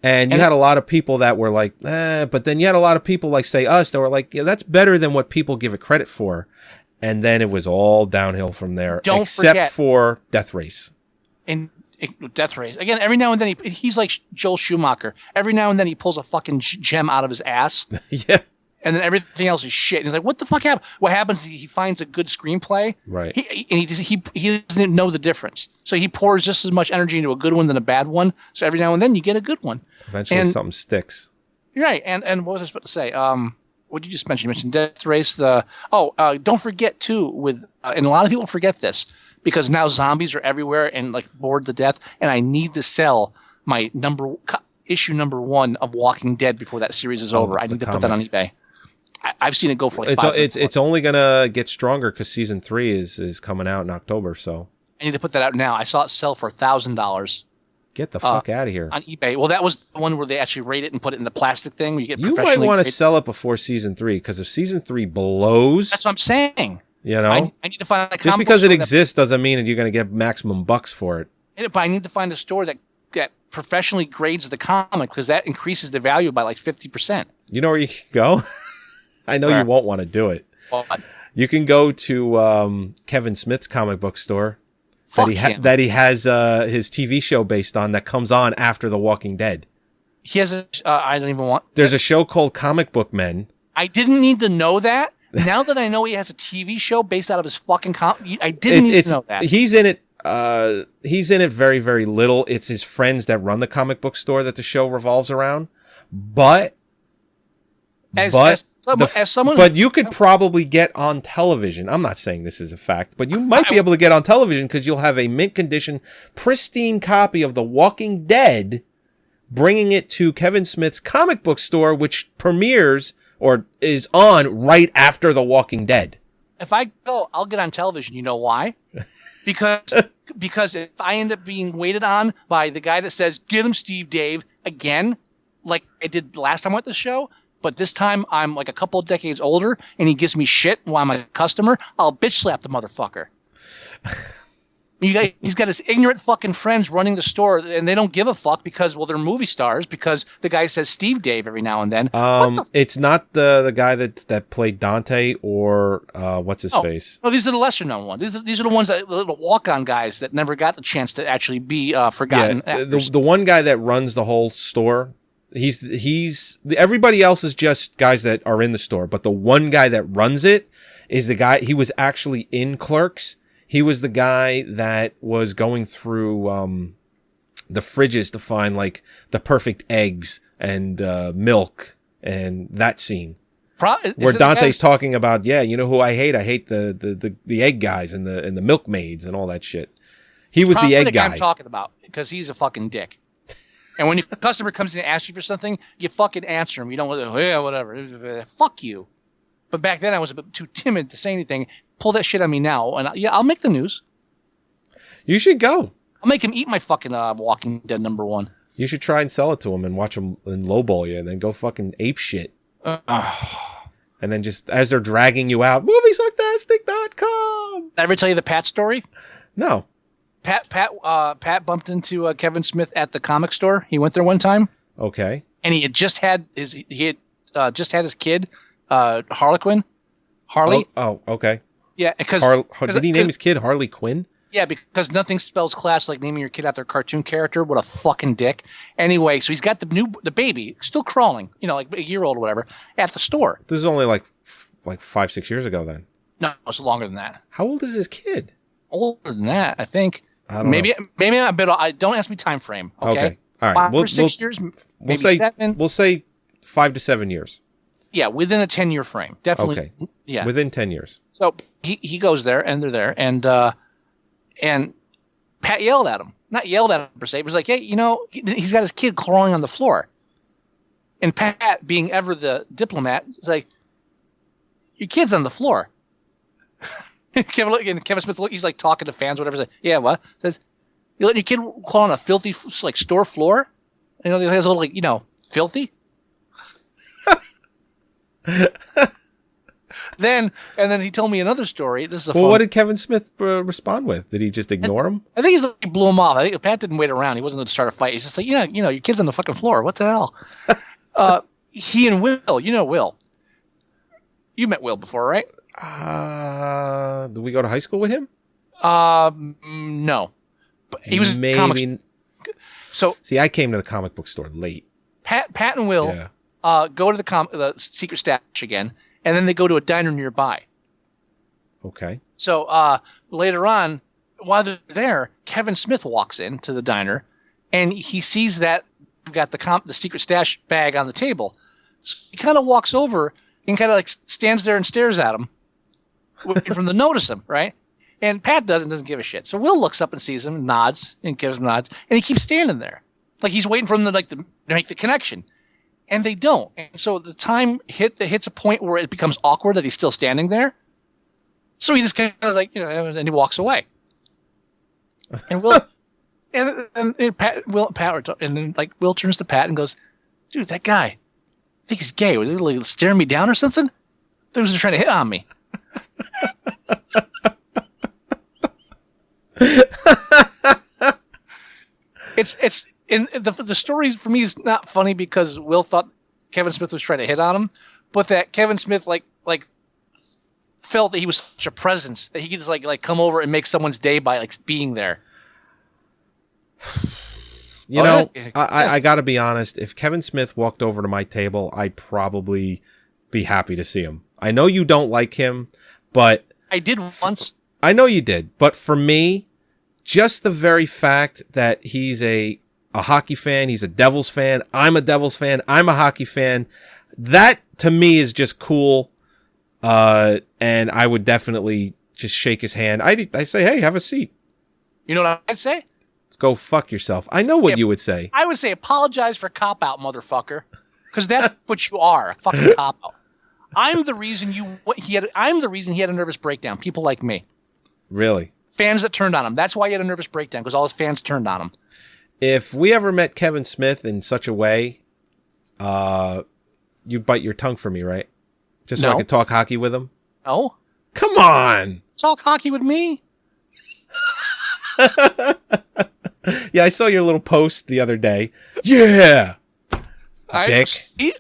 and you had a lot of people that were but then you had a lot of people say us that were that's better than what people give it credit for. And then it was all downhill from there, except for Death Race. And Death Race. Again, every now and then he's like Joel Schumacher. Every now and then he pulls a fucking gem out of his ass. Yeah. And then everything else is shit. And he's like, what the fuck happened? What happens is he finds a good screenplay. Right. He doesn't even know the difference. So he pours just as much energy into a good one than a bad one. So every now and then you get a good one. Eventually something sticks. Right. And what was I supposed to say? What did you just mention? You mentioned Death Race. Don't forget too and a lot of people forget this because now zombies are everywhere and bored to death. And I need to sell my issue number 1 of Walking Dead before that series is over. I need to put that on eBay. I've seen it go for it's only gonna get stronger because season 3 is coming out in October. So I need to put that out now. I saw it sell for $1,000. Get the fuck out of here on eBay. Well, that was the one where they actually rate it and put it in the plastic thing. Where you might want to sell it before season 3 because if season 3 blows, that's what I'm saying. I need to find a just because it exists doesn't mean that you're going to get maximum bucks for it. But I need to find a store that professionally grades the comic because that increases the value by 50%. You know where you can go? I know you won't want to do it. What? You can go to Kevin Smith's comic book store that he has his TV show based on that comes on after The Walking Dead. He has I don't even want. There's a show called Comic Book Men. I didn't need to know that. Now that I know he has a TV show based out of his fucking I didn't need to know that. He's in it. He's in it very, very little. It's his friends that run the comic book store that the show revolves around. But you could probably get on television. I'm not saying this is a fact, but you might be able to get on television because you'll have a mint condition, pristine copy of The Walking Dead, bringing it to Kevin Smith's comic book store, which premieres or is on right after The Walking Dead. If I go, I'll get on television. You know why? Because if I end up being waited on by the guy that says, "Get him, Steve Dave," again, like I did last time I went to the show, but this time I'm a couple of decades older and he gives me shit while I'm a customer, I'll bitch slap the motherfucker. He's got his ignorant fucking friends running the store, and they don't give a fuck because, well, they're movie stars because the guy says Steve Dave every now and then. It's not the guy that played Dante or what's his face. No, these are the lesser known ones. These are the ones that the little walk-on guys that never got the chance to actually be forgotten. Yeah, the one guy that runs the whole store. Everybody else is just guys that are in the store, but the one guy that runs it is the guy. He was actually in Clerks. He was the guy that was going through the fridges to find like the perfect eggs and milk, and that scene where Dante's talking about, you know who I hate? I hate the egg guys and the milkmaids and all that shit. He was the egg guy I'm talking about because he's a fucking dick. And when your customer comes in and asks you for something, you fucking answer him. You don't whatever. Fuck you. But back then I was a bit too timid to say anything. Pull that shit on me now, and I'll make the news. You should go. I'll make him eat my fucking Walking Dead #1. You should try and sell it to him and watch him and lowball you, and then go fucking ape shit. And then just as they're dragging you out, Moviesucktastic.com. Did I ever tell you the Pat story? No. Pat bumped into Kevin Smith at the comic store. He went there one time. Okay. And he had just had his kid, Harlequin. Harley. Oh, okay. Yeah, because did he name his kid Harley Quinn? Yeah, because nothing spells class like naming your kid after a cartoon character. What a fucking dick. Anyway, so he's got the baby still crawling, like a year old or whatever, at the store. This is only like 5-6 years ago then. No, it's longer than that. How old is his kid? Older than that, I think. I don't know. Maybe a bit. Don't ask me time frame. Okay. All right. 5 or 6 years. Maybe 7. We'll say 5 to 7 years. Yeah, within a 10-year frame, definitely. Okay. Yeah, within 10 years. So he goes there, and they're there, and Pat yelled at him. Not yelled at him per se. It was like, hey, he's got his kid crawling on the floor, and Pat, being ever the diplomat, is like, your kid's on the floor. Kevin Smith, he's like talking to fans, whatever. Says, yeah, what? Says, you letting your kid crawl on a filthy like store floor? He has a little filthy. Then he told me another story. This is what did Kevin Smith respond with? Did he just ignore him? I think he blew him off. I think Pat didn't wait around. He wasn't going to start a fight. He's just like, your kid's on the fucking floor. What the hell? He and Will, Will. You met Will before, right? Did we go to high school with him? No. But he was maybe. So see, I came to the comic book store late. Pat and Will go to the secret stash again, and then they go to a diner nearby. Okay. So later on, while they're there, Kevin Smith walks into the diner, and he sees that we've got the secret stash bag on the table. So he kind of walks over and kind of like stands there and stares at him, waiting for him to notice him, right? And Pat doesn't give a shit. So Will looks up and sees him, nods, and gives him nods, and he keeps standing there, like he's waiting for him to make the connection. And they don't. And so the time hits a point where it becomes awkward that he's still standing there. So he just kind of and he walks away. And Will, and Pat, and then Will turns to Pat and goes, "Dude, that guy, I think he's gay. Was he staring me down or something? They was trying to hit on me." It's. And the story for me is not funny because Will thought Kevin Smith was trying to hit on him, but that Kevin Smith felt that he was such a presence that he could just come over and make someone's day by being there. I got to be honest. If Kevin Smith walked over to my table, I'd probably be happy to see him. I know you don't like him, but I did once. I know you did, but for me, just the very fact that he's a hockey fan, he's a Devils fan, I'm a Devils fan, I'm a hockey fan, that to me is just cool. And I would definitely just shake his hand. I say, hey, have a seat. You know what I'd say? Go fuck yourself. I know what you would say. I would say apologize for cop out, motherfucker, because that's what you are, a fucking cop out. I'm the reason he had a nervous breakdown. People like me. Really? Fans that turned on him. That's why he had a nervous breakdown, because all his fans turned on him. If we ever met Kevin Smith in such a way, you'd bite your tongue for me, right? Just so I could talk hockey with him? No. Come on! Talk hockey with me? Yeah, I saw your little post the other day. Yeah. Dick.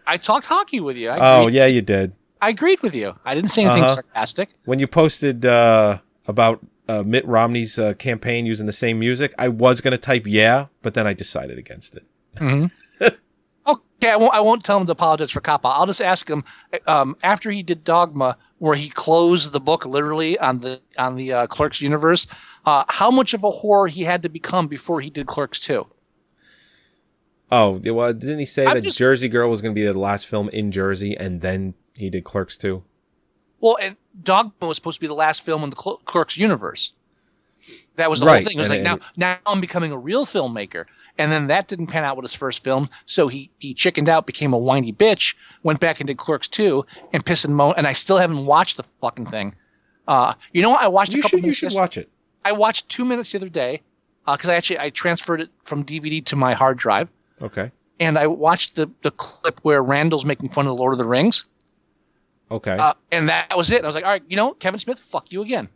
I talked hockey with you. Oh, yeah, you did. I agreed with you. I didn't say anything sarcastic. When you posted about Mitt Romney's campaign using the same music, I was going to type yeah, but then I decided against it. Mm-hmm. Okay, I won't tell him to apologize for cop out. I'll just ask him after he did Dogma, where he closed the book literally on the Clerks universe. How much of a whore he had to become before he did Clerks 2? Oh, well, didn't he say that Jersey Girl was going to be the last film in Jersey, and then he did Clerks 2? Well, and Dogma was supposed to be the last film in the Clerks universe. That was the whole thing. It was now I'm becoming a real filmmaker. And then that didn't pan out with his first film, so he chickened out, became a whiny bitch, went back and did Clerks 2, and pissed and moan. And I still haven't watched the fucking thing. You know what? I watched a couple minutes. You should watch it. I watched 2 minutes the other day because I transferred it from DVD to my hard drive. Okay. And I watched the clip where Randall's making fun of the Lord of the Rings. Okay. And that was it. And I was like, all right, Kevin Smith, fuck you again.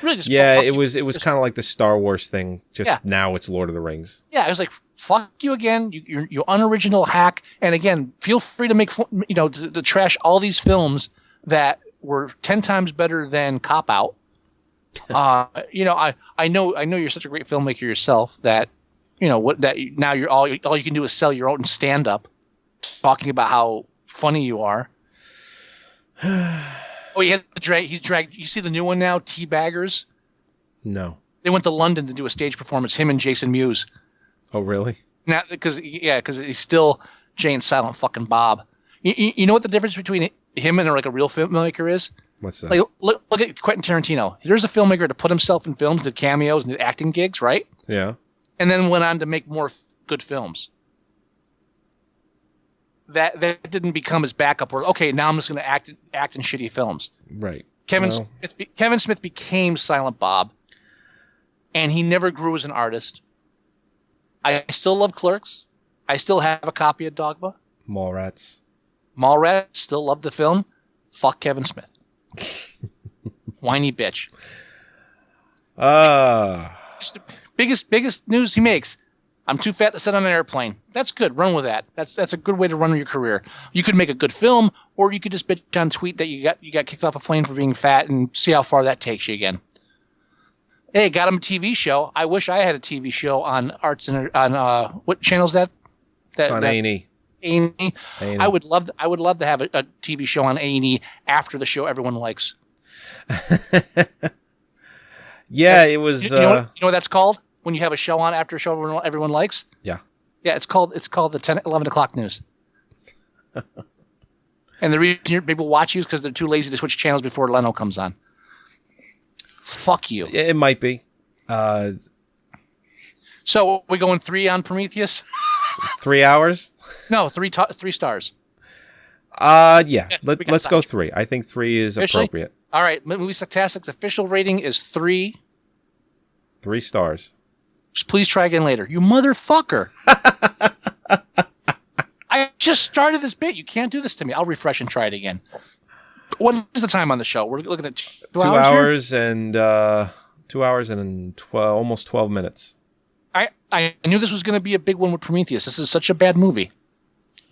Really just it was kind of like the Star Wars thing. Now it's Lord of the Rings. Yeah, I was like, fuck you again. You unoriginal hack. And again, feel free to make to trash all these films that were 10 times better than Cop Out. I know you're such a great filmmaker yourself that now you're all you can do is sell your own stand up, talking about how funny you are. Oh, he's dragged. You see the new one now, Teabaggers? No. They went to London to do a stage performance, him and Jason Mewes. Oh, really? Now, because he's still Jay and Silent fucking Bob. You know what the difference between him and like a real filmmaker is? What's that? Like, look at Quentin Tarantino. There's a filmmaker to put himself in films, did cameos, and did acting gigs, right? Yeah. And then went on to make more good films. That didn't become his backup. Where now I'm just going to act in shitty films. Right. Kevin Smith became Silent Bob, and he never grew as an artist. I still love Clerks. I still have a copy of Dogma. Mallrats. Still love the film. Fuck Kevin Smith. Whiny bitch. Biggest news he makes. I'm too fat to sit on an airplane. That's good. Run with that. That's a good way to run your career. You could make a good film, or you could just bitch on tweet that you got kicked off a plane for being fat and see how far that takes you again. Hey, got him a TV show. I wish I had a TV show on on what channel is that? It's on A&E. A&E. I would love to have a TV show on A&E after the show everyone likes. Yeah, it was. You know what that's called? When you have a show on after a show everyone likes? Yeah. Yeah, it's called the 11 o'clock news. And the reason people watch you is because they're too lazy to switch channels before Leno comes on. Fuck you. It might be. So we going 3 on Prometheus? 3 hours? No, 3 stars. Yeah. Let's go 3. I think 3 is officially appropriate. All right. Moviesucktastic's official rating is 3. 3 stars. Just please try again later. You motherfucker. I just started this bit. You can't do this to me. I'll refresh and try it again. What is the time on the show? We're looking at 2 hours here? 2 hours and almost 12 minutes. I knew this was going to be a big one with Prometheus. This is such a bad movie.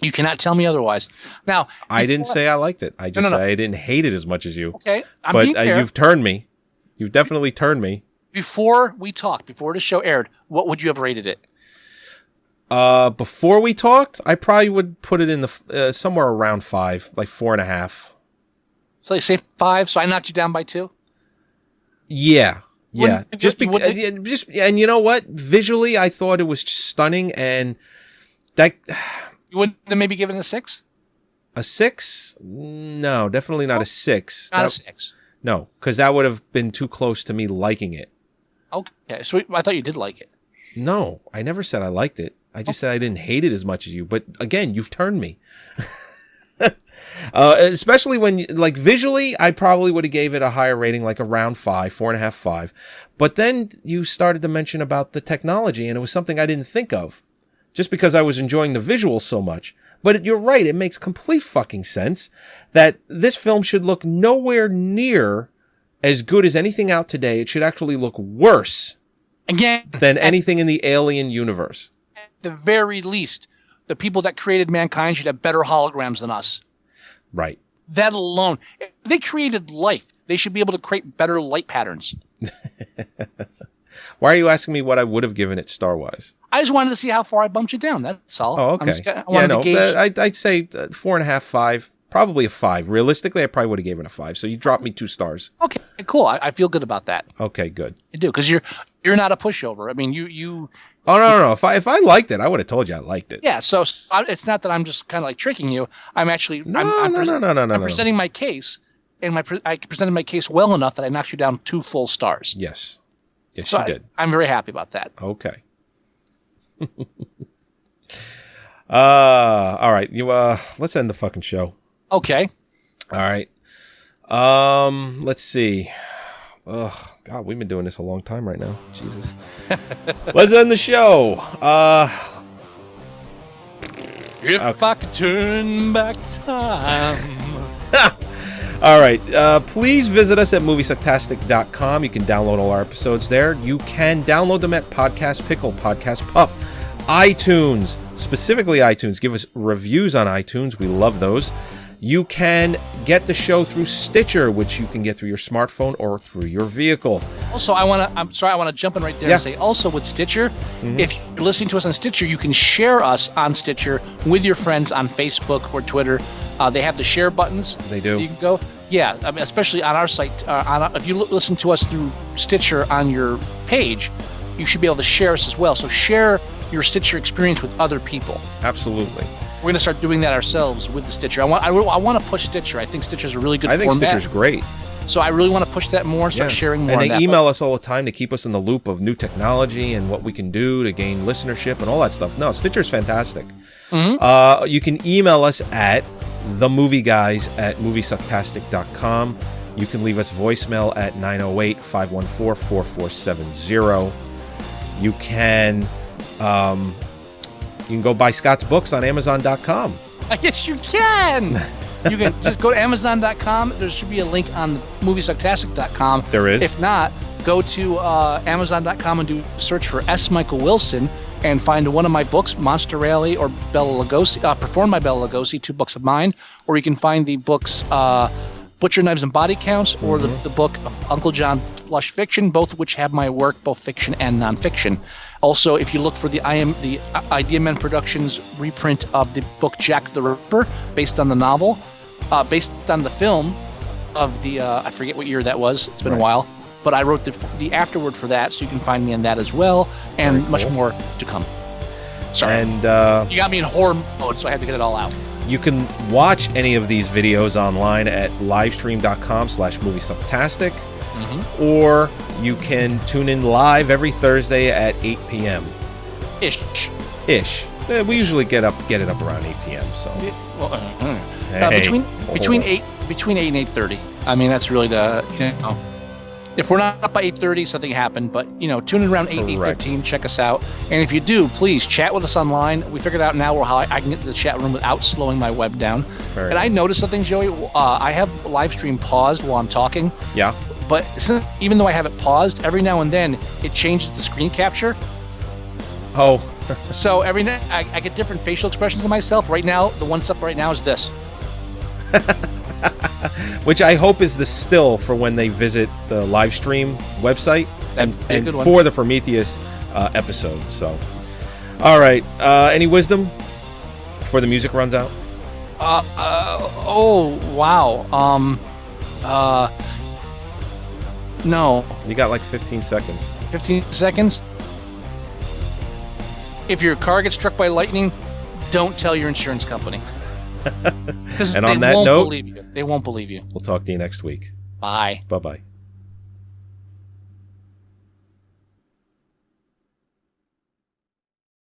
You cannot tell me otherwise. Now, I didn't say I liked it. I just said I didn't hate it as much as you. Okay, but you've turned me. You've definitely turned me. Before we talked, before the show aired, what would you have rated it? Before we talked, I probably would put it in the somewhere around 5, like 4.5. So you say 5. So I knocked you down by 2. Yeah. And you know what? Visually, I thought it was stunning, and that you wouldn't have maybe given it a 6. A 6? No, definitely not a 6. Not a 6. No, because that would have been too close to me liking it. Okay, so I thought you did like it. No, I never said I liked it. I just said I didn't hate it as much as you. But again, you've turned me. Especially when, like, visually, I probably would have gave it a higher rating, like around 5, 4.5, 5. But then you started to mention about the technology, and it was something I didn't think of, just because I was enjoying the visuals so much. But you're right; it makes complete fucking sense that this film should look nowhere near as good as anything out today. It should actually look worse Again, than anything in the Alien universe. At the very least, the people that created mankind should have better holograms than us. Right. That alone. If they created life, they should be able to create better light patterns. Why are you asking me what I would have given it star-wise? I just wanted to see how far I bumped you down. That's all. Oh, okay. I'd say 4.5, 5. Probably a 5. Realistically, I probably would have given it a 5. So you dropped me 2 stars. Okay, cool. I feel good about that. Okay, good. You do, because you're not a pushover. I mean, you. Oh no! If I liked it, I would have told you I liked it. Yeah. So it's not that I'm just kind of like tricking you. I'm actually. No. I'm presenting my case, and I presented my case well enough that I knocked you down 2 full stars. Yes. Yes, so you did. I'm very happy about that. Okay. All right. Let's end the fucking show. Okay. All right. Let's see. Ugh, God, we've been doing this a long time right now. Jesus. Let's end the show. If I could turn back time. All right. Please visit us at Moviesucktastic.com. You can download all our episodes there. You can download them at Podcast Pickle, Podcast Pup, iTunes, specifically iTunes. Give us reviews on iTunes. We love those. You can get the show through Stitcher, which you can get through your smartphone or through your vehicle. Also, I want to jump in right there and say, also with Stitcher, if you're listening to us on Stitcher, you can share us on Stitcher with your friends on Facebook or Twitter. They have the share buttons. They do. You can go. Yeah, I mean, especially on our site. If you listen to us through Stitcher on your page, you should be able to share us as well. So share your Stitcher experience with other people. Absolutely. We're going to start doing that ourselves with the Stitcher. I want to push Stitcher. I think Stitcher's a really good format. I think Stitcher's great. So I really want to push that more, start sharing more. And they email us all the time to keep us in the loop of new technology and what we can do to gain listenership and all that stuff. No, Stitcher's fantastic. You can email us at themovieguys@moviesucktastic.com. You can leave us voicemail at 908-514-4470. You can go buy Scott's books on Amazon.com. Yes, you can. You can just go to Amazon.com. There should be a link on Moviesucktastic.com. There is. If not, go to Amazon.com and do search for S. Michael Wilson and find one of my books, Monster Rally or Bela Lugosi, performed by Bela Lugosi, 2 books of mine. Or you can find the books Butcher Knives and Body Counts or the book Uncle John Plush Fiction, both of which have my work, both fiction and nonfiction. Also, if you look for the Idea Men Productions reprint of the book Jack the Ripper, based on the novel, based on the film of the, I forget what year that was, it's been a while, but I wrote the afterword for that, so you can find me in that as well, and much more to come. Sorry. And you got me in horror mode, so I had to get it all out. You can watch any of these videos online at livestream.com/moviesucktastic. Or you can tune in live every Thursday at 8 p.m. Ish. We usually get it up around 8 p.m. So between 8 and 8:30. I mean, that's really the if we're not up by 8:30, something happened. But tune in around 8:15. Check us out. And if you do, please chat with us online. We figured out now how I can get to the chat room without slowing my web down. I noticed something, Joey. I have live stream paused while I'm talking. Yeah. But even though I have it paused, every now and then it changes the screen capture. Oh. So every night I get different facial expressions of myself. Right now, the one up right now is this. Which I hope is the still for when they visit the live stream website and for the Prometheus episode. So, all right. Any wisdom before the music runs out? Oh wow. No. You got like 15 seconds. 15 seconds? If your car gets struck by lightning, don't tell your insurance company. Because they won't believe you. They won't believe you. We'll talk to you next week. Bye. Bye-bye.